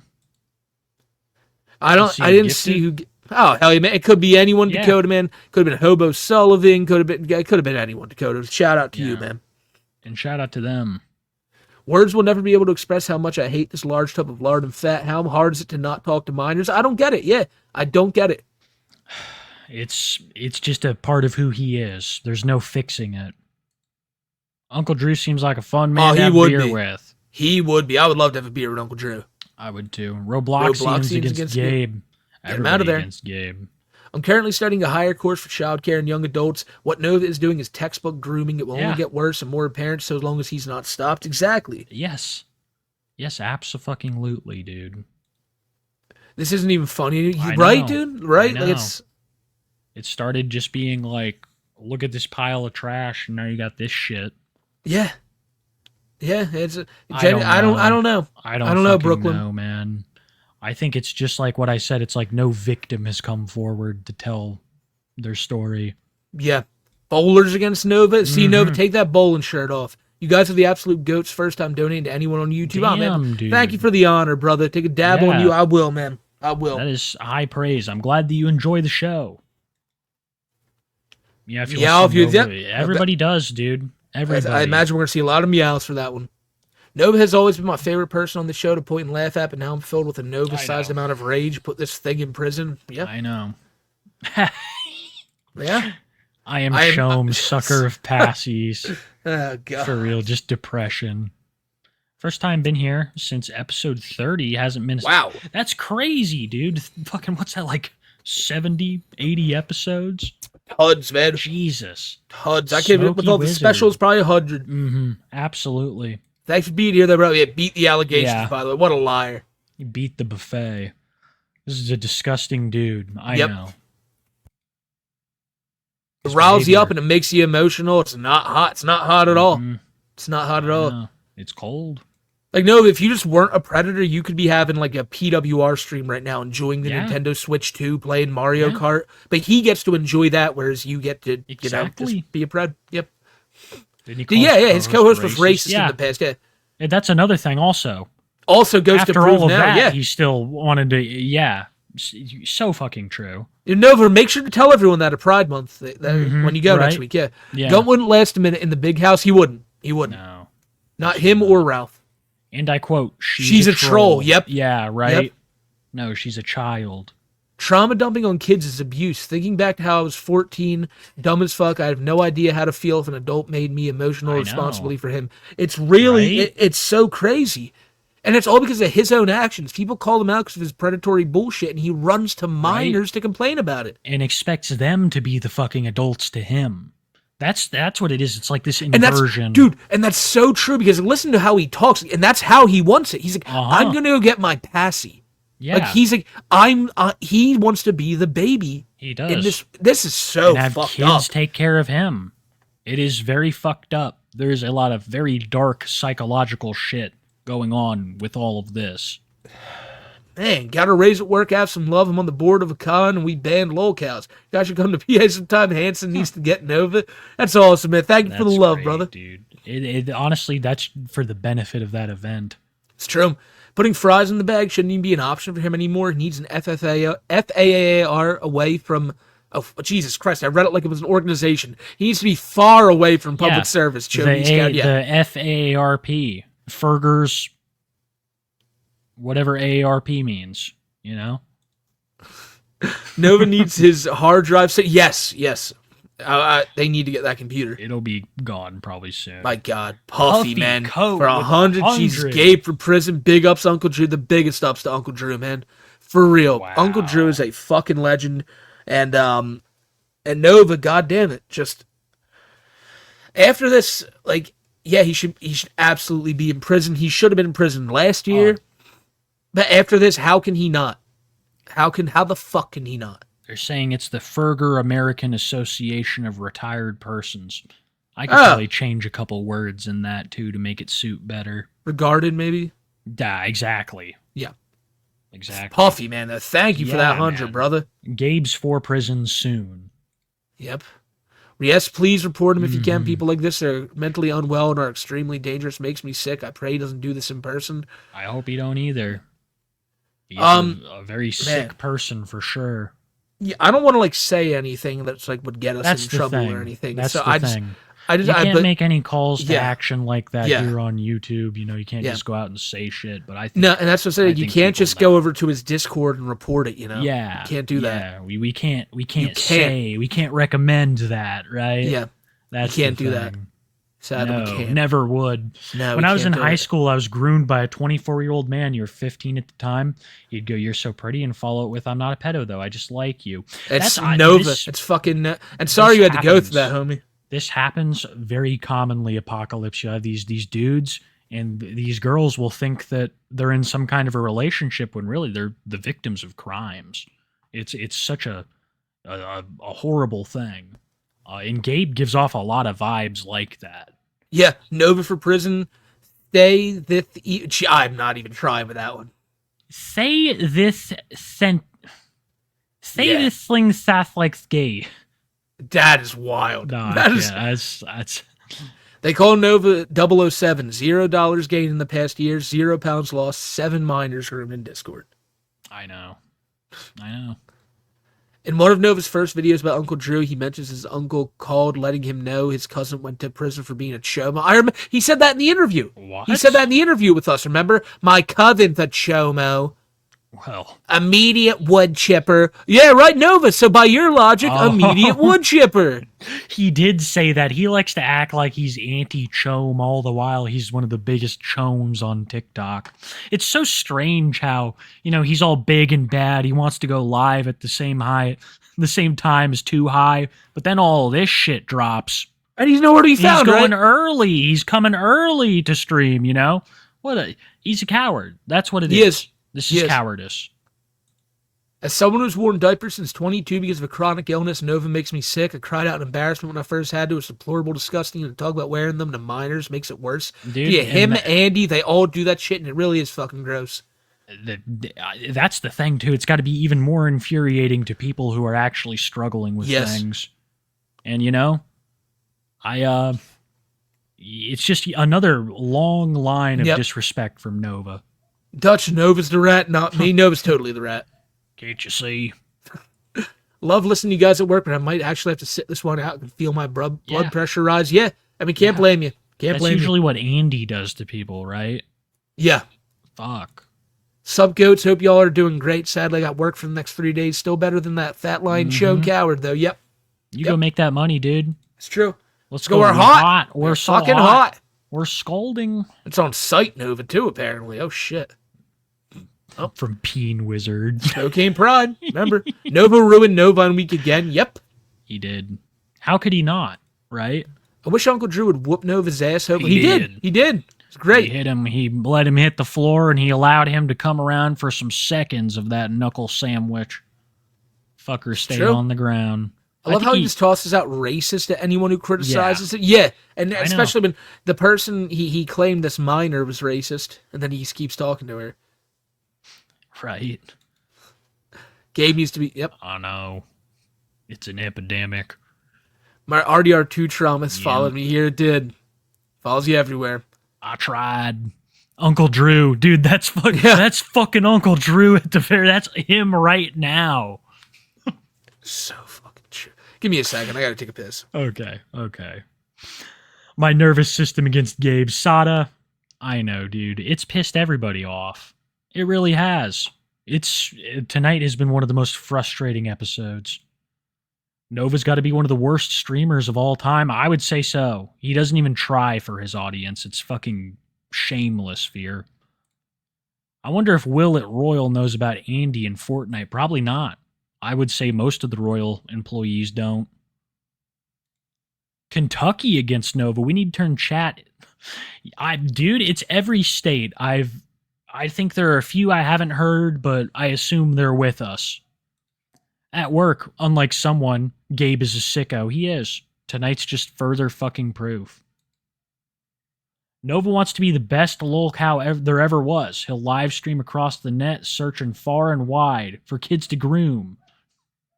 I didn't see who... Oh, hell yeah, man. It could be anyone, Dakota, man. Could have been Hobo Sullivan. Could have been anyone, Dakota. Shout out to you, man. And shout out to them. Words will never be able to express how much I hate this large tub of lard and fat. How hard is it to not talk to minors? I don't get it. Yeah, I don't get it. It's just a part of who he is. There's no fixing it. Uncle Drew seems like a fun man to have beer with. He would be. I would love to have a beer with Uncle Drew. I would too. Robloxians against Gabe. Get him out of there. Against Gabe. I'm currently studying a higher course for childcare and young adults. What Nova is doing is textbook grooming. It will only get worse and more apparent so long as he's not stopped. Exactly. Yes. Yes, abso-fucking-lutely, dude. This isn't even funny. Right, dude? Right? Like it started just being like, look at this pile of trash, and now you got this shit. Yeah. Yeah, I don't know. I don't know, Brooklyn. No, man. I think it's just like what I said. It's like no victim has come forward to tell their story. Yeah. Bowlers against Nova. See, Nova, take that bowling shirt off. You guys are the absolute goats. First time donating to anyone on YouTube. Damn, man. dude. Thank you for the honor, brother. Take a dab on you. I will, man. I will. That is high praise. I'm glad that you enjoy the show. Yeah, everybody does, dude. Everybody. I imagine we're going to see a lot of meows for that one. Nova has always been my favorite person on the show to point and laugh at, but now I'm filled with a Nova-sized amount of rage. Put this thing in prison. Yeah. I know. Yeah. I am Shom, sucker of passies. Oh, God. For real, just depression. First time been here since episode 30. Hasn't been... Wow. That's crazy, dude. Fucking, what's that, like 70, 80 episodes? Huds, man. Jesus. Huds. I can't even... With all the specials, probably 100. Mm-hmm. Absolutely. Thanks for being here, though, bro. Yeah, beat the allegations, by the way. What a liar. You beat the buffet. This is a disgusting dude. I know. It riles you up and it makes you emotional. It's not hot. It's not hot at all. It's not hot at all. It's cold. Like, no, if you just weren't a predator, you could be having, like, a PWR stream right now, enjoying the Nintendo Switch 2, playing Mario Kart. But he gets to enjoy that, whereas you get to, just be a pred. Yep. His co-host was racist in the past. Yeah, and that's another thing. Also goes after to prove all of now. That, he still wanted to. Yeah, so fucking true. Nova, make sure to tell everyone that at Pride Month when you go next week. Yeah. Gun wouldn't last a minute in the big house. He wouldn't. No, not him or Ralph. And I quote: "She's a troll." Yep. Yeah. Right. Yep. No, she's a child. Trauma dumping on kids is abuse. Thinking back to how I was 14, dumb as fuck, I have no idea how to feel if an adult made me emotional responsibility for him. It's really, it's so crazy. And it's all because of his own actions. People call him out because of his predatory bullshit, and he runs to minors to complain about it. And expects them to be the fucking adults to him. That's what it is. It's like this inversion. And that's so true because listen to how he talks, and that's how he wants it. He's like, I'm gonna go get my passy. Yeah. Like he's like, he wants to be the baby. He does. And this is so and have fucked kids up. Take care of him. It is very fucked up. There's a lot of very dark psychological shit going on with all of this. Man, gotta raise at work, have some love. I'm on the board of a con, and we banned lolcows. Guys should come to PA sometime. Hanson needs to get Nova. That's awesome, man. Thank you for the love, great, brother. Dude. It honestly, that's for the benefit of that event. It's true. Putting fries in the bag shouldn't even be an option for him anymore. He needs an FAAR away from... Oh, Jesus Christ, I read it like it was an organization. He needs to be far away from public service. The FAARP. Fergers... Whatever AARP means, you know? Nova needs his hard drive. So yes. They need to get that computer. It'll be gone probably soon. My God. Puffy man. Code for 100. Jesus, Gabe for prison. Big ups to Uncle Drew. The biggest ups to Uncle Drew, man. For real. Wow. Uncle Drew is a fucking legend. And Nova, goddamn it. Just after this, like, yeah, he should absolutely be in prison. He should have been in prison last year. But after this, how can he not? How the fuck can he not? They're saying it's the Ferger American Association of Retired Persons. I could probably change a couple words in that, too, to make it suit better. Regarded, maybe? Yeah, exactly. Yeah. Exactly. Puffy, man. Thank you for that 100, brother. Gabe's for prison soon. Yep. Yes, please report him if you can. People like this are mentally unwell and are extremely dangerous. Makes me sick. I pray he doesn't do this in person. I hope he don't either. He's a very sick person for sure. Yeah, I don't want to like say anything that's like would get us in trouble or anything. That's so the thing. You can't make any calls to action like that Yeah. here on YouTube. You know, you can't just go out and say shit. But I think no, and that's what I'm saying. You can't just go over to his Discord and report it. You know, yeah, you can't do that. Yeah, we can't say, we can't recommend that, right? Yeah, that's you can't the do thing. that. Sadly, we can't. Never would. No, when I was in high school, I was groomed by a 24-year-old man. You were 15 at the time. He'd go, "You're so pretty," and follow it with, "I'm not a pedo, though. I just like you." It's Nova. It's fucking. And sorry you had to go through that, homie. This happens very commonly, Apocalypse. You have these dudes, and these girls will think that they're in some kind of a relationship when really they're the victims of crimes. It's such a horrible thing. And Gabe gives off a lot of vibes like that. Yeah, Nova for prison. I'm not even trying with that one. Say this thing sass like gay. That is wild. No, that's. They call Nova 007. $0 gained in the past year, 0 pounds lost, 7 minors groomed in Discord. I know. In one of Nova's first videos about Uncle Drew, he mentions his uncle called, letting him know his cousin went to prison for being a chomo. He said that in the interview. What? He said that in the interview with us, remember? My cousin's a chomo. Well. Immediate wood chipper. Yeah, right, Nova. So by your logic, immediate wood chipper. He did say that. He likes to act like he's anti-chome all the while. He's one of the biggest chomes on TikTok. It's so strange how, he's all big and bad. He wants to go live at the same time as Too High, but then all this shit drops. And he's nowhere to be found, He's going early. He's coming early to stream, He's a coward. That's what it is. This is cowardice. As someone who's worn diapers since 22 because of a chronic illness, Nova makes me sick. I cried out in embarrassment when I first had to. It's deplorable, disgusting, and to talk about wearing them to minors makes it worse. Dude, yeah, Andy, they all do that shit, and it really is fucking gross. That's the thing, too. It's got to be even more infuriating to people who are actually struggling with things. And, it's just another long line of disrespect from Nova. Dutch, Nova's the rat, not me. Nova's totally the rat. Can't you see? Love listening to you guys at work, but I might actually have to sit this one out and feel my blood pressure rise. Yeah, I mean, can't blame you. That's usually what Andy does to people, right? Yeah. Fuck. Sub goats, hope y'all are doing great. Sadly, I got work for the next 3 days. Still better than that fat line show coward, though. Yep. You go make that money, dude. It's true. Let's go. We're hot. We're so fucking hot. We're scolding. It's on site, Nova, too, apparently. Oh, shit. Oh. From Peen Wizard. Cocaine Pride. Remember? Nova ruined Novine week again. Yep. He did. How could he not? right? I wish Uncle Drew would whoop Nova's ass. He did. He did. It's great. He hit him. He let him hit the floor, and he allowed him to come around for some seconds of that knuckle sandwich. Fucker stayed on the ground. I love how he just tosses out racist to anyone who criticizes it. Yeah, and especially when the person he claimed this minor was racist, and then he just keeps talking to her. Right. Gabe used to be. Yep. I know. It's an epidemic. My RDR2 traumas followed me here. It did. Follows you everywhere. I tried. Uncle Drew, dude. That's fucking Uncle Drew at the fair. That's him right now. So fucking true. Give me a second. I gotta take a piss. Okay. My nervous system against Gabe Sada. I know, dude. It's pissed everybody off. It really has. Tonight has been one of the most frustrating episodes. Nova's got to be one of the worst streamers of all time. I would say so. He doesn't even try for his audience. It's fucking shameless, Fear. I wonder if Will at Royal knows about Andy and Fortnite. Probably not. I would say most of the Royal employees don't. Kentucky against Nova. We need to turn chat. Dude, it's every state. I think there are a few I haven't heard, but I assume they're with us. At work, unlike someone, Gabe is a sicko. He is. Tonight's just further fucking proof. Nova wants to be the best lolcow there ever was. He'll live stream across the net, searching far and wide for kids to groom.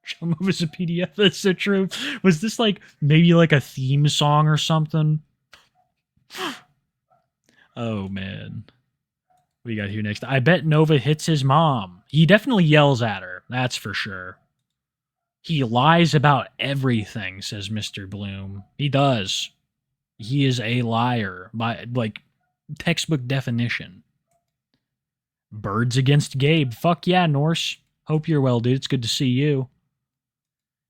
Show him as a PDF. That's so true. Was this maybe a theme song or something? Oh, man. What do you got here next? I bet Nova hits his mom. He definitely yells at her. That's for sure. He lies about everything, says Mr. Bloom. He does. He is a liar by, textbook definition. Birds against Gabe. Fuck yeah, Norse. Hope you're well, dude. It's good to see you.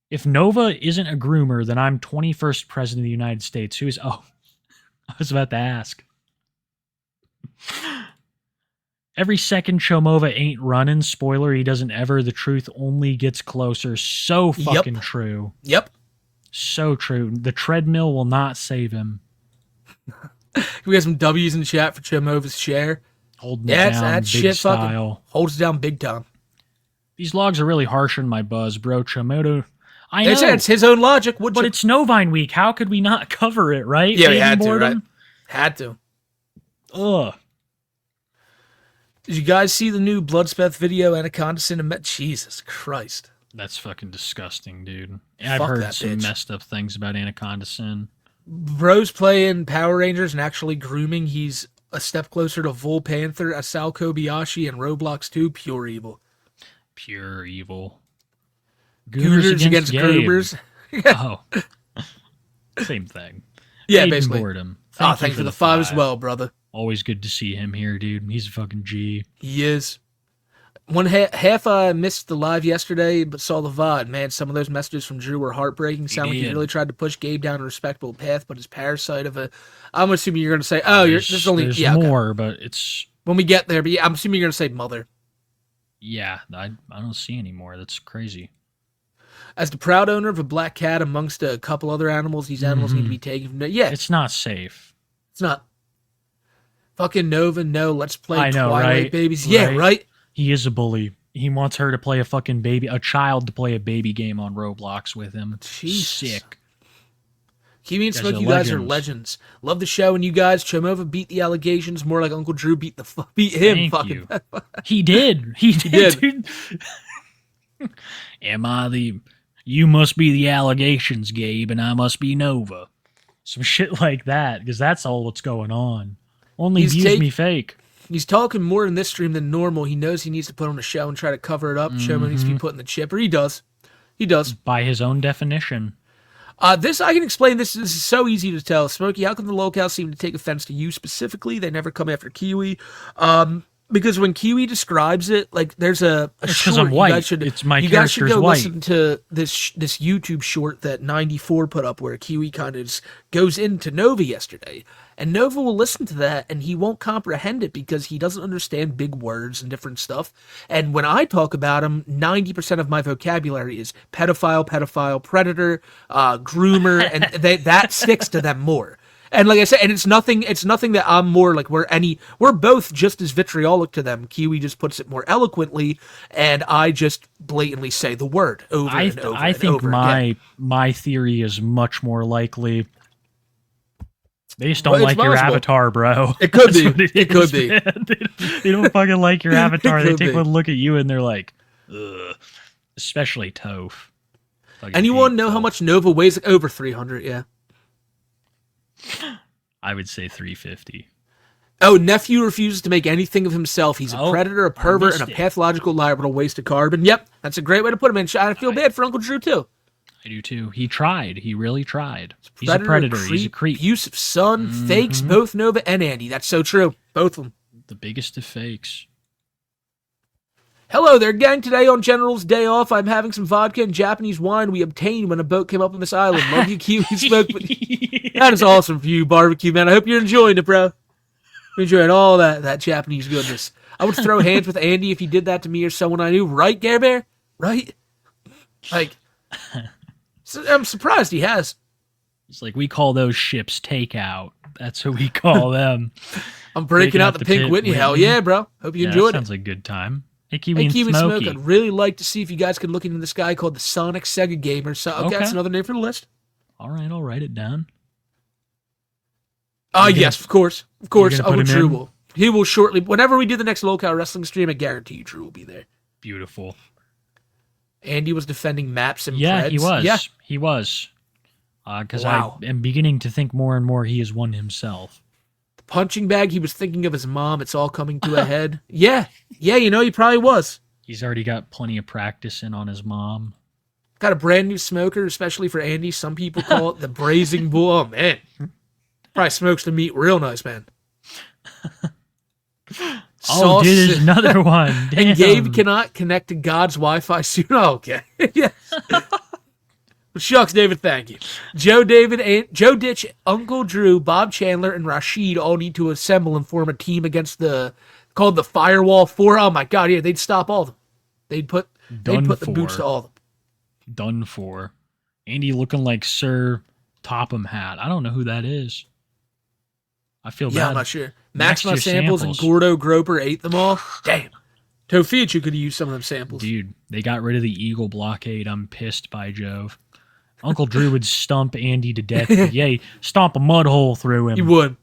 If Nova isn't a groomer, then I'm 21st president of the United States. Who is... Oh, I was about to ask. Every second Chomova ain't running. Spoiler, he doesn't ever. The truth only gets closer. So fucking true. Yep. So true. The treadmill will not save him. We got some W's in the chat for Chomova's share. Holding it down that big shit style. Fucking holds it down big time. These logs are really harsh on my buzz, bro. Chomoto. I know. They said it's his own logic. But it's Novine week. How could we not cover it, right? Yeah, we had to, right? Had to. Ugh. Did you guys see the new Bloodspeth video, Anaconda Cinema? Jesus Christ. That's fucking disgusting, dude. I've heard some messed up things about Anaconda Sin. Bro's playing Power Rangers and actually grooming. He's a step closer to Vol Panther, Asao Kobayashi, and Roblox 2, pure evil. Pure evil. Gooners against groomers. Oh. Same thing. Yeah, basically. Boredom. Thank you for the 5 as well, brother. Always good to see him here, dude. He's a fucking G. He is. Half I missed the live yesterday, but saw the VOD. Man, some of those messages from Drew were heartbreaking. Sound like he really tried to push Gabe down a respectable path, but his parasite of a... I'm assuming you're going to say, there's only... There's more, but it's... When we get there, but yeah, I'm assuming you're going to say mother. Yeah, I don't see any more. That's crazy. As the proud owner of a black cat amongst a couple other animals, these animals need to be taken from... Yeah. It's not safe. It's not. Fucking Nova, no, let's play I know, Twilight right? Babies. Yeah, right? He is a bully. He wants her to play a child to play a baby game on Roblox with him. Jesus. Sick. Kiwi and Smoke, you guys are legends. Love the show, and you guys, Chomova beat the allegations more like Uncle Drew beat him. Thank fucking. You. He did. He did. Dude. You must be the allegations, Gabe, and I must be Nova. Some shit like that, because that's all what's going on. Only views me fake. He's talking more in this stream than normal. He knows he needs to put on a show and try to cover it up. Showman needs to be put in the chip, or he does. He does. By his own definition. This, I can explain this. This is so easy to tell. Smokey, how come the lolcows seem to take offense to you specifically? They never come after Kiwi. Because when Kiwi describes it, like there's a short. I'm white. You guys should go listen to this YouTube short that 94 put up where Kiwi kind of goes into Nova yesterday. And Nova will listen to that and he won't comprehend it because he doesn't understand big words and different stuff. And when I talk about him, 90% of my vocabulary is pedophile, predator, groomer, and that sticks to them more. And like I said, and it's nothing that I'm more like we're both just as vitriolic to them. Kiwi just puts it more eloquently, and I just blatantly say the word over and over. I think my theory is much more likely. They just don't like your avatar, bro. It could be. It could be. They don't fucking like your avatar. They take one look at you and they're like, ugh. Especially Toph. Anyone know how much Nova weighs? Over 300, yeah. I would say 350. Oh, nephew refuses to make anything of himself. He's a predator, a pervert, and a pathological liable waste of carbon. Yep, that's a great way to put him in. I feel bad for Uncle Drew, too. I do, too. He tried. He really tried. He's a predator. He's a creep. Abusive son, fakes, both Nova and Andy. That's so true. Both of them. The biggest of fakes. Hello there, gang. Today on General's Day Off, I'm having some vodka and Japanese wine we obtained when a boat came up on this island. Love you, Kiwi Smoke. That is awesome for you, barbecue, man. I hope you're enjoying it, bro. I'm enjoying all that Japanese goodness. I would throw hands with Andy if he did that to me or someone I knew. Right, Gare Bear? Right? Like, I'm surprised he has. It's like, we call those ships takeout. That's what we call them. I'm breaking out the pink Whitney. Hell yeah, bro. Hope you enjoyed it. Sounds like a good time. Hey, Kiwi Smoke, I'd really like to see if you guys could look into this guy called the Sonic Sega Gamer. So, okay, that's another name for the list. All right, I'll write it down. Yes, of course. Of course. Drew will. He will shortly. Whenever we do the next lolcow wrestling stream, I guarantee you Drew will be there. Beautiful. Andy was defending maps and Preds. He was. Yeah, he was. Because I am beginning to think more and more he is one himself. Punching bag, he was thinking of his mom. It's all coming to a head. Yeah, he probably was. He's already got plenty of practice in on his mom. Got a brand new smoker, especially for Andy. Some people call it the Braising Bull. Oh, man. Probably smokes the meat real nice, man. Oh, dude, there's another one. Damn. And Gabe cannot connect to God's Wi-Fi soon. Oh, okay. Yes. Shucks, David, thank you. Joe Ditch, Uncle Drew, Bob Chandler, and Rashid all need to assemble and form a team against called the Firewall 4. Oh my god, yeah, they'd stop all of them. They'd put the boots to all of them. Done for. Andy looking like Sir Topham Hat. I don't know who that is. I feel bad. Yeah, I'm not sure. Maxima samples and Gordo Groper ate them all. Damn. Tofichu could have used some of them samples. Dude, they got rid of the Eagle blockade. I'm pissed by Jove. Uncle Drew would stump Andy to death. Yay, stomp a mud hole through him. He would.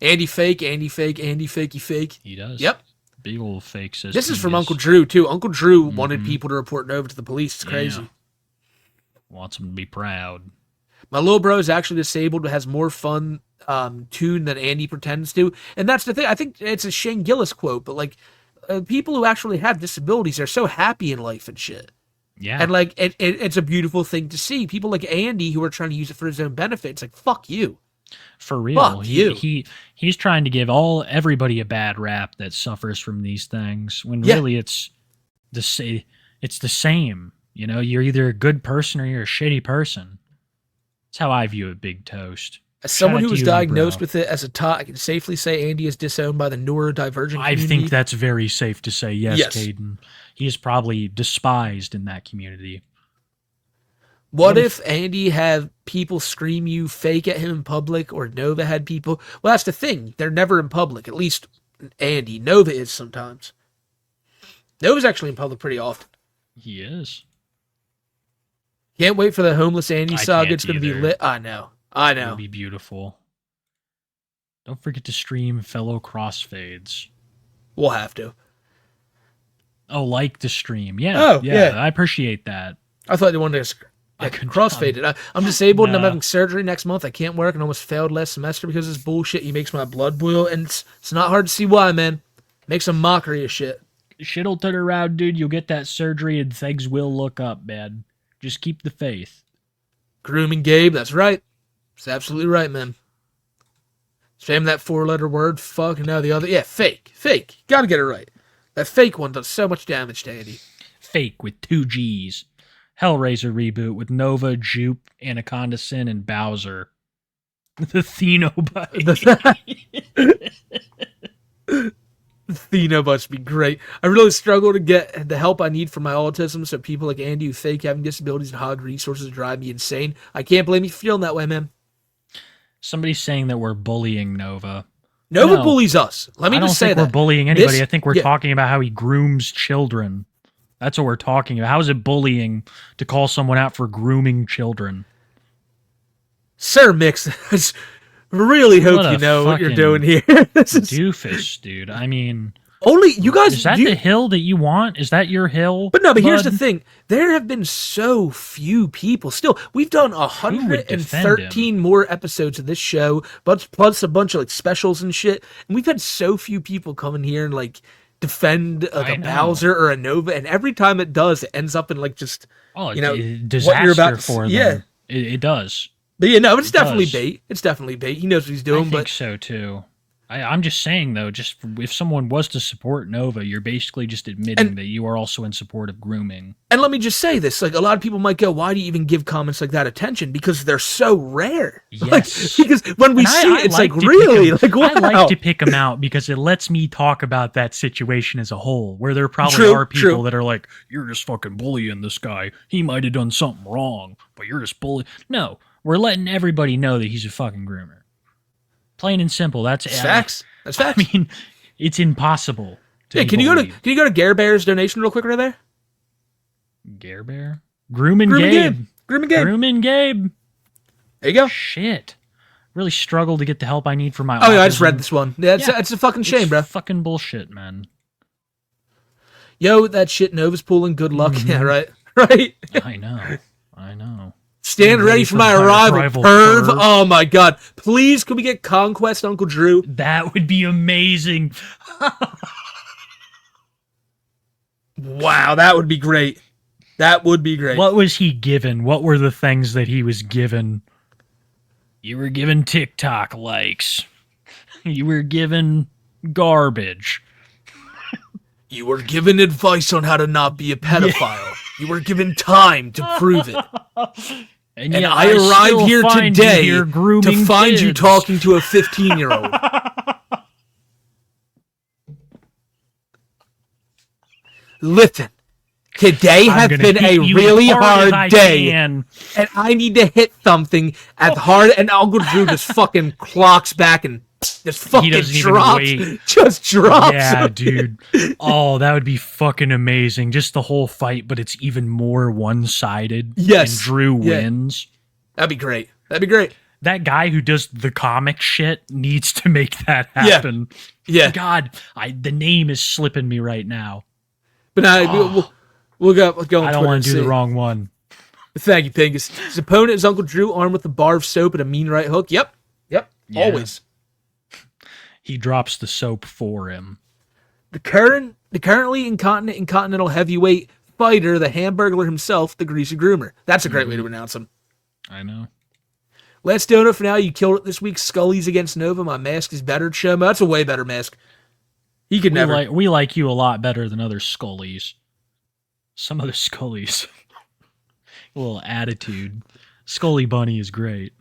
Andy fake, Andy fakey fake. He does. Yep. Big old fake says. This is from Uncle Drew, too. Uncle Drew wanted people to report Nova to the police. It's crazy. Wants them to be proud. My little bro is actually disabled, but has more fun tune than Andy pretends to. And that's the thing. I think it's a Shane Gillis quote, but like people who actually have disabilities are so happy in life and shit. Yeah. And like it's a beautiful thing to see. People like Andy who are trying to use it for his own benefit. It's like, fuck you. For real. Fuck you. He's trying to give everybody a bad rap that suffers from these things when really it's the same. You know, you're either a good person or you're a shitty person. That's how I view it, Big Toast. As someone who was diagnosed with it as a tot, I can safely say Andy is disowned by the neurodivergent community. I think that's very safe to say, yes. Caden. He is probably despised in that community. What if Andy had people scream you fake at him in public, or Nova had people... Well, that's the thing. They're never in public. At least Andy. Nova is sometimes. Nova's actually in public pretty often. He is. Can't wait for the Homeless Andy saga. It's going to be lit. I know. It'll be beautiful. Don't forget to stream fellow crossfades. We'll have to. Oh, like the stream. Yeah. Yeah. I appreciate that. I thought they wanted to crossfade it. I'm disabled and I'm having surgery next month. I can't work and almost failed last semester because of this bullshit. He makes my blood boil, and it's not hard to see why, man. Makes a mockery of shit. Shit'll turn around, dude. You'll get that surgery and things will look up, man. Just keep the faith. Grooming Gabe, that's right. That's absolutely right, man. Spam that 4-letter word. Fuck. No, the other. Yeah, fake. Fake. Gotta get it right. That fake one does so much damage to Andy. Fake with 2 G's. Hellraiser reboot with Nova, Jupe, Anaconda Sin, and Bowser. The Thenobite. The Thenobite would be great. I really struggle to get the help I need for my autism, so people like Andy who fake having disabilities and hog resources drive me insane. I can't blame you for feeling that way, man. Somebody's saying that we're bullying Nova. Nova bullies us. Let me just say that. I don't think we're bullying anybody. I think we're talking about how he grooms children. That's what we're talking about. How is it bullying to call someone out for grooming children? Sir Mix, I really hope you know what you're doing here. This is doofus, dude. I mean, only you guys. Is that the hill that you want? Is that your hill? But no, but here's the thing: there have been so few people. Still, we've done 113 more episodes of this show, but plus a bunch of like specials and shit. And we've had so few people come in here and like defend a Bowser or a Nova, and every time it does, it ends up in like just disaster what you're about for them. Yeah, it does. But yeah, no, it's definitely bait. It's definitely bait. He knows what he's doing. I think so too. I'm just saying though, just if someone was to support Nova, you're basically just admitting that you are also in support of grooming. And let me just say this: like a lot of people might go, "Why do you even give comments like that attention?" Because they're so rare. Yes. Because when we see it, it's like really like wow. I like to pick them out because it lets me talk about that situation as a whole. Where there probably are people that are like, "You're just fucking bullying this guy. He might have done something wrong, but you're just bullying." No. We're letting everybody know that he's a fucking groomer. Plain and simple. That's facts. That's facts. I mean, it's impossible. Can you go to Gare Bear's donation real quick right there? Gare Bear? Grooming Gabe. Grooming Gabe. Grooming Gabe. There you go. Shit. Really struggle to get the help I need for my autism. Yeah, I just read this one. Yeah, it's a fucking shame, bro. Fucking bullshit, man. Yo, that shit Nova's pulling. Good luck. Mm-hmm. Yeah, right. Right. I know. Stand ready for my arrival, perv. Oh my god. Please, can we get Conquest Uncle Drew? That would be amazing. Wow, that would be great. That would be great. What was he given? What were the things that he was given? You were given TikTok likes. You were given garbage. You were given advice on how to not be a pedophile. Yeah. You were given time to prove it. And I arrived here today to find you talking to a 15-year-old. Listen, today has been a really hard day, and I need to hit something as hard, and Uncle Drew just fucking clocks back and just fucking drops. Just drops. Yeah, dude. Oh, that would be fucking amazing. Just the whole fight, but it's even more one-sided. Yes. And Drew wins. That'd be great. That'd be great. That guy who does the comic shit needs to make that happen. Yeah. God, the name is slipping me right now. But we'll go on I don't want to do the wrong one. Thank you, Pingus. His opponent is Uncle Drew, armed with a bar of soap and a mean right hook. Yep. Yeah. Always. He drops the soap for him. The currently incontinent and continental heavyweight fighter, the Hamburglar himself, the Greasy Groomer. That's a great way to announce him. I know. Last donut for now. You killed it this week. Scully's against Nova. My mask is better. Chomo. That's a way better mask. He could never. We like you a lot better than other Scullies. Some other Scullies. A little attitude. Scully Bunny is great.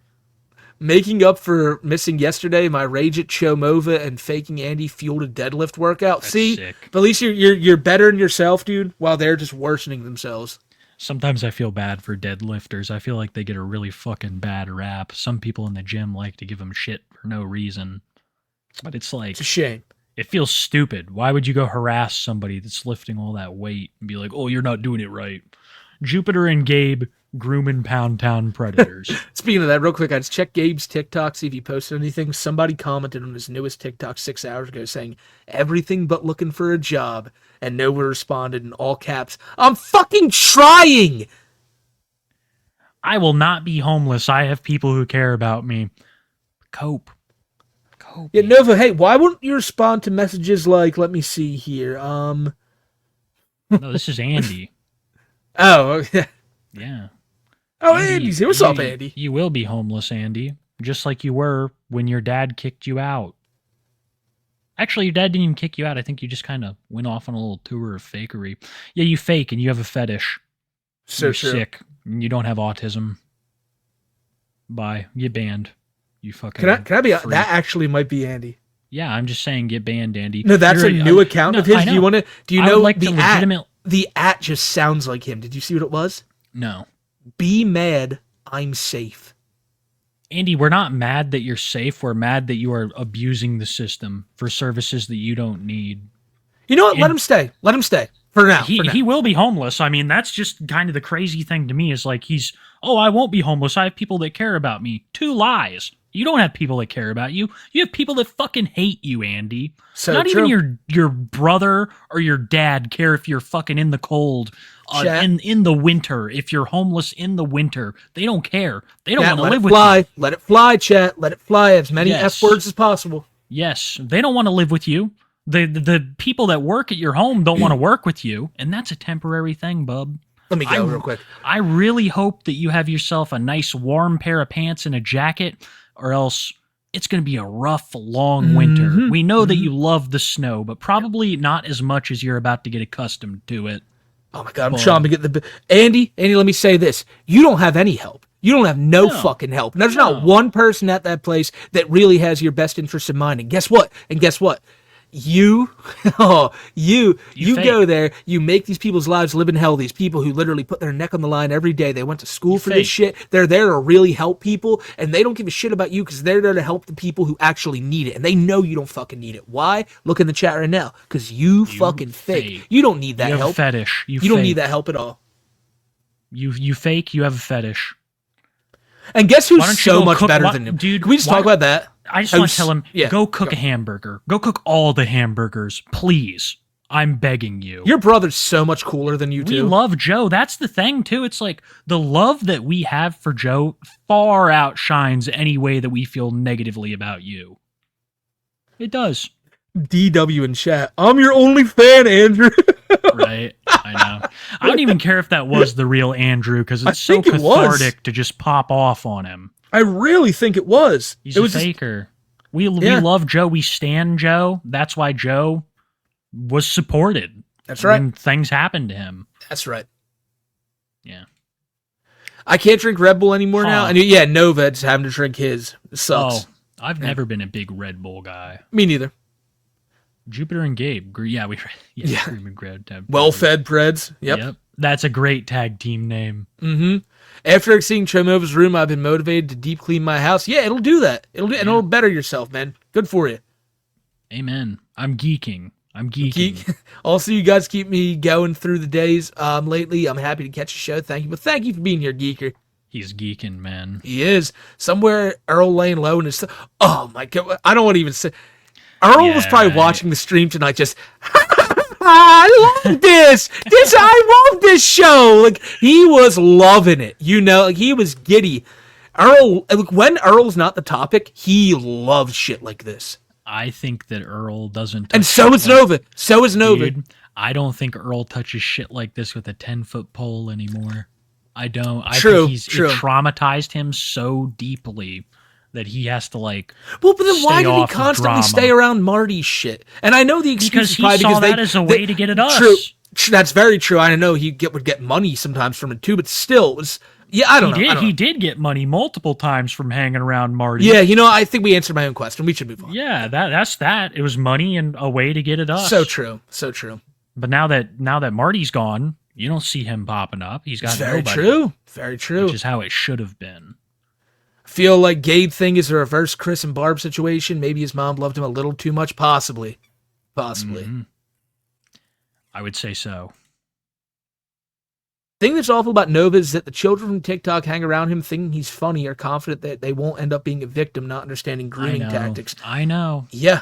Making up for missing yesterday, my rage at Chomova and faking Andy fueled a deadlift workout. That's See, sick. But at least you're bettering yourself, dude, while they're just worsening themselves. Sometimes I feel bad for deadlifters. I feel like they get a really fucking bad rap. Some people in the gym like to give them shit for no reason. But it's like... It's a shame. It feels stupid. Why would you go harass somebody that's lifting all that weight and be like, oh, you're not doing it right? Jupiter and Gabe, grooming Pound Town Predators. Speaking of that, real quick, I just checked Gabe's TikTok, see if he posted anything. Somebody commented on his newest TikTok 6 hours ago saying, everything but looking for a job. And Nova responded in all caps, I'm fucking trying! I will not be homeless. I have people who care about me. Cope. Yeah, Nova, hey, why wouldn't you respond to messages like, let me see here, No, this is Andy. Oh, okay. Yeah. Oh, Andy's here. What's up, Andy? You will be homeless, Andy. just like you were when your dad kicked you out. Actually, your dad didn't even kick you out. I think you just kind of went off on a little tour of fakery. Yeah, you fake and you have a fetish. So You're true. sick. And you don't have autism. Bye. Get banned. You fucking. Can I be? freak. That actually might be Andy. Yeah, I'm just saying, get banned, Andy. No, that's a new account of his. I know. Do you want to? Do you I know would like the to at? legitimate- The at just sounds like him. Did you see what it was? No. Be mad. I'm safe. Andy, we're not mad that you're safe. We're mad that you are abusing the system for services that you don't need. You know what? Let him stay. Let him stay for now. He will be homeless. I mean, that's just kind of the crazy thing to me is like I won't be homeless. I have people that care about me. 2 lies. You don't have people that care about you. You have people that fucking hate you, Andy. So Not true. even your brother or your dad care if you're fucking in the cold, in the winter. If you're homeless in the winter, they don't care. They don't want to live with you. Let it fly, chat. Let it fly. As many Yes. F words as possible. Yes, they don't want to live with you. The people that work at your home don't want to work with you, and that's a temporary thing, bub. Let me go real quick. I really hope that you have yourself a nice warm pair of pants and a jacket, or else it's going to be a rough, long winter. We know that you love the snow, but probably not as much as you're about to get accustomed to it. Oh my God, I'm trying to get Andy, let me say this. You don't have any help. You don't have no fucking help. And there's not one person at that place that really has your best interest in mind. And guess what? You go there, you make these people's lives live in hell. These people who literally put their neck on the line every day. They went to school for this shit. They're there to really help people, and they don't give a shit about you because they're there to help the people who actually need it. And they know you don't fucking need it. Why? Look in the chat right now. Because you fucking fake. You don't need that you have help. A fetish. You don't need that help at all. You fake. You have a fetish. And guess who's so much better than him? Dude, can we just talk about that? I just want to tell him, go cook a hamburger. Go cook all the hamburgers, please. I'm begging you. Your brother's so much cooler than you two. We love Joe. That's the thing, too. It's like the love that we have for Joe far outshines any way that we feel negatively about you. It does. DW in chat. I'm your only fan, Andrew. Right. I know. I don't even care if that was the real Andrew because it's so cathartic to just pop off on him. I really think it was. He's a faker. We love Joe. We stan Joe. That's why Joe was supported. That's right. When things happened to him. That's right. Yeah. I can't drink Red Bull anymore now. And Noved's having to drink his. It sucks. Oh, I've never been a big Red Bull guy. Me neither. Jupiter and Gabe. Yeah, Grooming Gabe. Well-fed Preds. Yep. That's a great tag team name. Mm-hmm. After seeing Tremova's room, I've been motivated to deep clean my house. Yeah, it'll do that. And it'll better yourself, man. Good for you. Amen. I'm geeking. Also, you guys keep me going through the days lately. I'm happy to catch a show. Thank you. But thank you for being here, Geeker. He's geeking, man. He is. Somewhere Earl laying low in his... Oh, my God. I don't want to even say... Earl was probably watching the stream tonight just... I love this. I love this show. Like, he was loving it. Like, he was giddy. Earl, like, when Earl's not the topic, he loves shit like this. I think that Earl doesn't. And so is Nova. So is Nova. Dude, I don't think Earl touches shit like this with a 10-foot pole anymore. I don't. I think it traumatized him so deeply that he has to Well, but then why did he constantly stay around Marty's shit? And I know the excuse is probably because that as a way to get at us. True. That's very true. I know he would get money sometimes from it too, but still, it was... Yeah, I don't know. He did get money multiple times from hanging around Marty. Yeah, I think we answered my own question. We should move on. Yeah, that's that. It was money and a way to get at us. So true. So true. But now that Marty's gone, you don't see him popping up. He's got very nobody. True. Very true. Which is how it should have been. I feel like Gabe thing is a reverse Chris and Barb situation. Maybe his mom loved him a little too much. Possibly. Mm-hmm. I would say so. The thing that's awful about Nova is that the children from TikTok hang around him thinking he's funny or confident that they won't end up being a victim, not understanding grooming tactics. I know. Yeah.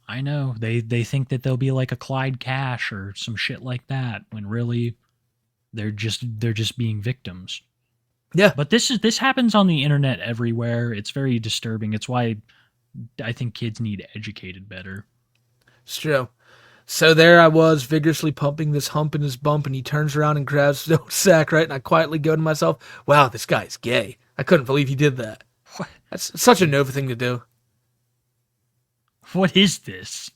I know. They think that they'll be like a Clyde Cash or some shit like that when really they're just being victims. Yeah. But this happens on the internet everywhere. It's very disturbing. It's why I think kids need educated better. It's true. So there I was, vigorously pumping this hump in his bump, and he turns around and grabs his own sack, right? And I quietly go to myself, wow, this guy's gay. I couldn't believe he did that. That's such a Nova thing to do. What is this?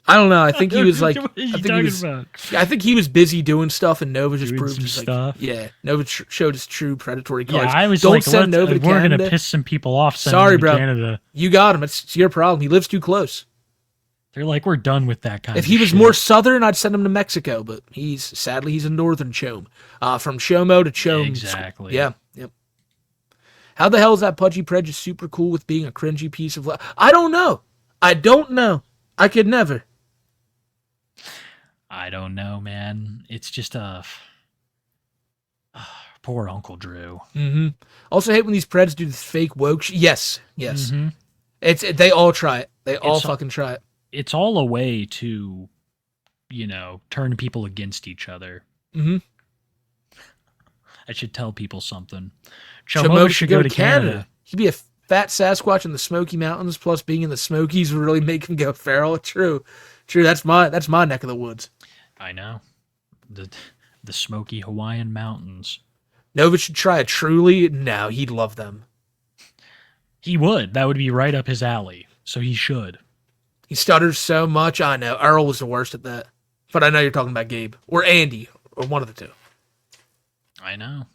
I don't know. I think he was like. What are you talking about? I think he was busy doing stuff, and Nova just Doing proved some his stuff? Yeah, Nova showed his true predatory cards. Yeah, I was Don't like, send Nova to we're Canada. gonna piss some people off. Sorry, him to bro. Canada. You got him. It's your problem. He lives too close. They're like, we're done with that kind of If he was shit. more southern, I'd send him to Mexico, but sadly he's a northern chom. From Chomo to Chom. Exactly. Yeah. Yep. How the hell is that Pudgy Prejudice super cool with being a cringy piece of I don't know. I could never. I don't know, man. It's just poor Uncle Drew. Mm-hmm. Also hate when these Preds do this fake woke Yes. Mm-hmm. They all try it. They all fucking try it. It's all a way to, turn people against each other. Mm-hmm. I should tell people something. Chomo should go to Canada. He'd be a fat Sasquatch in the Smoky Mountains, plus being in the Smokies would really make him go feral. True. That's my neck of the woods. I know. The Smoky Hawaiian Mountains. Nova should try a Truly. No, he'd love them. He would. That would be right up his alley. So he should. He stutters so much. I know. Earl was the worst at that. But I know you're talking about Gabe. Or Andy. Or one of the two. I know.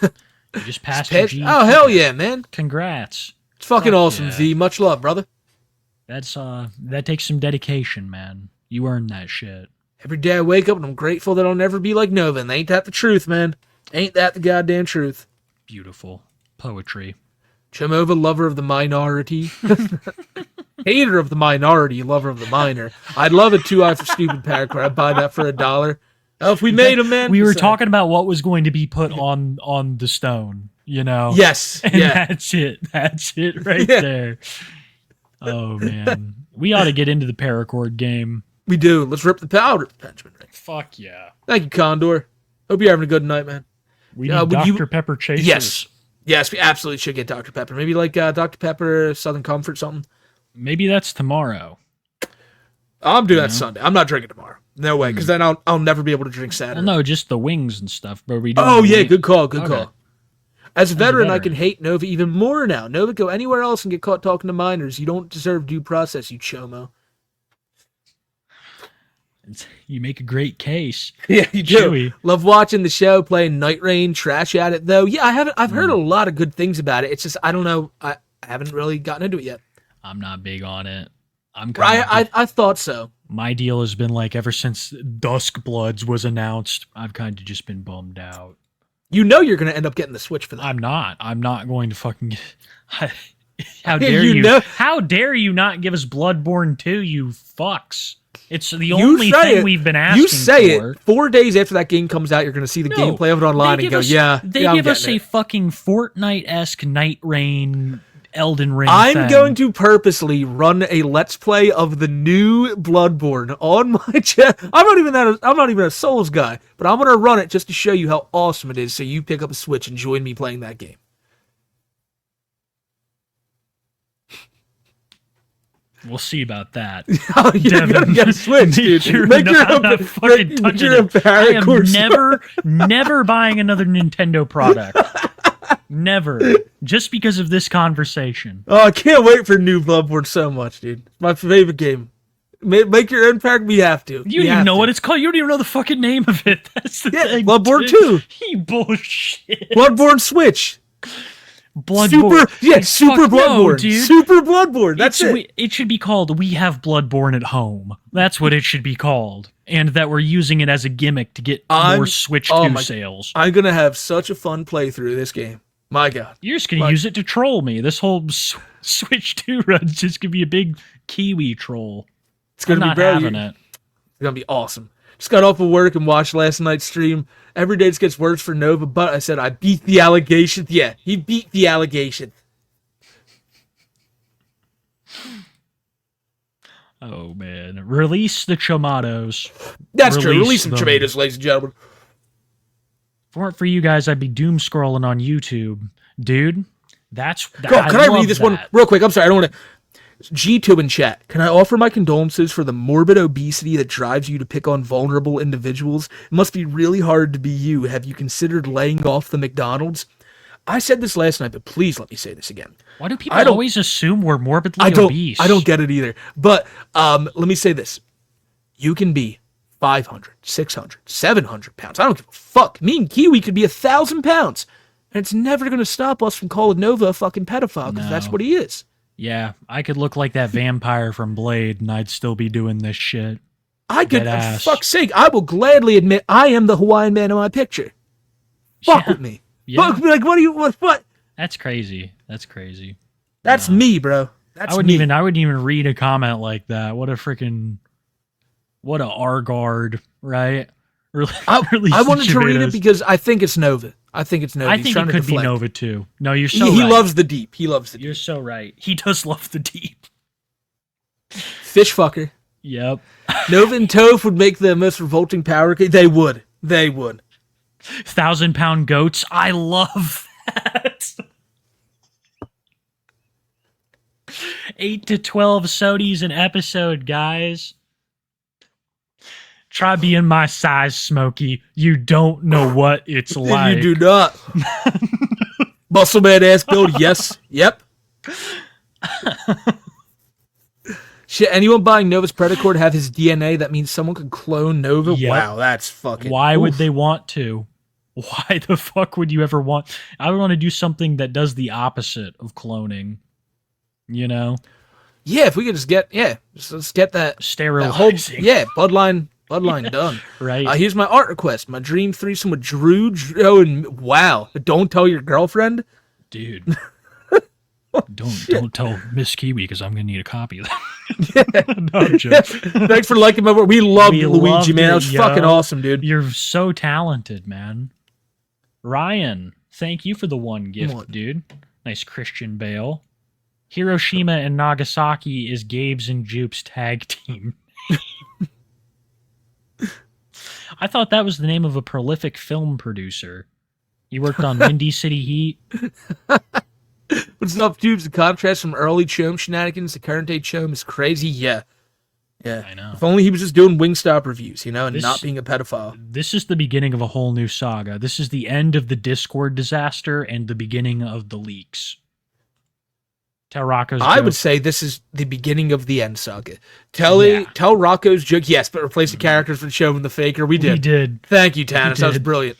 You just passed your G. Oh, hell yeah, man. Congrats. It's fucking awesome, yeah. Z. Much love, brother. That takes some dedication, man. You earned that shit. Every day I wake up and I'm grateful that I'll never be like Nova. And ain't that the truth, man? Ain't that the goddamn truth? Beautiful. Poetry. Chomova, lover of the minority. Hater of the minority, lover of the minor. I'd love a 2-eye for stupid paracord. I'd buy that for $1. Oh, if we made him, man. We were talking about what was going to be put on the stone, Yes. And yeah. That's it right there. Oh, man. We ought to get into the paracord game. We do. Let's rip the powder, Benjamin. Fuck yeah. Thank you, Condor. Hope you're having a good night, man. We need Dr. Pepper chasers. Yes, we absolutely should get Dr. Pepper. Maybe like Dr. Pepper, Southern Comfort, something. Maybe that's tomorrow. I'm doing that Sunday. I'm not drinking tomorrow. No way, because then I'll never be able to drink Saturday. Well, no, just the wings and stuff. But we good call. As a veteran, I can hate Nova even more now. Nova, go anywhere else and get caught talking to minors. You don't deserve due process, you chomo. You make a great case. Yeah, you do. Chewy. Love watching the show, playing Night Rain, trash at it though. Yeah, I've heard a lot of good things about it. It's just I don't know. I haven't really gotten into it yet. I'm not big on it. I thought so. My deal has been like ever since Dusk Bloods was announced, I've kind of just been bummed out. You know you're going to end up getting the Switch for that. I'm not going to fucking get... How dare you? How dare you not give us Bloodborne 2, you fucks? It's the only thing we've been asking for. You say it. 4 days after that game comes out, you're going to see the gameplay of it online and go, They give us a fucking Fortnite-esque Night Rain, Elden Ring I'm going to purposely run a Let's Play of the new Bloodborne on my channel. I'm not even a Souls guy, but I'm going to run it just to show you how awesome it is so you pick up a Switch and join me playing that game. We'll see about that. Oh, you're gonna get a Switch, dude. Make your own paracord. Never buying another Nintendo product. Never. Just because of this conversation. Oh, I can't wait for new Bloodborne so much, dude. It's my favorite game. Make your own pack. We have to. You don't even know what it's called. You don't even know the fucking name of it. That's the thing. Bloodborne 2. You bullshit. Bloodborne Switch. Bloodborne. Super Bloodborne. No, dude. Super Bloodborne. That's it. It should be called We Have Bloodborne at Home. That's what it should be called. And that we're using it as a gimmick to get more Switch 2 sales. I'm going to have such a fun playthrough of this game. My God. You're just going to use it to troll me. This whole Switch 2 run's just going to be a big Kiwi troll. It's going to be having it. It's going to be awesome. Just got off of work and watched last night's stream. Every day it gets worse for Nova, but I said I beat the allegation. Yeah, he beat the allegation. Oh, man. Release the tomatoes. That's true. Release some tomatoes, ladies and gentlemen. If it weren't for you guys, I'd be doom scrolling on YouTube. Dude, can I read this one real quick? I'm sorry, I don't want to... G-Tube in chat. Can I offer my condolences for the morbid obesity that drives you to pick on vulnerable individuals? It must be really hard to be you. Have you considered laying off the McDonald's? I said this last night, but please let me say this again. Why do people always assume we're morbidly obese? I don't get it either. But let me say this. You can be 500, 600, 700 pounds. I don't give a fuck. Me and Kiwi could be 1,000 pounds. And it's never going to stop us from calling Nova a fucking pedophile, because that's what he is. Yeah, I could look like that vampire from Blade, and I'd still be doing this shit. I could, for fuck's sake, I will gladly admit I am the Hawaiian man in my picture. Fuck with me. Yeah. Fuck me, like, what? That's crazy. That's crazy. That's me, bro. That's I wouldn't even read a comment like that. What a R-guard, right? I wanted to read it because I think it's Nova. I think it could be Nova too. No, you're so right. He loves the deep. You're so right. He does love the deep. Fish fucker. Yep. Nova and Toph would make the most revolting power. They would. 1,000-pound goats. I love that. 8 to 12 sodies an episode, guys. Try being my size, Smokey. You don't know what it's like. You do not. Muscle man ass build. Yes. Yep. Shit, anyone buying Nova's Predator to have his DNA, that means someone could clone Nova? Yep. Wow, that's fucking... Why would they want to? Why the fuck would you ever want... I would want to do something that does the opposite of cloning. You know? Yeah, if we could just get... Yeah, let's get that... Sterilizing. Bloodline done. Right. Here's my art request. My dream threesome with Drew. And wow. Don't tell your girlfriend? Dude. Don't tell Miss Kiwi, because I'm going to need a copy of that. No, I'm joking. Thanks for liking my work. We loved Luigi, man. That was fucking awesome, dude. You're so talented, man. Ryan, thank you for the one gift, dude. Nice Christian Bale. Hiroshima and Nagasaki is Gabe's and Jupe's tag team. I thought that was the name of a prolific film producer. He worked on Windy City Heat. What's up, Tubes? The contrast from early Chome shenanigans to current day Chome is crazy. Yeah. I know. If only he was just doing Wingstop reviews, and not being a pedophile. This is the beginning of a whole new saga. This is the end of the Discord disaster and the beginning of the leaks. Tell Rocco's joke. I would say this is the beginning of the end saga. Tell Rocco's joke, yes, but replace the characters with Chome and the Faker. We did. Thank you, Tannis. That was brilliant.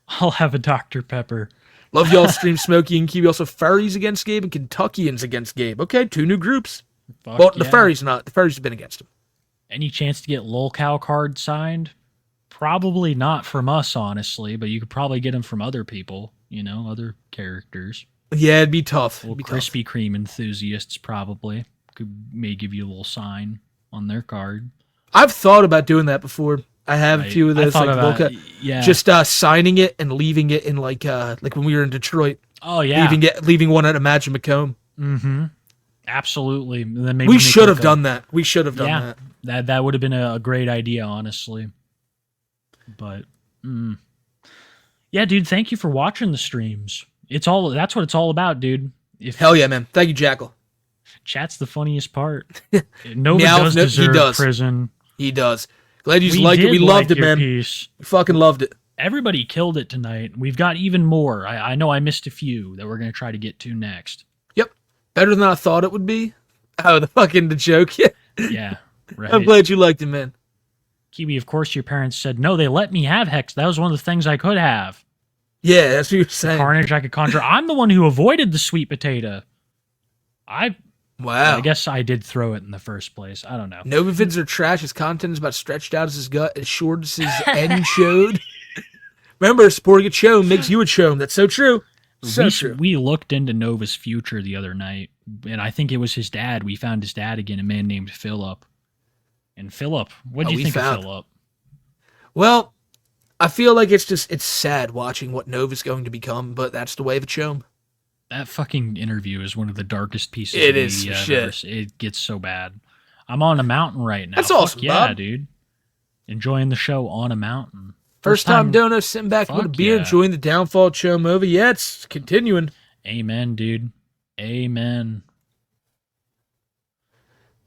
I'll have a Dr. Pepper. Love y'all stream Smokey and Kiwi. Also, furries against Gabe and Kentuckians against Gabe. Okay, 2 new groups. The furries not. The furries have been against him. Any chance to get lolcow card signed? Probably not from us, honestly, but you could probably get them from other people, other characters. Yeah, it'd be tough. Krispy Kreme enthusiasts probably may give you a little sign on their card. I've thought about doing that before. I have a few of those, just signing it and leaving it in like when we were in Detroit. Oh yeah, leaving one at Imagine Macomb. Mm-hmm. Absolutely. And then maybe we should have done that. We should have done that. That would have been a great idea, honestly. But yeah, dude, thank you for watching the streams. That's what it's all about, dude. Hell yeah, man. Thank you, Jackal. Chat's the funniest part. Nova does deserve prison. He does. Glad you liked it. We loved it, man. Piece. We fucking loved it. Everybody killed it tonight. We've got even more. I know I missed a few that we're going to try to get to next. Yep. Better than I thought it would be. Oh, the joke. Yeah, right. I'm glad you liked it, man. Kiwi, of course your parents said, no, they let me have Hex. That was one of the things I could have. Yeah, that's what you were saying. Carnage I could conjure. I'm the one who avoided the sweet potato. Wow. I guess I did throw it in the first place. I don't know. Nova vids are trash. His content is about stretched out as his gut, as short as his end showed. Remember, supporting a Chome makes you a Chome. That's so true. True. We looked into Nova's future the other night, and I think it was his dad. We found his dad again, a man named Philip. And Philip, what do you think of Philip? Well, I feel like it's sad watching what Nova's going to become, but that's the way of a Chome. That fucking interview is one of the darkest pieces of media I've ever seen. It gets so bad. I'm on a mountain right now. That's awesome, yeah, Bob. Dude. Enjoying the show on a mountain. First time dono, sitting back with a beer, enjoying the downfall of Chome over. Yeah, it's continuing. Amen, dude. Amen.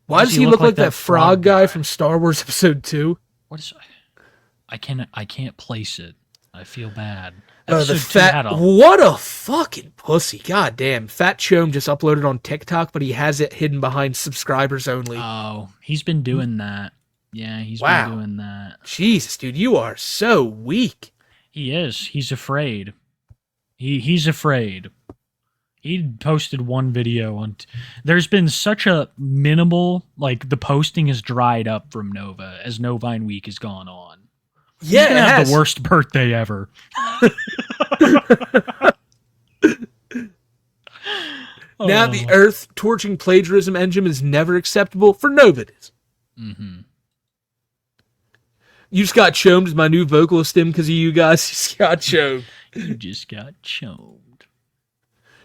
Why does he look like that frog guy from Star Wars Episode 2? What is... I can't place it. I feel bad. The fat. What a fucking pussy. God damn. Fat Chome just uploaded on TikTok, but he has it hidden behind subscribers only. Oh, he's been doing that. Yeah, he's been doing that. Jesus, dude, you are so weak. He is. He's afraid. He's afraid. He posted one video on. There's been such a minimal, like, the posting has dried up from Nova as Novine Week has gone on. Yeah, he's gonna have the worst birthday ever. Now the Earth torching plagiarism engine is never acceptable for Novides. Mm-hmm. You just got chomed as my new vocalist him because of you guys. You just got chomed. You just got chomed.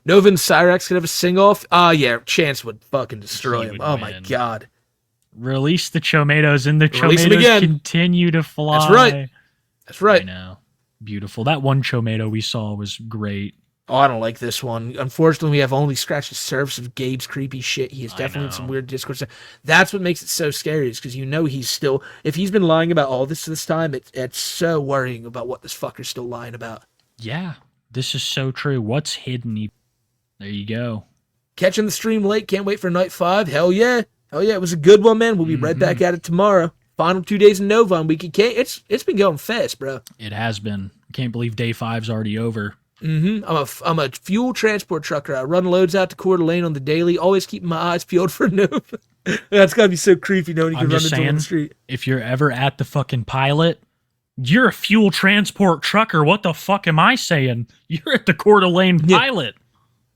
Nova and Cyrax could have a sing-off. Yeah, Chance would fucking destroy him. Oh my god. Release the Chomatos and the Chomatos continue to fly. That's right. That's right. I know. Beautiful. That one Chomato we saw was great. Oh, I don't like this one. Unfortunately, we have only scratched the surface of Gabe's creepy shit. He is definitely in some weird Discord stuff. That's what makes it so scary, is because you know he's still... If he's been lying about all this time, it's so worrying about what this fucker's still lying about. Yeah, this is so true. What's hidden? There you go. Catching the stream late. Can't wait for night 5. Hell yeah. Hell yeah. It was a good one, man. We'll be right back at it tomorrow. Final 2 days in Novine Week. It's been going fast, bro. It has been. I can't believe day 5's already over. Mm-hmm. I'm a fuel transport trucker. I run loads out to Coeur d'Alene on the daily, always keeping my eyes peeled for Nova. That's gotta be so creepy knowing you can run into on the street. If you're ever at the fucking pilot, you're a fuel transport trucker. What the fuck am I saying? You're at the Coeur d'Alene pilot.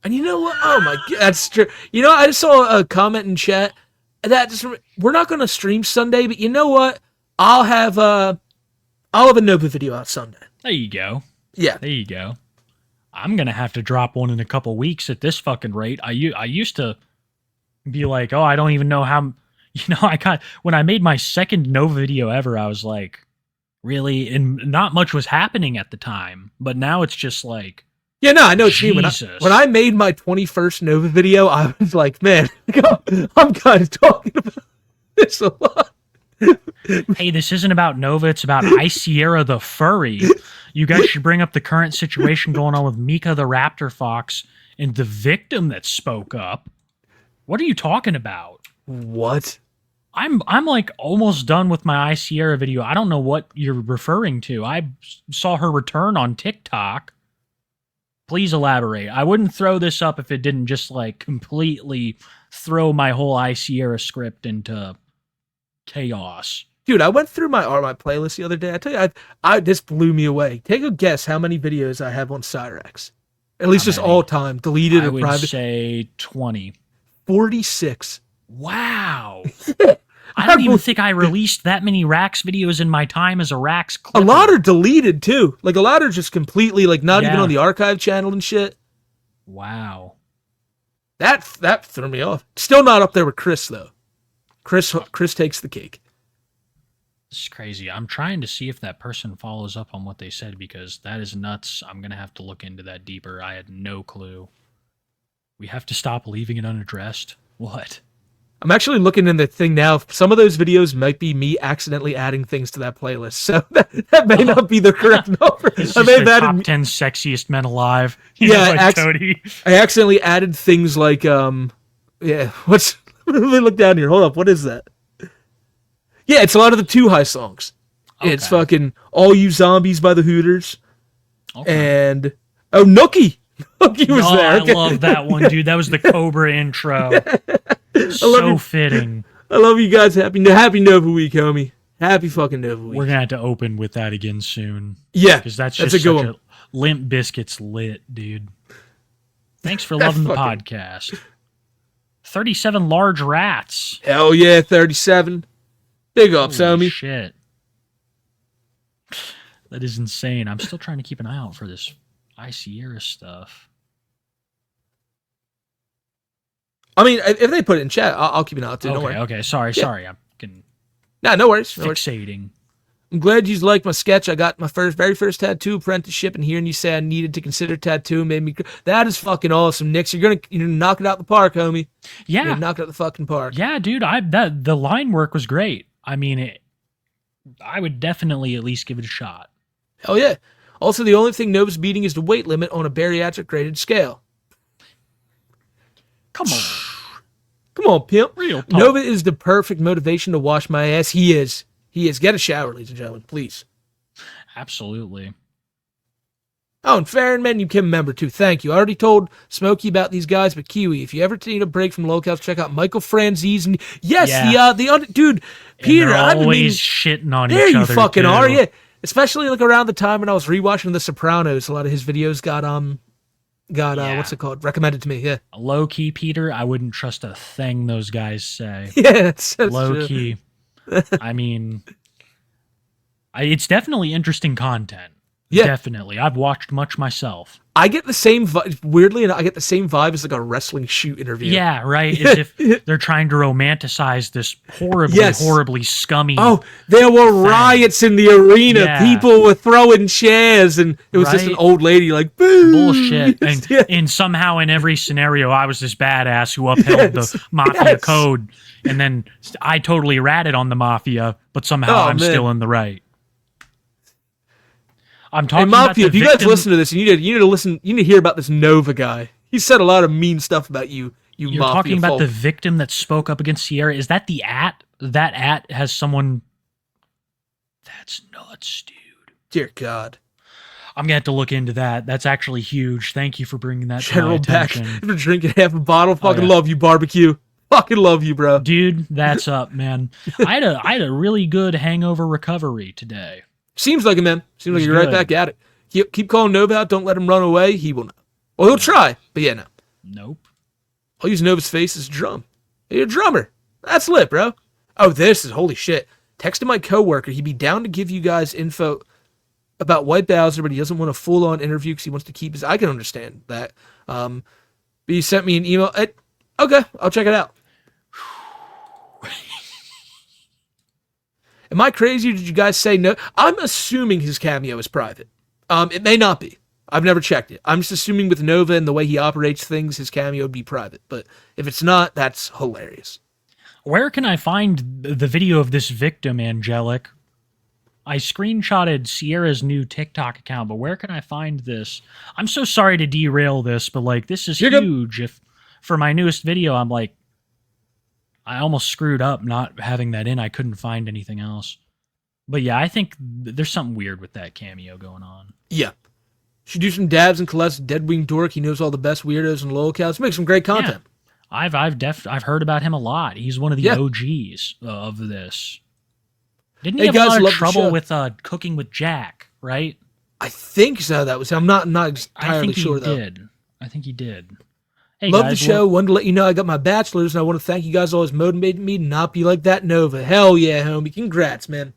And you know what? Oh my god, that's true. You know, I just saw a comment in chat that we're not gonna stream Sunday, but you know what? I'll have a Nova video out Sunday. There you go. Yeah. There you go. I'm going to have to drop one in a couple weeks at this fucking rate. I used to be like, oh, I don't even know how, when I made my second Nova video ever, I was like, really? And not much was happening at the time, but now it's just like, yeah, no, I know what you mean. When I made my 21st Nova video, I was like, man, I'm kind of talking about this a lot. Hey, this isn't about Nova, it's about High Sierra the Furry. You guys should bring up the current situation going on with Mika the Raptor Fox and the victim that spoke up. What are you talking about? What? I'm like almost done with my High Sierra video. I don't know what you're referring to. I saw her return on TikTok. Please elaborate. I wouldn't throw this up if it didn't just like completely throw my whole High Sierra script into chaos. Dude, I went through my playlist the other day. I tell you, this blew me away. Take a guess how many videos I have on Cyrax. At least just all time, deleted or private. I would say 20. 46. Wow. I don't even think I released that many Rax videos in my time as a Rax clipper. A lot are deleted too. Like a lot are just completely like not even on the archive channel and shit. Wow. That threw me off. Still not up there with Chris though. Chris takes the cake. This is crazy. I'm trying to see if that person follows up on what they said because that is nuts. I'm going to have to look into that deeper. I had no clue. We have to stop leaving it unaddressed. What? I'm actually looking in the thing now. Some of those videos might be me accidentally adding things to that playlist. So that may not be the correct number. I made that top 10 sexiest men alive. Cody. I accidentally added things like, let me look down here. Hold up. What is that? Yeah, it's a lot of the Too High songs. Okay. It's fucking All You Zombies by the Hooters. Okay. And, Nookie. Nookie was there. I love that one, dude. That was the Cobra intro. So fitting. I love you guys. Happy Nova Week, homie. Happy fucking Nova Week. We're going to have to open with that again soon. Yeah. Because that's just such a Limp Bizkit's lit, dude. Thanks for loving the podcast. 37 large rats. Hell yeah, 37. Big ups, homie. Shit. That is insane. I'm still trying to keep an eye out for this High Sierra stuff. I mean, if they put it in chat, I'll keep an eye out too. Okay. Sorry. I'm no worries. Fixating. I'm glad you liked my sketch. I got my very first tattoo apprenticeship, and hearing you say I needed to consider tattoo made me. That is fucking awesome, Nix. You're gonna knock it out the park, homie. Yeah, knock it out the fucking park. Yeah, dude. The line work was great. I mean, I would definitely at least give it a shot. Hell yeah. Also, the only thing Nova's beating is the weight limit on a bariatric graded scale. Come on. Come on, pimp. Real talk. Nova is the perfect motivation to wash my ass. He is. He is. Get a shower, ladies and gentlemen, please. Absolutely. Oh, and Farron, man, you became a member too. Thank you. I already told Smokey about these guys, but Kiwi, if you ever need a break from lolcows, check out Michael Franzese. And yes, dude, Peter. And they're always shitting on each other. There you fucking too. are, yeah. Especially like around the time when I was rewatching The Sopranos, a lot of his videos got what's it called? Recommended to me, yeah. Low key, Peter, I wouldn't trust a thing those guys say. Yeah, that's low true. Key. I mean, it's definitely interesting content. Yeah. Definitely. I've watched much myself. I get the same weirdly, and I get the same vibe as like a wrestling shoot interview. Yeah, right. As if they're trying to romanticize this horribly scummy. Oh, there were riots in the arena. Yeah. People were throwing chairs, and it was just an old lady like, boo. Bullshit. And somehow in every scenario, I was this badass who upheld the mafia code. And then I totally ratted on the mafia, but somehow I'm still in the right. I'm talking Mafia, about the if you guys listen to this, you need to listen. You need to hear about this Nova guy. He said a lot of mean stuff about you. You're mafia talking about folk. the victim that spoke up against Sierra. Is that the at? That at has someone. That's nuts, dude. Dear God. I'm gonna have to look into that. That's actually huge. Thank you for bringing that General to my Beck, attention. after drinking half a bottle, fucking love you, barbecue. Fucking love you, bro. Dude, that's up, man. I had a really good hangover recovery today. Seems like it, man. Seems like you're right back at it. Keep calling Nova out. Don't let him run away. He will not. Well, he'll try, but yeah, no. Nope. I'll use Nova's face as a drum. Hey, you're a drummer. That's lit, bro. Oh, this is holy shit. Texted my coworker. He'd be down to give you guys info about White Bowser, but he doesn't want a full-on interview because he wants to keep his... I can understand that. But he sent me an email. Okay, I'll check it out. Am I crazy? Did you guys say no? I'm assuming his cameo is private. It may not be. I've never checked it. I'm just assuming with Nova and the way he operates things, his cameo would be private. But if it's not, that's hilarious. Where can I find the video of this victim, Angelic? I screenshotted Sierra's new TikTok account, but where can I find this? I'm so sorry to derail this, but like this is huge. If for my newest video, I'm like, I almost screwed up not having that in. I couldn't find anything else. But yeah, I think there's something weird with that cameo going on. Yeah. Should do some dabs and collect Deadwing Dork. He knows all the best weirdos and lolcows. Make some great content. Yeah. I've heard about him a lot. He's one of the OGs of this. Didn't he have a lot of trouble with cooking with Jack, right? I think so. That was I'm not entirely sure though. I think he did. Hey Love guys, the show. Wanted to let you know I got my bachelor's, and I want to thank you guys. Always motivated me to not be like that Nova. Hell yeah, homie. Congrats, man.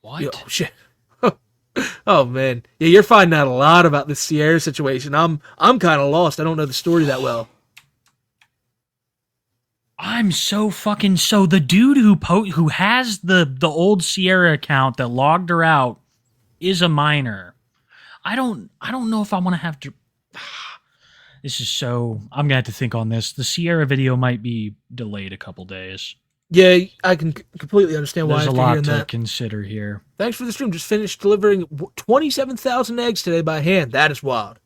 What? Oh shit. Oh man. Yeah, you're finding out a lot about this Sierra situation. I'm kind of lost. I don't know the story that well. I'm so the dude who has the old Sierra account that logged her out is a minor. I don't know if I want to have to. This is so. I'm gonna have to think on this. The Sierra video might be delayed a couple days. Yeah, I can completely understand why. There's a lot to consider here. Thanks for the stream. Just finished delivering 27,000 eggs today by hand. That is wild.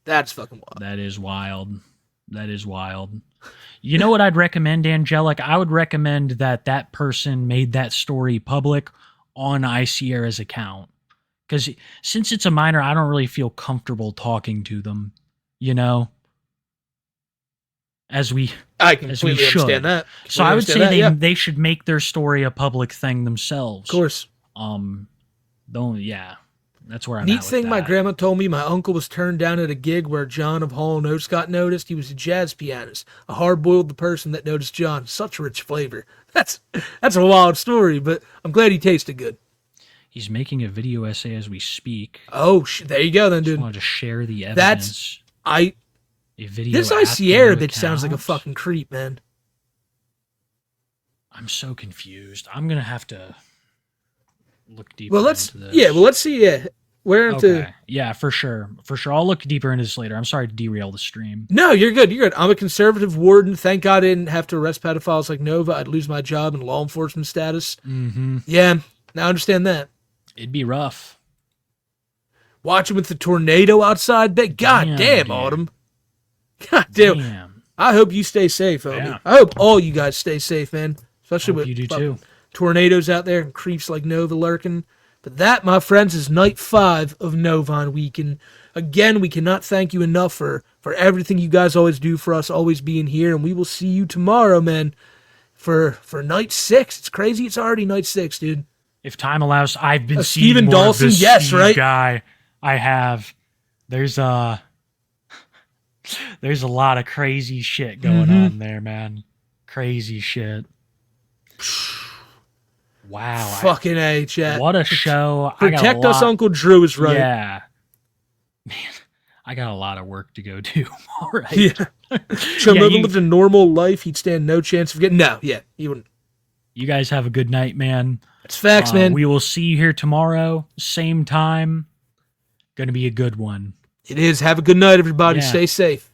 That's fucking wild. That is wild. That is wild. You know what I'd recommend, Angelic? I would recommend that person made that story public on iSierra's account. Because since it's a minor, I don't really feel comfortable talking to them, you know? I completely understand that. So I would say they should make their story a public thing themselves. Of course. That's where I'm Neat at with thing that. my grandma told me, my uncle was turned down at a gig where John of Hall & Oates got noticed. He was a jazz pianist, a hard-boiled person that noticed John. Such rich flavor. That's a wild story, but I'm glad he tasted good. He's making a video essay as we speak. Oh, there you go then, dude. I wanted to share the evidence. A video. This iSierra bitch sounds like a fucking creep, man. I'm so confused. I'm gonna have to look deeper. Well, let's see. Yeah, yeah, for sure. I'll look deeper into this later. I'm sorry to derail the stream. No, you're good. I'm a conservative warden. Thank God I didn't have to arrest pedophiles like Nova. I'd lose my job and law enforcement status. Mm-hmm. Yeah, now I understand that. It'd be rough. Watching with the tornado outside. God damn, Autumn. God damn. I hope you stay safe, Obi. Yeah. I hope all you guys stay safe, man. Especially with you do too. Tornadoes out there and creeps like Nova lurking. But that, my friends, is night 5 of Novine Week. And again, we cannot thank you enough for everything you guys always do for us, always being here. And we will see you tomorrow, man, for night 6. It's crazy. It's already night 6, dude. If time allows, I've been seeing Steven more Dawson, of this yes, Steve right? guy. I have. There's a lot of crazy shit going on there, man. Crazy shit. Wow. Fucking A, chat. What a show. Protect us, Uncle Drew is right. Yeah. Man, I got a lot of work to go do. All right. Yeah. Lived a normal life, he'd stand no chance of getting... No, yeah, he wouldn't. You guys have a good night, man. It's facts, man. We will see you here tomorrow, same time. Gonna be a good one. It is. Have a good night, everybody. Stay safe.